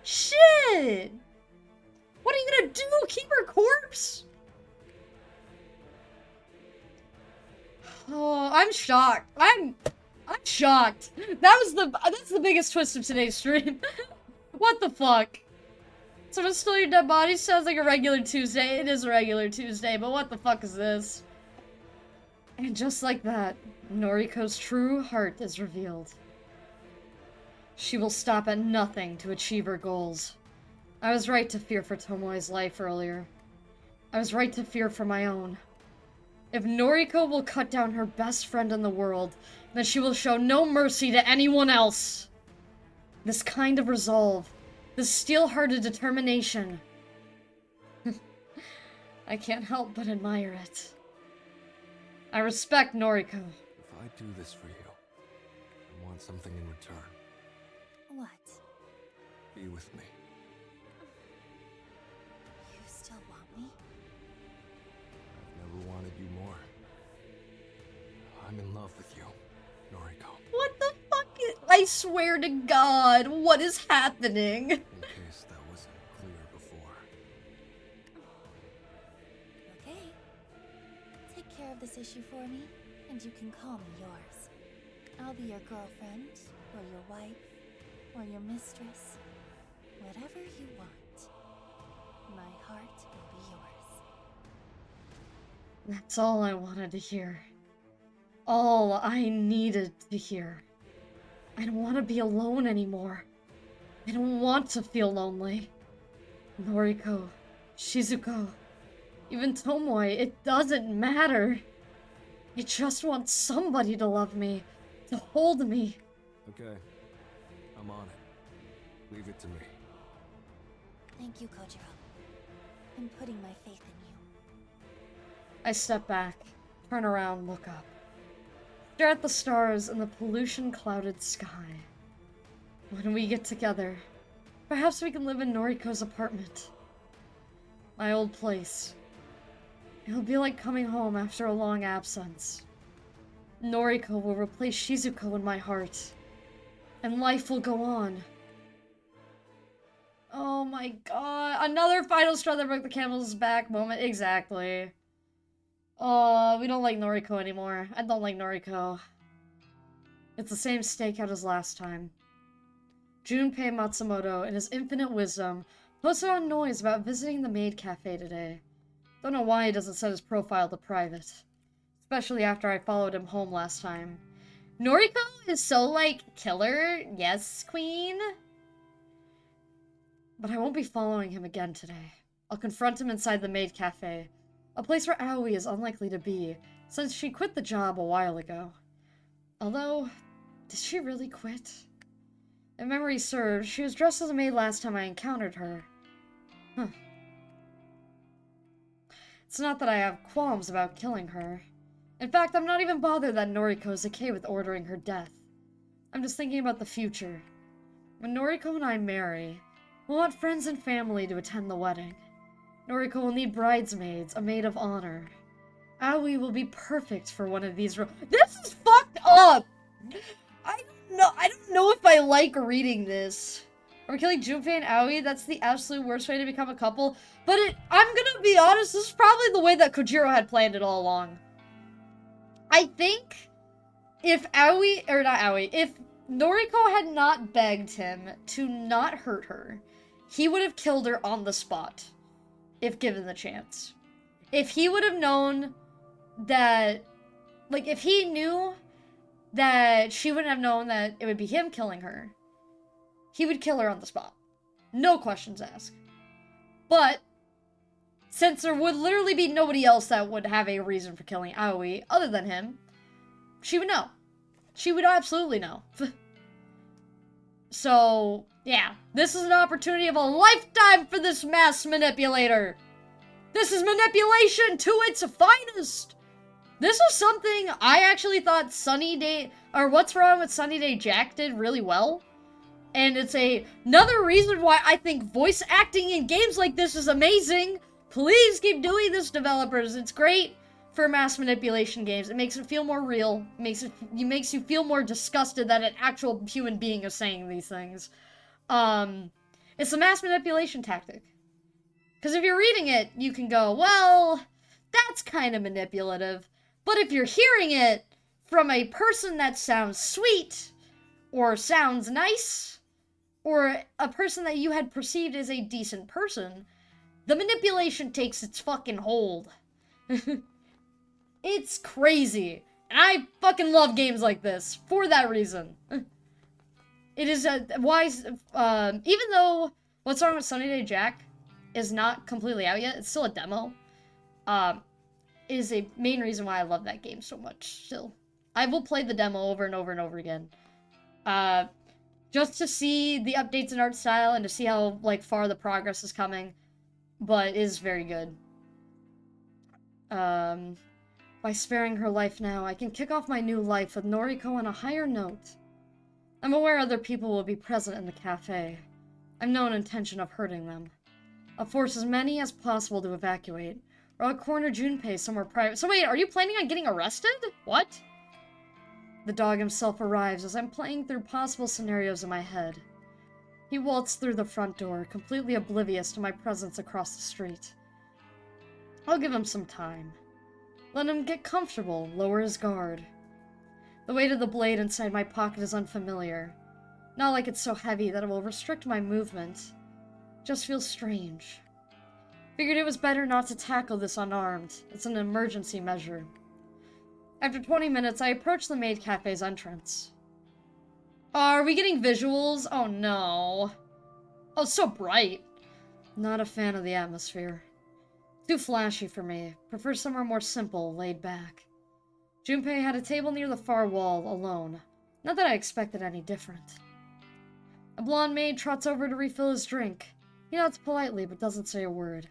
Shit. What are you gonna do? Keep her corpse? Oh, I'm shocked. I'm shocked. That's the biggest twist of today's stream. What the fuck? So to steal your dead body sounds like a regular Tuesday. It is a regular Tuesday, but what the fuck is this? And just like that, Noriko's true heart is revealed. She will stop at nothing to achieve her goals. I was right to fear for Tomoe's life earlier. I was right to fear for my own. If Noriko will cut down her best friend in the world, then she will show no mercy to anyone else. This kind of resolve, this steel-hearted determination. I can't help but admire it. I respect Noriko. If I do this for you, I want something in return. What? Be with me. You still want me? I've never wanted you more. I'm in love with you, Noriko. What the fuck is— I swear to God, what is happening? In case that wasn't clear before. Okay. Take care care of this issue for me, and you can call me yours. I'll be your girlfriend, or your wife, or your mistress. Whatever you want. My heart will be yours. That's all I wanted to hear. All I needed to hear. I don't want to be alone anymore. I don't want to feel lonely. Noriko, Shizuko, even Tomoe, it doesn't matter. I just want somebody to love me, to hold me. Okay. I'm on it. Leave it to me. Thank you, Kojiro. I'm putting my faith in you. I step back, turn around, look up. Stare at the stars in the pollution-clouded sky. When we get together, perhaps we can live in Noriko's apartment. My old place. It'll be like coming home after a long absence. Noriko will replace Shizuko in my heart. And life will go on. Oh my god. Another final straw that broke the camel's back moment. Exactly. Oh, we don't like Noriko anymore. I don't like Noriko. It's the same stakeout as last time. Junpei Matsumoto, in his infinite wisdom, posted on Noise about visiting the maid cafe today. Don't know why he doesn't set his profile to private. Especially after I followed him home last time. Noriko is so, like, killer. Yes, queen. But I won't be following him again today. I'll confront him inside the maid cafe. A place where Aoi is unlikely to be, since she quit the job a while ago. Although, did she really quit? If memory serves, she was dressed as a maid last time I encountered her. Huh. It's not that I have qualms about killing her. In fact, I'm not even bothered that Noriko is okay with ordering her death. I'm just thinking about the future. When Noriko and I marry, we'll want friends and family to attend the wedding. Noriko will need bridesmaids, a maid of honor. Aoi will be perfect for one of these roles. This is fucked up! I don't know if I like reading this. Are we killing Junpei and Aoi? That's the absolute worst way to become a couple. But I'm gonna be honest, this is probably the way that Kojiro had planned it all along. I think if if Noriko had not begged him to not hurt her, he would have killed her on the spot. If given the chance. If he would have known that, like, if he knew that she wouldn't have known that it would be him killing her, he would kill her on the spot. No questions asked. But, since there would literally be nobody else that would have a reason for killing Aoi other than him, she would know. She would absolutely know. So, yeah, this is an opportunity of a lifetime for this mass manipulator. This is manipulation to its finest. This is something I actually thought What's Wrong with Sunny Day Jack did really well. And it's another reason why I think voice acting in games like this is amazing. Please keep doing this, developers. It's great for mass manipulation games. It makes it feel more real. It makes you feel more disgusted that an actual human being is saying these things. It's a mass manipulation tactic. Because if you're reading it, you can go, well, that's kind of manipulative. But if you're hearing it from a person that sounds sweet, or sounds nice, or a person that you had perceived as a decent person, the manipulation takes its fucking hold. It's crazy. And I fucking love games like this, for that reason. It is wise, even though What's Wrong with Sunny Day Jack is not completely out yet, it's still a demo, is a main reason why I love that game so much still. I will play the demo over and over and over again. Just to see the updates in art style and to see how, like, far the progress is coming. But it is very good. By sparing her life now, I can kick off my new life with Noriko on a higher note. I'm aware other people will be present in the cafe. I've no intention of hurting them. I'll force as many as possible to evacuate, or I'll corner Junpei somewhere private. So wait, are you planning on getting arrested? What? The dog himself arrives as I'm playing through possible scenarios in my head. He waltzed through the front door, completely oblivious to my presence across the street. I'll give him some time. Let him get comfortable, lower his guard. The weight of the blade inside my pocket is unfamiliar. Not like it's so heavy that it will restrict my movement. Just feels strange. Figured it was better not to tackle this unarmed. It's an emergency measure. After 20 minutes, I approach the maid cafe's entrance. Are we getting visuals? Oh no. Oh, so bright. Not a fan of the atmosphere. Too flashy for me. Prefer somewhere more simple, laid back. Junpei had a table near the far wall, alone. Not that I expected any different. A blonde maid trots over to refill his drink. He nods politely, but doesn't say a word.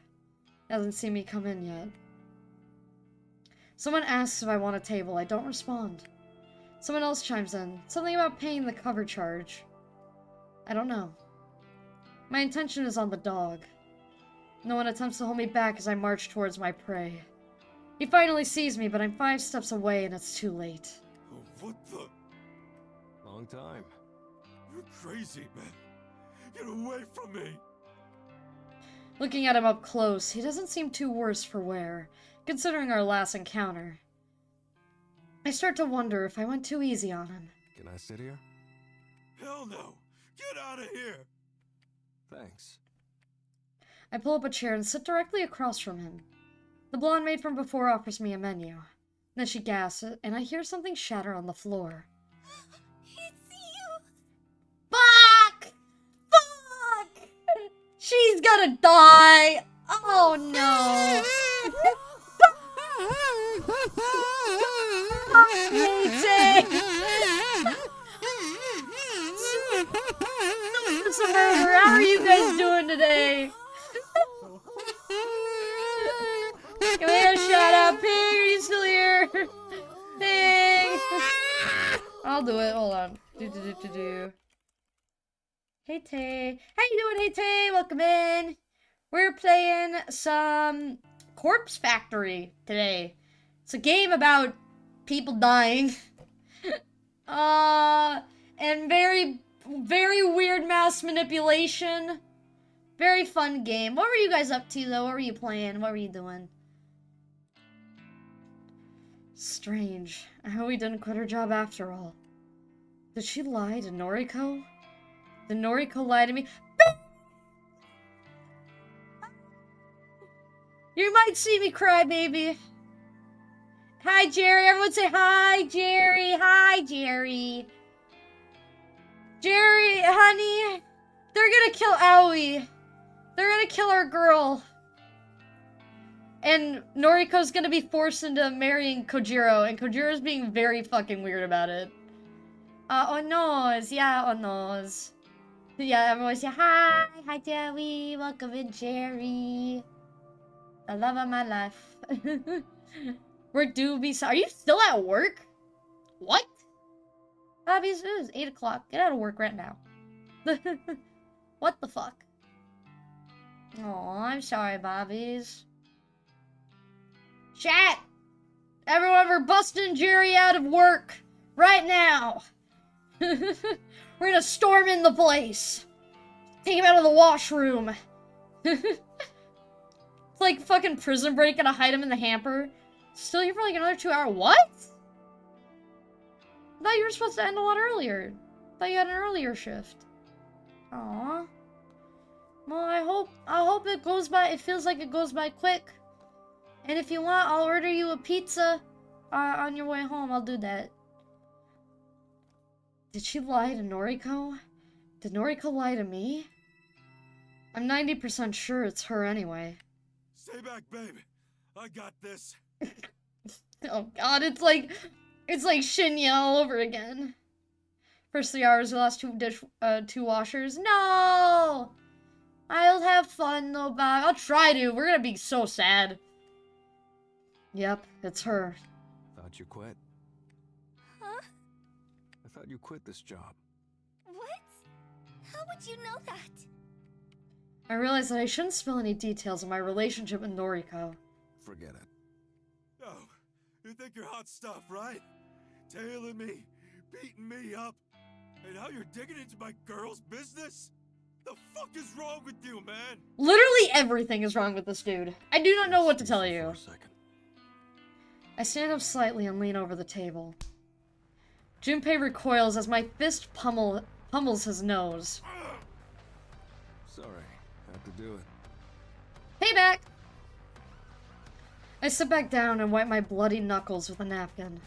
Hasn't seen me come in yet. Someone asks if I want a table. I don't respond. Someone else chimes in. Something about paying the cover charge. I don't know. My intention is on the dog. No one attempts to hold me back as I march towards my prey. He finally sees me, but I'm 5 steps away and it's too late. Oh, what the? Long time. You're crazy, man. Get away from me. Looking at him up close, he doesn't seem too worse for wear, considering our last encounter. I start to wonder if I went too easy on him. Can I sit here? Hell no. Get out of here. Thanks. I pull up a chair and sit directly across from him. The blonde maid from before offers me a menu. Then she gasps, and I hear something shatter on the floor. It's you! Fuck! Fuck! She's gonna die! Oh no! How are you guys doing today? Come here, shut up, Pig! Are you still here? Pig! I'll do it. Hold on. Do. Hey, Tay. How you doing, Hey, Tay? Welcome in. We're playing some Corpse Factory today. It's a game about people dying. And very, very weird mass manipulation. Very fun game. What were you guys up to, though? What were you playing? What were you doing? Strange. I hope we didn't quit her job after all. Did she lie to Noriko? Did Noriko lie to me? You might see me cry, baby. Hi, Jerry. Everyone say hi, Jerry. Hi, Jerry. Jerry, honey. They're gonna kill Aoi. They're gonna kill our girl. And Noriko's gonna be forced into marrying Kojiro, and Kojiro's being very fucking weird about it. Oh no's, yeah, oh no's. Yeah, everyone say hi, hi Jerry, welcome in Jerry. The love of my life. We're doobies. Are you still at work? What? Bobby's, it is 8 o'clock. Get out of work right now. What the fuck? Oh, I'm sorry, Bobbies. Chat! Everyone, we're busting Jerry out of work right now. We're gonna storm in the place. Take him out of the washroom. It's like fucking Prison Break, gonna hide him in the hamper. Still here for like another 2 hours. What? I thought you were supposed to end a lot earlier. I thought you had an earlier shift. Aw. Well, I hope it goes by, it feels like it goes by quick. And if you want, I'll order you a pizza on your way home. I'll do that. Did she lie to Noriko? Did Noriko lie to me? I'm 90% sure it's her anyway. Stay back, babe. I got this. Oh god, it's like Shinya all over again. First 3 hours, the last two washers. No! I'll have fun though, Bob. I'll try to. We're gonna be so sad. Yep, it's her. Thought you quit. Huh? I thought you quit this job. What? How would you know that? I realized that I shouldn't spill any details of my relationship with Noriko. Forget it. Oh, you think you're hot stuff, right? Tailing me, beating me up, and now you're digging into my girl's business? The fuck is wrong with you, man? Literally everything is wrong with this dude. I do not know what to tell you. For a second. I stand up slightly and lean over the table. Junpei recoils as my fist pummels his nose. Sorry, had to do it. Payback! I sit back down and wipe my bloody knuckles with a napkin.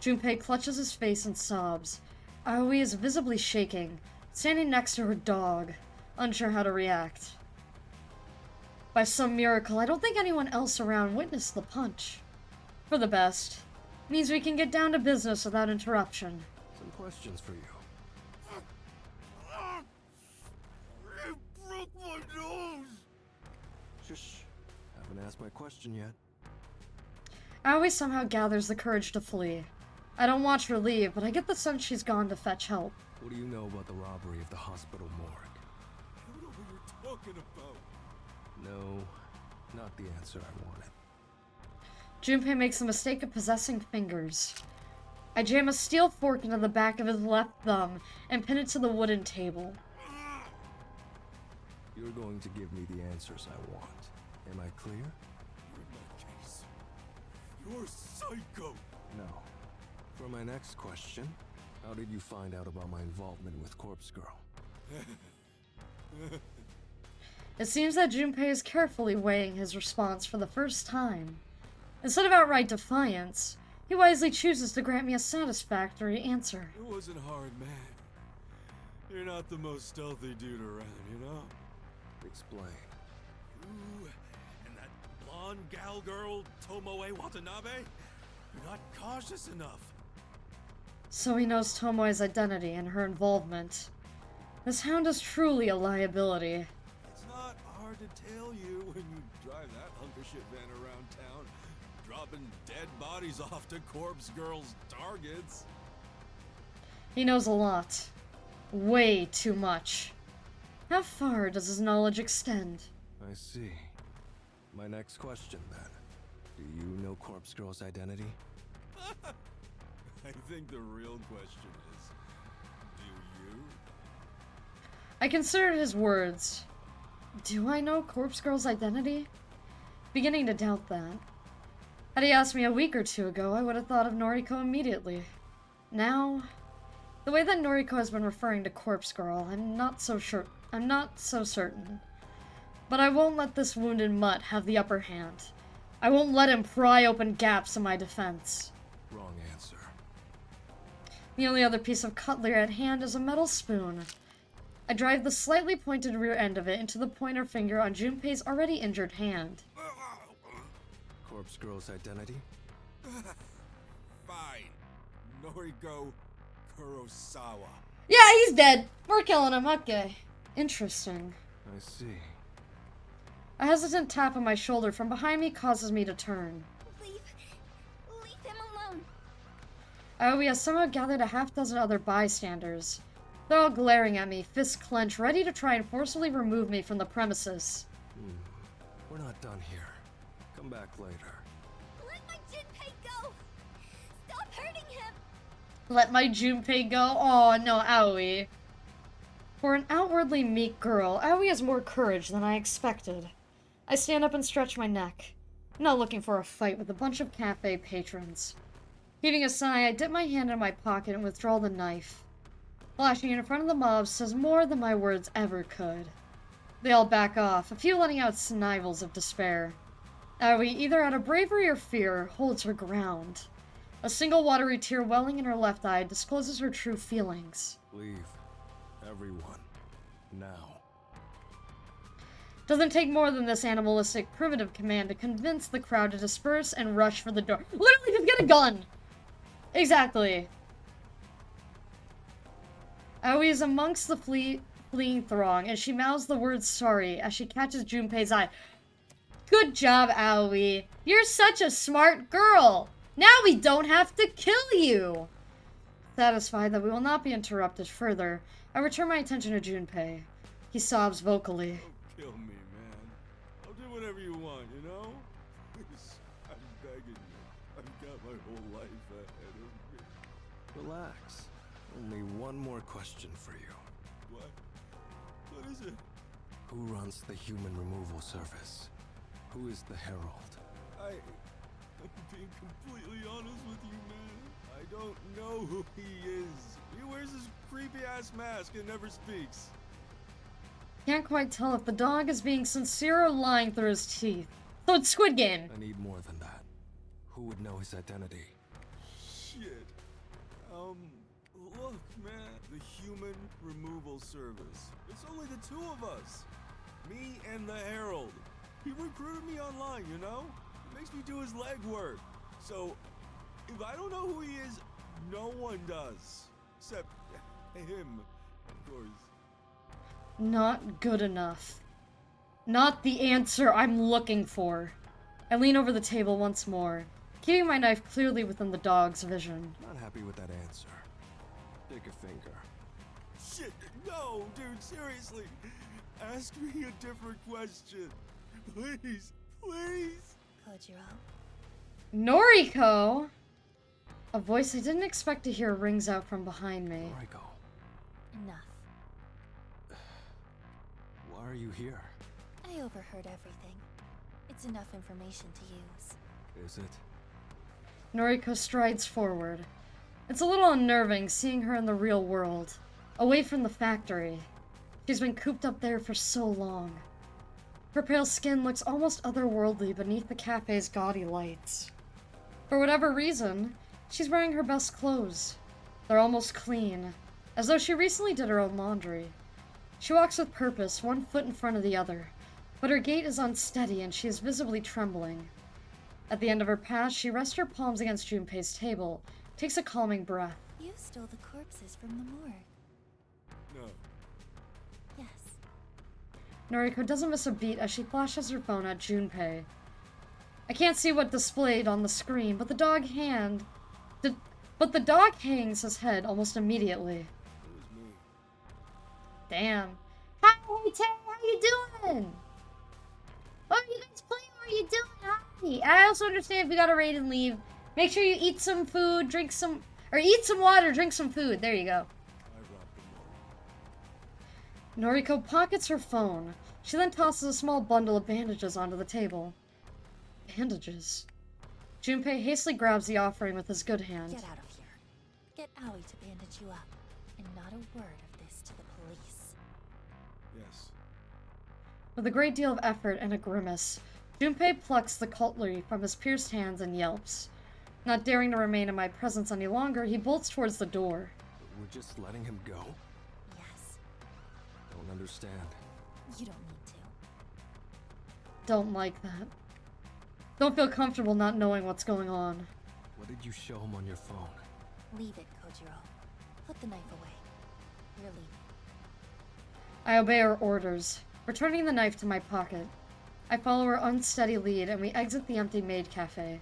Junpei clutches his face and sobs. Aoi is visibly shaking, standing next to her dog, unsure how to react. By some miracle, I don't think anyone else around witnessed the punch. For the best. Means we can get down to business without interruption. Some questions for you. You broke my nose! Shush. Haven't asked my question yet. Aoi somehow gathers the courage to flee. I don't watch her leave, but I get the sense she's gone to fetch help. What do you know about the robbery of the hospital morgue? I don't know what you're talking about. No, not the answer I wanted. Junpei makes the mistake of possessing fingers. I jam a steel fork into the back of his left thumb and pin it to the wooden table. You're going to give me the answers I want. Am I clear? In that case, you're psycho. No. For my next question, how did you find out about my involvement with Corpse Girl? It seems that Junpei is carefully weighing his response for the first time. Instead of outright defiance, he wisely chooses to grant me a satisfactory answer. It wasn't hard, man. You're not the most stealthy dude around, you know? Explain. You and that blonde gal girl, Tomoe Watanabe? You're not cautious enough. So he knows Tomoe's identity and her involvement. This hound is truly a liability. It's not hard to tell you when you drive that hunk of shit van around town, dropping dead bodies off to Corpse Girl's targets. He knows a lot. Way too much. How far does his knowledge extend? I see. My next question, then. Do you know Corpse Girl's identity? I think the real question is, do you? I considered his words. Do I know Corpse Girl's identity? Beginning to doubt that. Had he asked me a week or two ago, I would have thought of Noriko immediately. Now, the way that Noriko has been referring to Corpse Girl, I'm not so certain. But I won't let this wounded mutt have the upper hand. I won't let him pry open gaps in my defense. Wrong answer. The only other piece of cutlery at hand is a metal spoon. I drive the slightly pointed rear end of it into the pointer finger on Junpei's already injured hand. Corpse Girl's identity? Fine. Noriko Kurosawa. Yeah, he's dead. We're killing him. Okay. Interesting. I see. A hesitant tap on my shoulder from behind me causes me to turn. Leave him alone. Aoi has somehow gathered a half-dozen other bystanders. They're all glaring at me, fists clenched, ready to try and forcibly remove me from the premises. We're not done here. Come back later. Let my Junpei go. Stop hurting him. Let my Junpei go? Oh, no, Aoi. For an outwardly meek girl, Aoi has more courage than I expected. I stand up and stretch my neck. I'm not looking for a fight with a bunch of cafe patrons. Heaving a sigh, I dip my hand in my pocket and withdraw the knife. Flashing in front of the mob says more than my words ever could. They all back off, a few letting out snivels of despair. Aoi, either out of bravery or fear, holds her ground. A single watery tear welling in her left eye discloses her true feelings. Leave. Everyone. Now. Doesn't take more than this animalistic, primitive command to convince the crowd to disperse and rush for the door. Literally, just get a gun! Exactly. Aoi is amongst the fleeing throng, and she mouths the word sorry as she catches Junpei's eye. Good job, Aoi. You're such a smart girl. Now we don't have to kill you. Satisfied that we will not be interrupted further, I return my attention to Junpei. He sobs vocally. Don't kill me, man. I'll do whatever you want, you know? Please, I'm begging you. I've got my whole life ahead of me. Relax. Only one more question for you. What? What is it? Who runs the human removal service? Who is the Herald? I'm being completely honest with you, man. I don't know who he is. He wears this creepy-ass mask and never speaks. Can't quite tell if the dog is being sincere or lying through his teeth. So it's Squid Game. I need more than that. Who would know his identity? Shit. Look, man. The human removal service. It's only the two of us. Me and the Herald. He recruited me online, you know? He makes me do his legwork. So, if I don't know who he is, no one does. Except him, of course. Not good enough. Not the answer I'm looking for. I lean over the table once more, keeping my knife clearly within the dog's vision. Not happy with that answer. Take a finger. Shit, no, dude, seriously. Ask me a different question. Please, please. Kojiro. Noriko! A voice I didn't expect to hear rings out from behind me. Noriko, Enough. why are you here? I overheard everything. It's enough information to use. Is it? Noriko strides forward. It's a little unnerving seeing her in the real world, away from the factory. She's been cooped up there for so long. Her pale skin looks almost otherworldly beneath the cafe's gaudy lights. For whatever reason, she's wearing her best clothes. They're almost clean, as though she recently did her own laundry. She walks with purpose, one foot in front of the other, but her gait is unsteady and she is visibly trembling. At the end of her pass, she rests her palms against Junpei's table, takes a calming breath. You stole the corpses from the morgue. No. Yes. Noriko doesn't miss a beat as she flashes her phone at Junpei. I can't see what displayed on the screen, but the dog hangs his head almost immediately. It was me. Damn. Hi, Tay, how you doing? What are you guys playing? What are you doing? Hi. I also understand if you got a raid and leave. Make sure you eat some food, drink some... Or eat some water, drink some food. There you go. I robbed the morgue. Noriko pockets her phone. She then tosses a small bundle of bandages onto the table. Bandages? Junpei hastily grabs the offering with his good hand. Get out of here. Get Aoi to bandage you up. And not a word of this to the police. Yes. With a great deal of effort and a grimace, Junpei plucks the cutlery from his pierced hands and yelps. Not daring to remain in my presence any longer, he bolts towards the door. We're just letting him go? Yes. Don't understand. You don't need to. Don't like that. Don't feel comfortable not knowing what's going on. What did you show him on your phone? Leave it, Kojiro. Put the knife away. We're leaving. I obey her orders, returning the knife to my pocket. I follow her unsteady lead and we exit the empty maid cafe.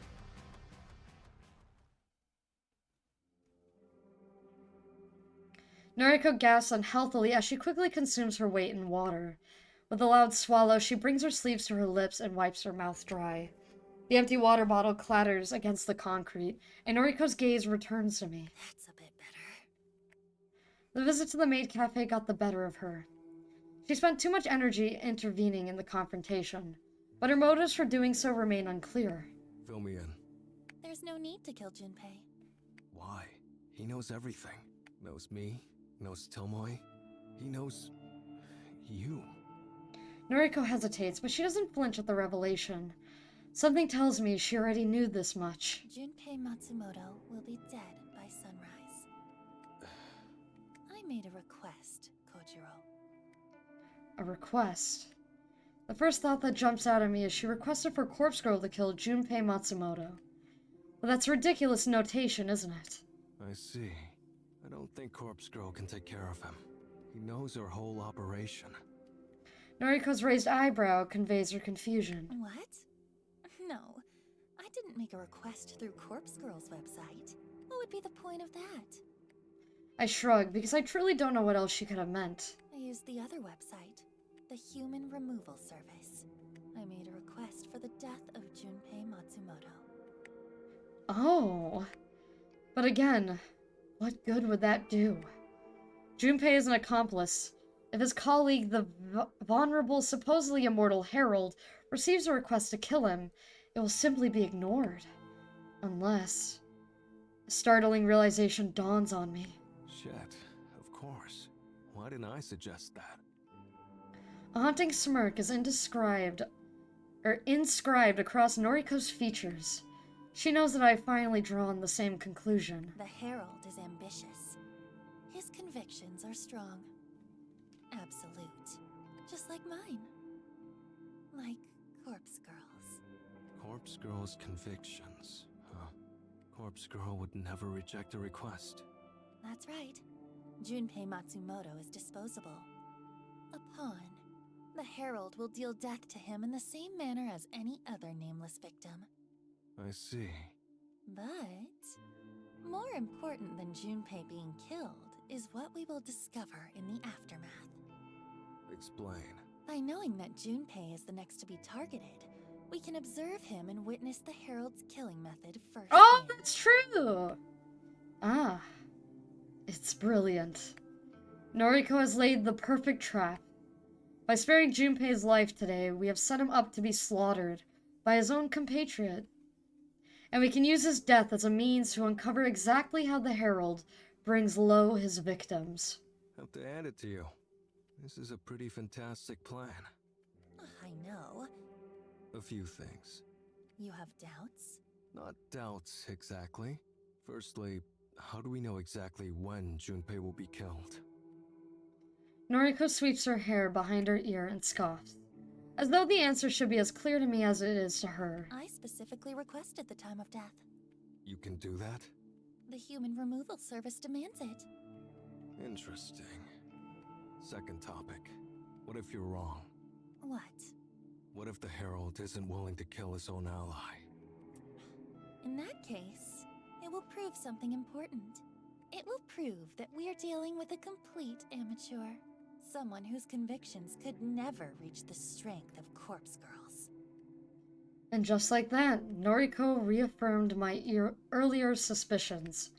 Noriko gasps unhealthily as she quickly consumes her weight in water. With a loud swallow, she brings her sleeves to her lips and wipes her mouth dry. The empty water bottle clatters against the concrete, and Noriko's gaze returns to me. That's a bit better. The visit to the maid cafe got the better of her. She spent too much energy intervening in the confrontation, but her motives for doing so remain unclear. Fill me in. There's no need to kill Junpei. Why? He knows everything. Knows me, knows Tomoe. He knows... you. Noriko hesitates, but she doesn't flinch at the revelation. Something tells me she already knew this much. Junpei Matsumoto will be dead by sunrise. I made a request, Kojiro. A request. The first thought that jumps out at me is she requested for Corpse Girl to kill Junpei Matsumoto. But that's ridiculous notation, isn't it? I see. I don't think Corpse Girl can take care of him. He knows our whole operation. Noriko's raised eyebrow conveys her confusion. What? No, I didn't make a request through Corpse Girl's website. What would be the point of that? I shrug, because I truly don't know what else she could have meant. I used the other website, the Human Removal Service. I made a request for the death of Junpei Matsumoto. Oh. But again, what good would that do? Junpei is an accomplice. If his colleague, the vulnerable, supposedly immortal Herald, receives a request to kill him, it will simply be ignored. Unless... a startling realization dawns on me. Shit, of course. Why didn't I suggest that? A haunting smirk is inscribed across Noriko's features. She knows that I have finally drawn the same conclusion. The Herald is ambitious. His convictions are strong. Absolute. Just like mine. Like Corpse Girl's. Corpse Girl's convictions, huh? Corpse Girl would never reject a request. That's right. Junpei Matsumoto is disposable. A pawn. The Herald will deal death to him in the same manner as any other nameless victim. I see. But more important than Junpei being killed is what we will discover in the aftermath. Explain. By knowing that Junpei is the next to be targeted, we can observe him and witness the Herald's killing method first. Oh, that's true! Ah. It's brilliant. Noriko has laid the perfect trap. By sparing Junpei's life today, we have set him up to be slaughtered by his own compatriot. And we can use his death as a means to uncover exactly how the Herald brings low his victims. Have to add it to you. This is a pretty fantastic plan. I know. A few things. You have doubts? Not doubts, exactly. Firstly, how do we know exactly when Junpei will be killed? Noriko sweeps her hair behind her ear and scoffs, as though the answer should be as clear to me as it is to her. I specifically requested the time of death. You can do that? The Human Removal Service demands it. Interesting. Second topic. What if you're wrong? What? What if the Herald isn't willing to kill his own ally? In that case, it will prove something important. It will prove that we are dealing with a complete amateur. Someone whose convictions could never reach the strength of Corpse Girls. And just like that, Noriko reaffirmed my earlier suspicions.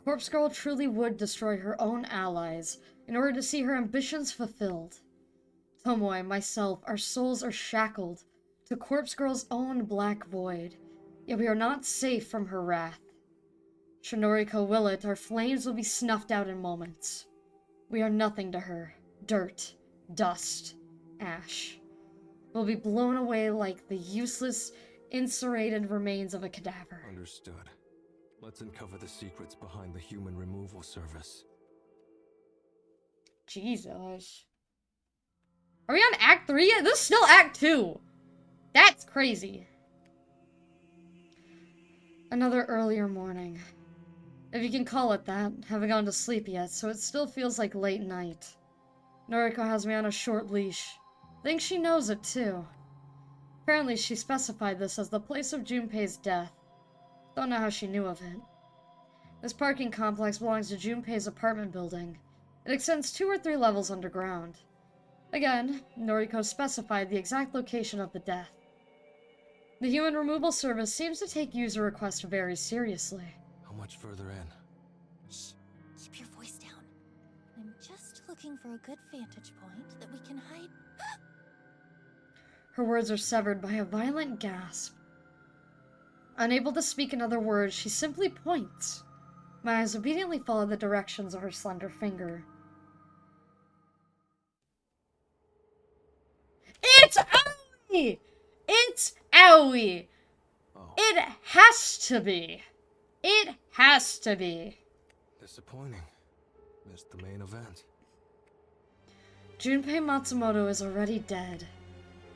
Corpse Girl truly would destroy her own allies in order to see her ambitions fulfilled. Tomoe and myself, our souls are shackled to Corpse Girl's own black void, yet we are not safe from her wrath. Should Noriko will it, our flames will be snuffed out in moments. We are nothing to her. Dirt, dust, ash. We'll be blown away like the useless, incinerated remains of a cadaver. Understood. Let's uncover the secrets behind the Human Removal Service. Jesus. Are we on Act 3 yet? This is still Act 2. That's crazy. Another earlier morning. If you can call it that. Haven't gone to sleep yet, so it still feels like late night. Noriko has me on a short leash. Thinks she knows it too. Apparently she specified this as the place of Junpei's death. Don't know how she knew of it. This parking complex belongs to Junpei's apartment building. It extends 2 or 3 levels underground. Again, Noriko specified the exact location of the death. The Human Removal Service seems to take user requests very seriously. How much further in? Shh. Keep your voice down. I'm just looking for a good vantage point that we can hide. Her words are severed by a violent gasp. Unable to speak another word, she simply points. My eyes obediently follow the directions of her slender finger. It's Aoi! It's Aoi! Oh. It has to be. It has to be. Disappointing. Missed the main event. Junpei Matsumoto is already dead.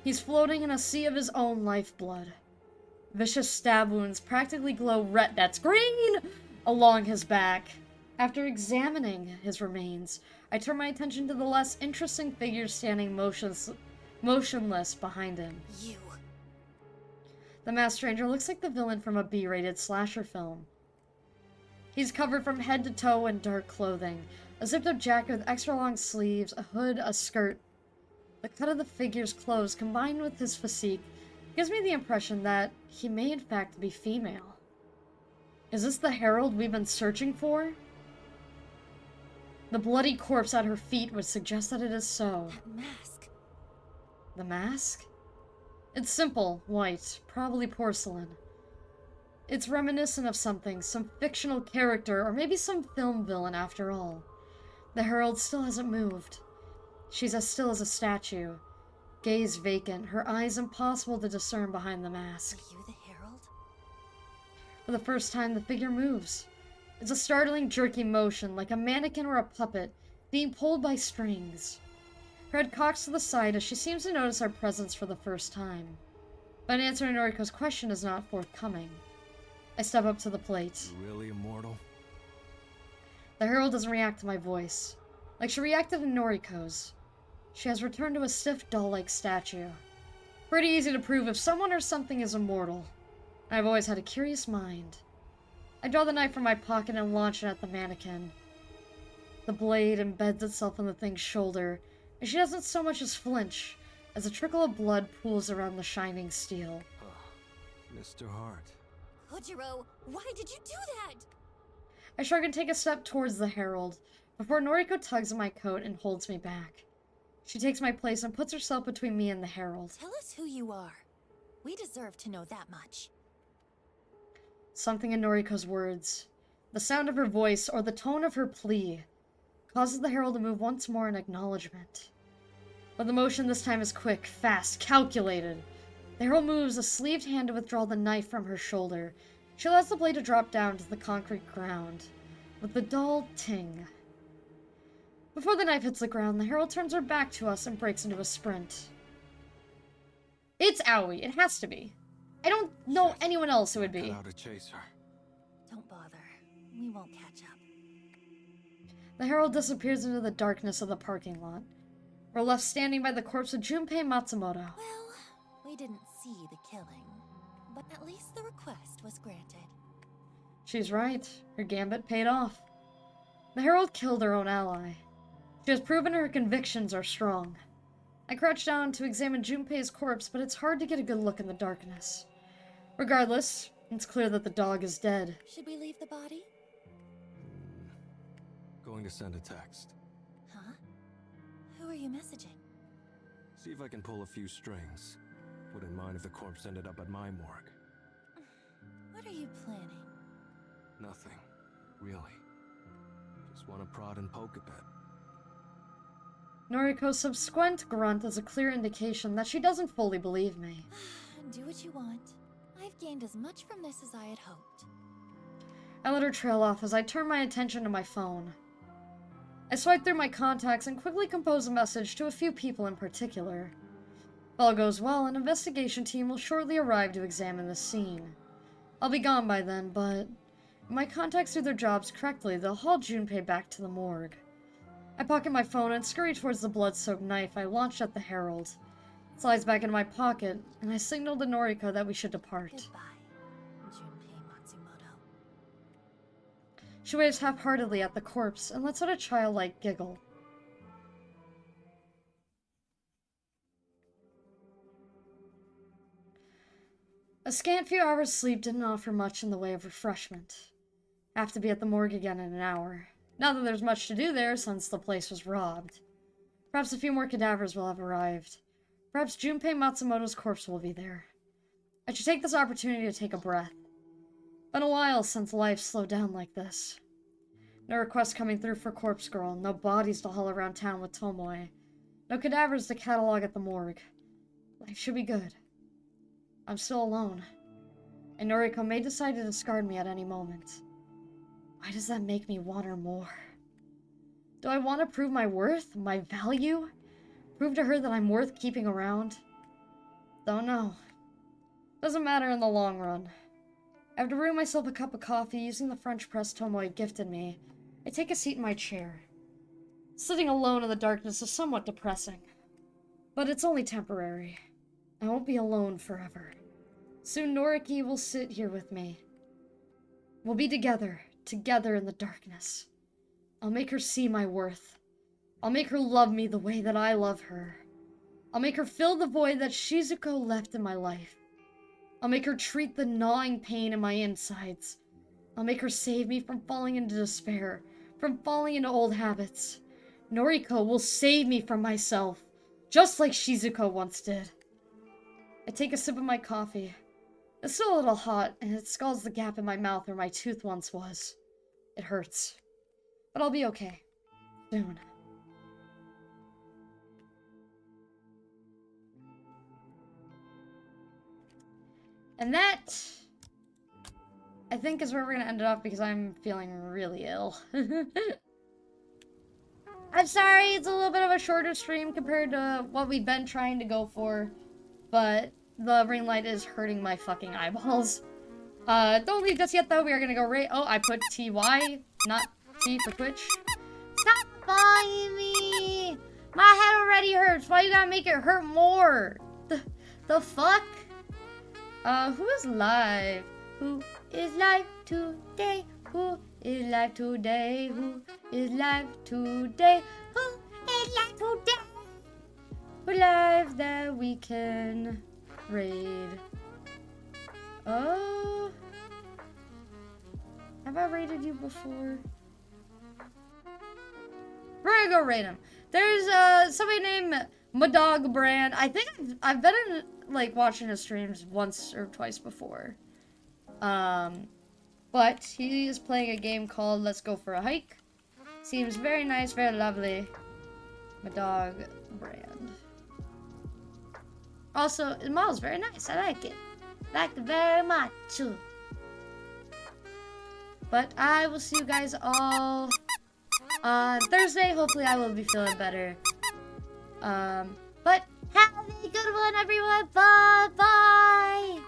He's floating in a sea of his own lifeblood. Vicious stab wounds practically glow red— that's green! Along his back. After examining his remains, I turn my attention to the less interesting figure standing motionless behind him. You. The masked stranger looks like the villain from a B-rated slasher film. He's covered from head to toe in dark clothing, a zipped-up jacket with extra long sleeves, a hood, a skirt. The cut of the figure's clothes, combined with his physique, gives me the impression that he may in fact be female. Is this the Herald we've been searching for? The bloody corpse at her feet would suggest that it is so. That mask. The mask? It's simple, white, probably porcelain. It's reminiscent of something, some fictional character, or maybe some film villain after all. The Herald still hasn't moved. She's as still as a statue, gaze vacant, her eyes impossible to discern behind the mask. Are you the Herald? For the first time, the figure moves. It's a startling, jerky motion, like a mannequin or a puppet, being pulled by strings. Her head cocks to the side as she seems to notice our presence for the first time. But an answer to Noriko's question is not forthcoming. I step up to the plate. You really immortal? The Herald doesn't react to my voice, like she reacted to Noriko's. She has returned to a stiff, doll-like statue. Pretty easy to prove if someone or something is immortal. I've always had a curious mind. I draw the knife from my pocket and launch it at the mannequin. The blade embeds itself in the thing's shoulder, and she doesn't so much as flinch, as a trickle of blood pools around the shining steel. Mr. Hart. Kojiro, why did you do that? I shrug and take a step towards the Herald, before Noriko tugs at my coat and holds me back. She takes my place and puts herself between me and the Herald. Tell us who you are. We deserve to know that much. Something in Noriko's words, the sound of her voice or the tone of her plea, causes the Herald to move once more in acknowledgement. But the motion this time is quick, fast, calculated. The Herald moves a sleeved hand to withdraw the knife from her shoulder. She allows the blade to drop down to the concrete ground, with the dull ting. Before the knife hits the ground, the Herald turns her back to us and breaks into a sprint. It's Aoi. It has to be. I don't know anyone else who would be. Cut out to chase her. Don't bother. We won't catch up. The Herald disappears into the darkness of the parking lot. We're left standing by the corpse of Junpei Matsumoto. Well, we didn't see the killing, but at least the request was granted. She's right. Her gambit paid off. The Herald killed her own ally. She has proven her convictions are strong. I crouch down to examine Junpei's corpse, but it's hard to get a good look in the darkness. Regardless, it's clear that the dog is dead. Should we leave the body? Going to send a text. Huh? Who are you messaging? See if I can pull a few strings. Wouldn't mind if the corpse ended up at my morgue. What are you planning? Nothing. Really. Just want to prod and poke a bit. Noriko's subsequent grunt is a clear indication that she doesn't fully believe me. Do what you want. I've gained as much from this as I had hoped. I let her trail off as I turn my attention to my phone. I swipe through my contacts and quickly compose a message to a few people in particular. If all goes well, an investigation team will shortly arrive to examine the scene. I'll be gone by then, but if my contacts do their jobs correctly, they'll haul Junpei back to the morgue. I pocket my phone and scurry towards the blood-soaked knife I launched at the Herald. It slides back into my pocket, and I signal to Noriko that we should depart. Goodbye, Junpei Matsumoto. She waves half-heartedly at the corpse and lets out a childlike giggle. A scant few hours' sleep didn't offer much in the way of refreshment. I have to be at the morgue again in an hour. Not that there's much to do there since the place was robbed. Perhaps a few more cadavers will have arrived. Perhaps Junpei Matsumoto's corpse will be there. I should take this opportunity to take a breath. Been a while since life slowed down like this. No requests coming through for Corpse Girl, no bodies to haul around town with Tomoe, no cadavers to catalog at the morgue. Life should be good. I'm still alone, and Noriko may decide to discard me at any moment. Why does that make me want her more? Do I want to prove my worth, my value? Prove to her that I'm worth keeping around? Don't know. Doesn't matter in the long run. After brewing myself a cup of coffee using the French press Tomoe gifted me, I take a seat in my chair. Sitting alone in the darkness is somewhat depressing. But it's only temporary. I won't be alone forever. Soon Noriki will sit here with me. We'll be together in the darkness. I'll make her see my worth. I'll make her love me the way that I love her. I'll make her fill the void that Shizuko left in my life. I'll make her treat the gnawing pain in my insides. I'll make her save me from falling into despair, from falling into old habits. Noriko will save me from myself, just like Shizuko once did. I take a sip of my coffee. It's still a little hot, and it scalds the gap in my mouth where my tooth once was. It hurts. But I'll be okay. Soon. And that, I think, is where we're gonna end it off because I'm feeling really ill. I'm sorry, it's a little bit of a shorter stream compared to what we've been trying to go for, but the ring light is hurting my fucking eyeballs. Don't leave just yet though, we are gonna go right— oh, I put TY, not T for Twitch. Stop following me! My head already hurts, why you gotta make it hurt more? The fuck? Who is live? Who is live today? Who is live today? Who is live today? Who is live today? We're live that we can raid. Oh, have I raided you before? We're gonna go raid him. There's somebody named Madog Brand. I think I've been in like watching his streams once or twice before. But he is playing a game called Let's Go for a Hike. Seems very nice, very lovely. Madog Brand. Also, the model's very nice. I like it. Like it very much. But I will see you guys all on Thursday. Hopefully I will be feeling better. But have a good one, everyone. Bye-bye.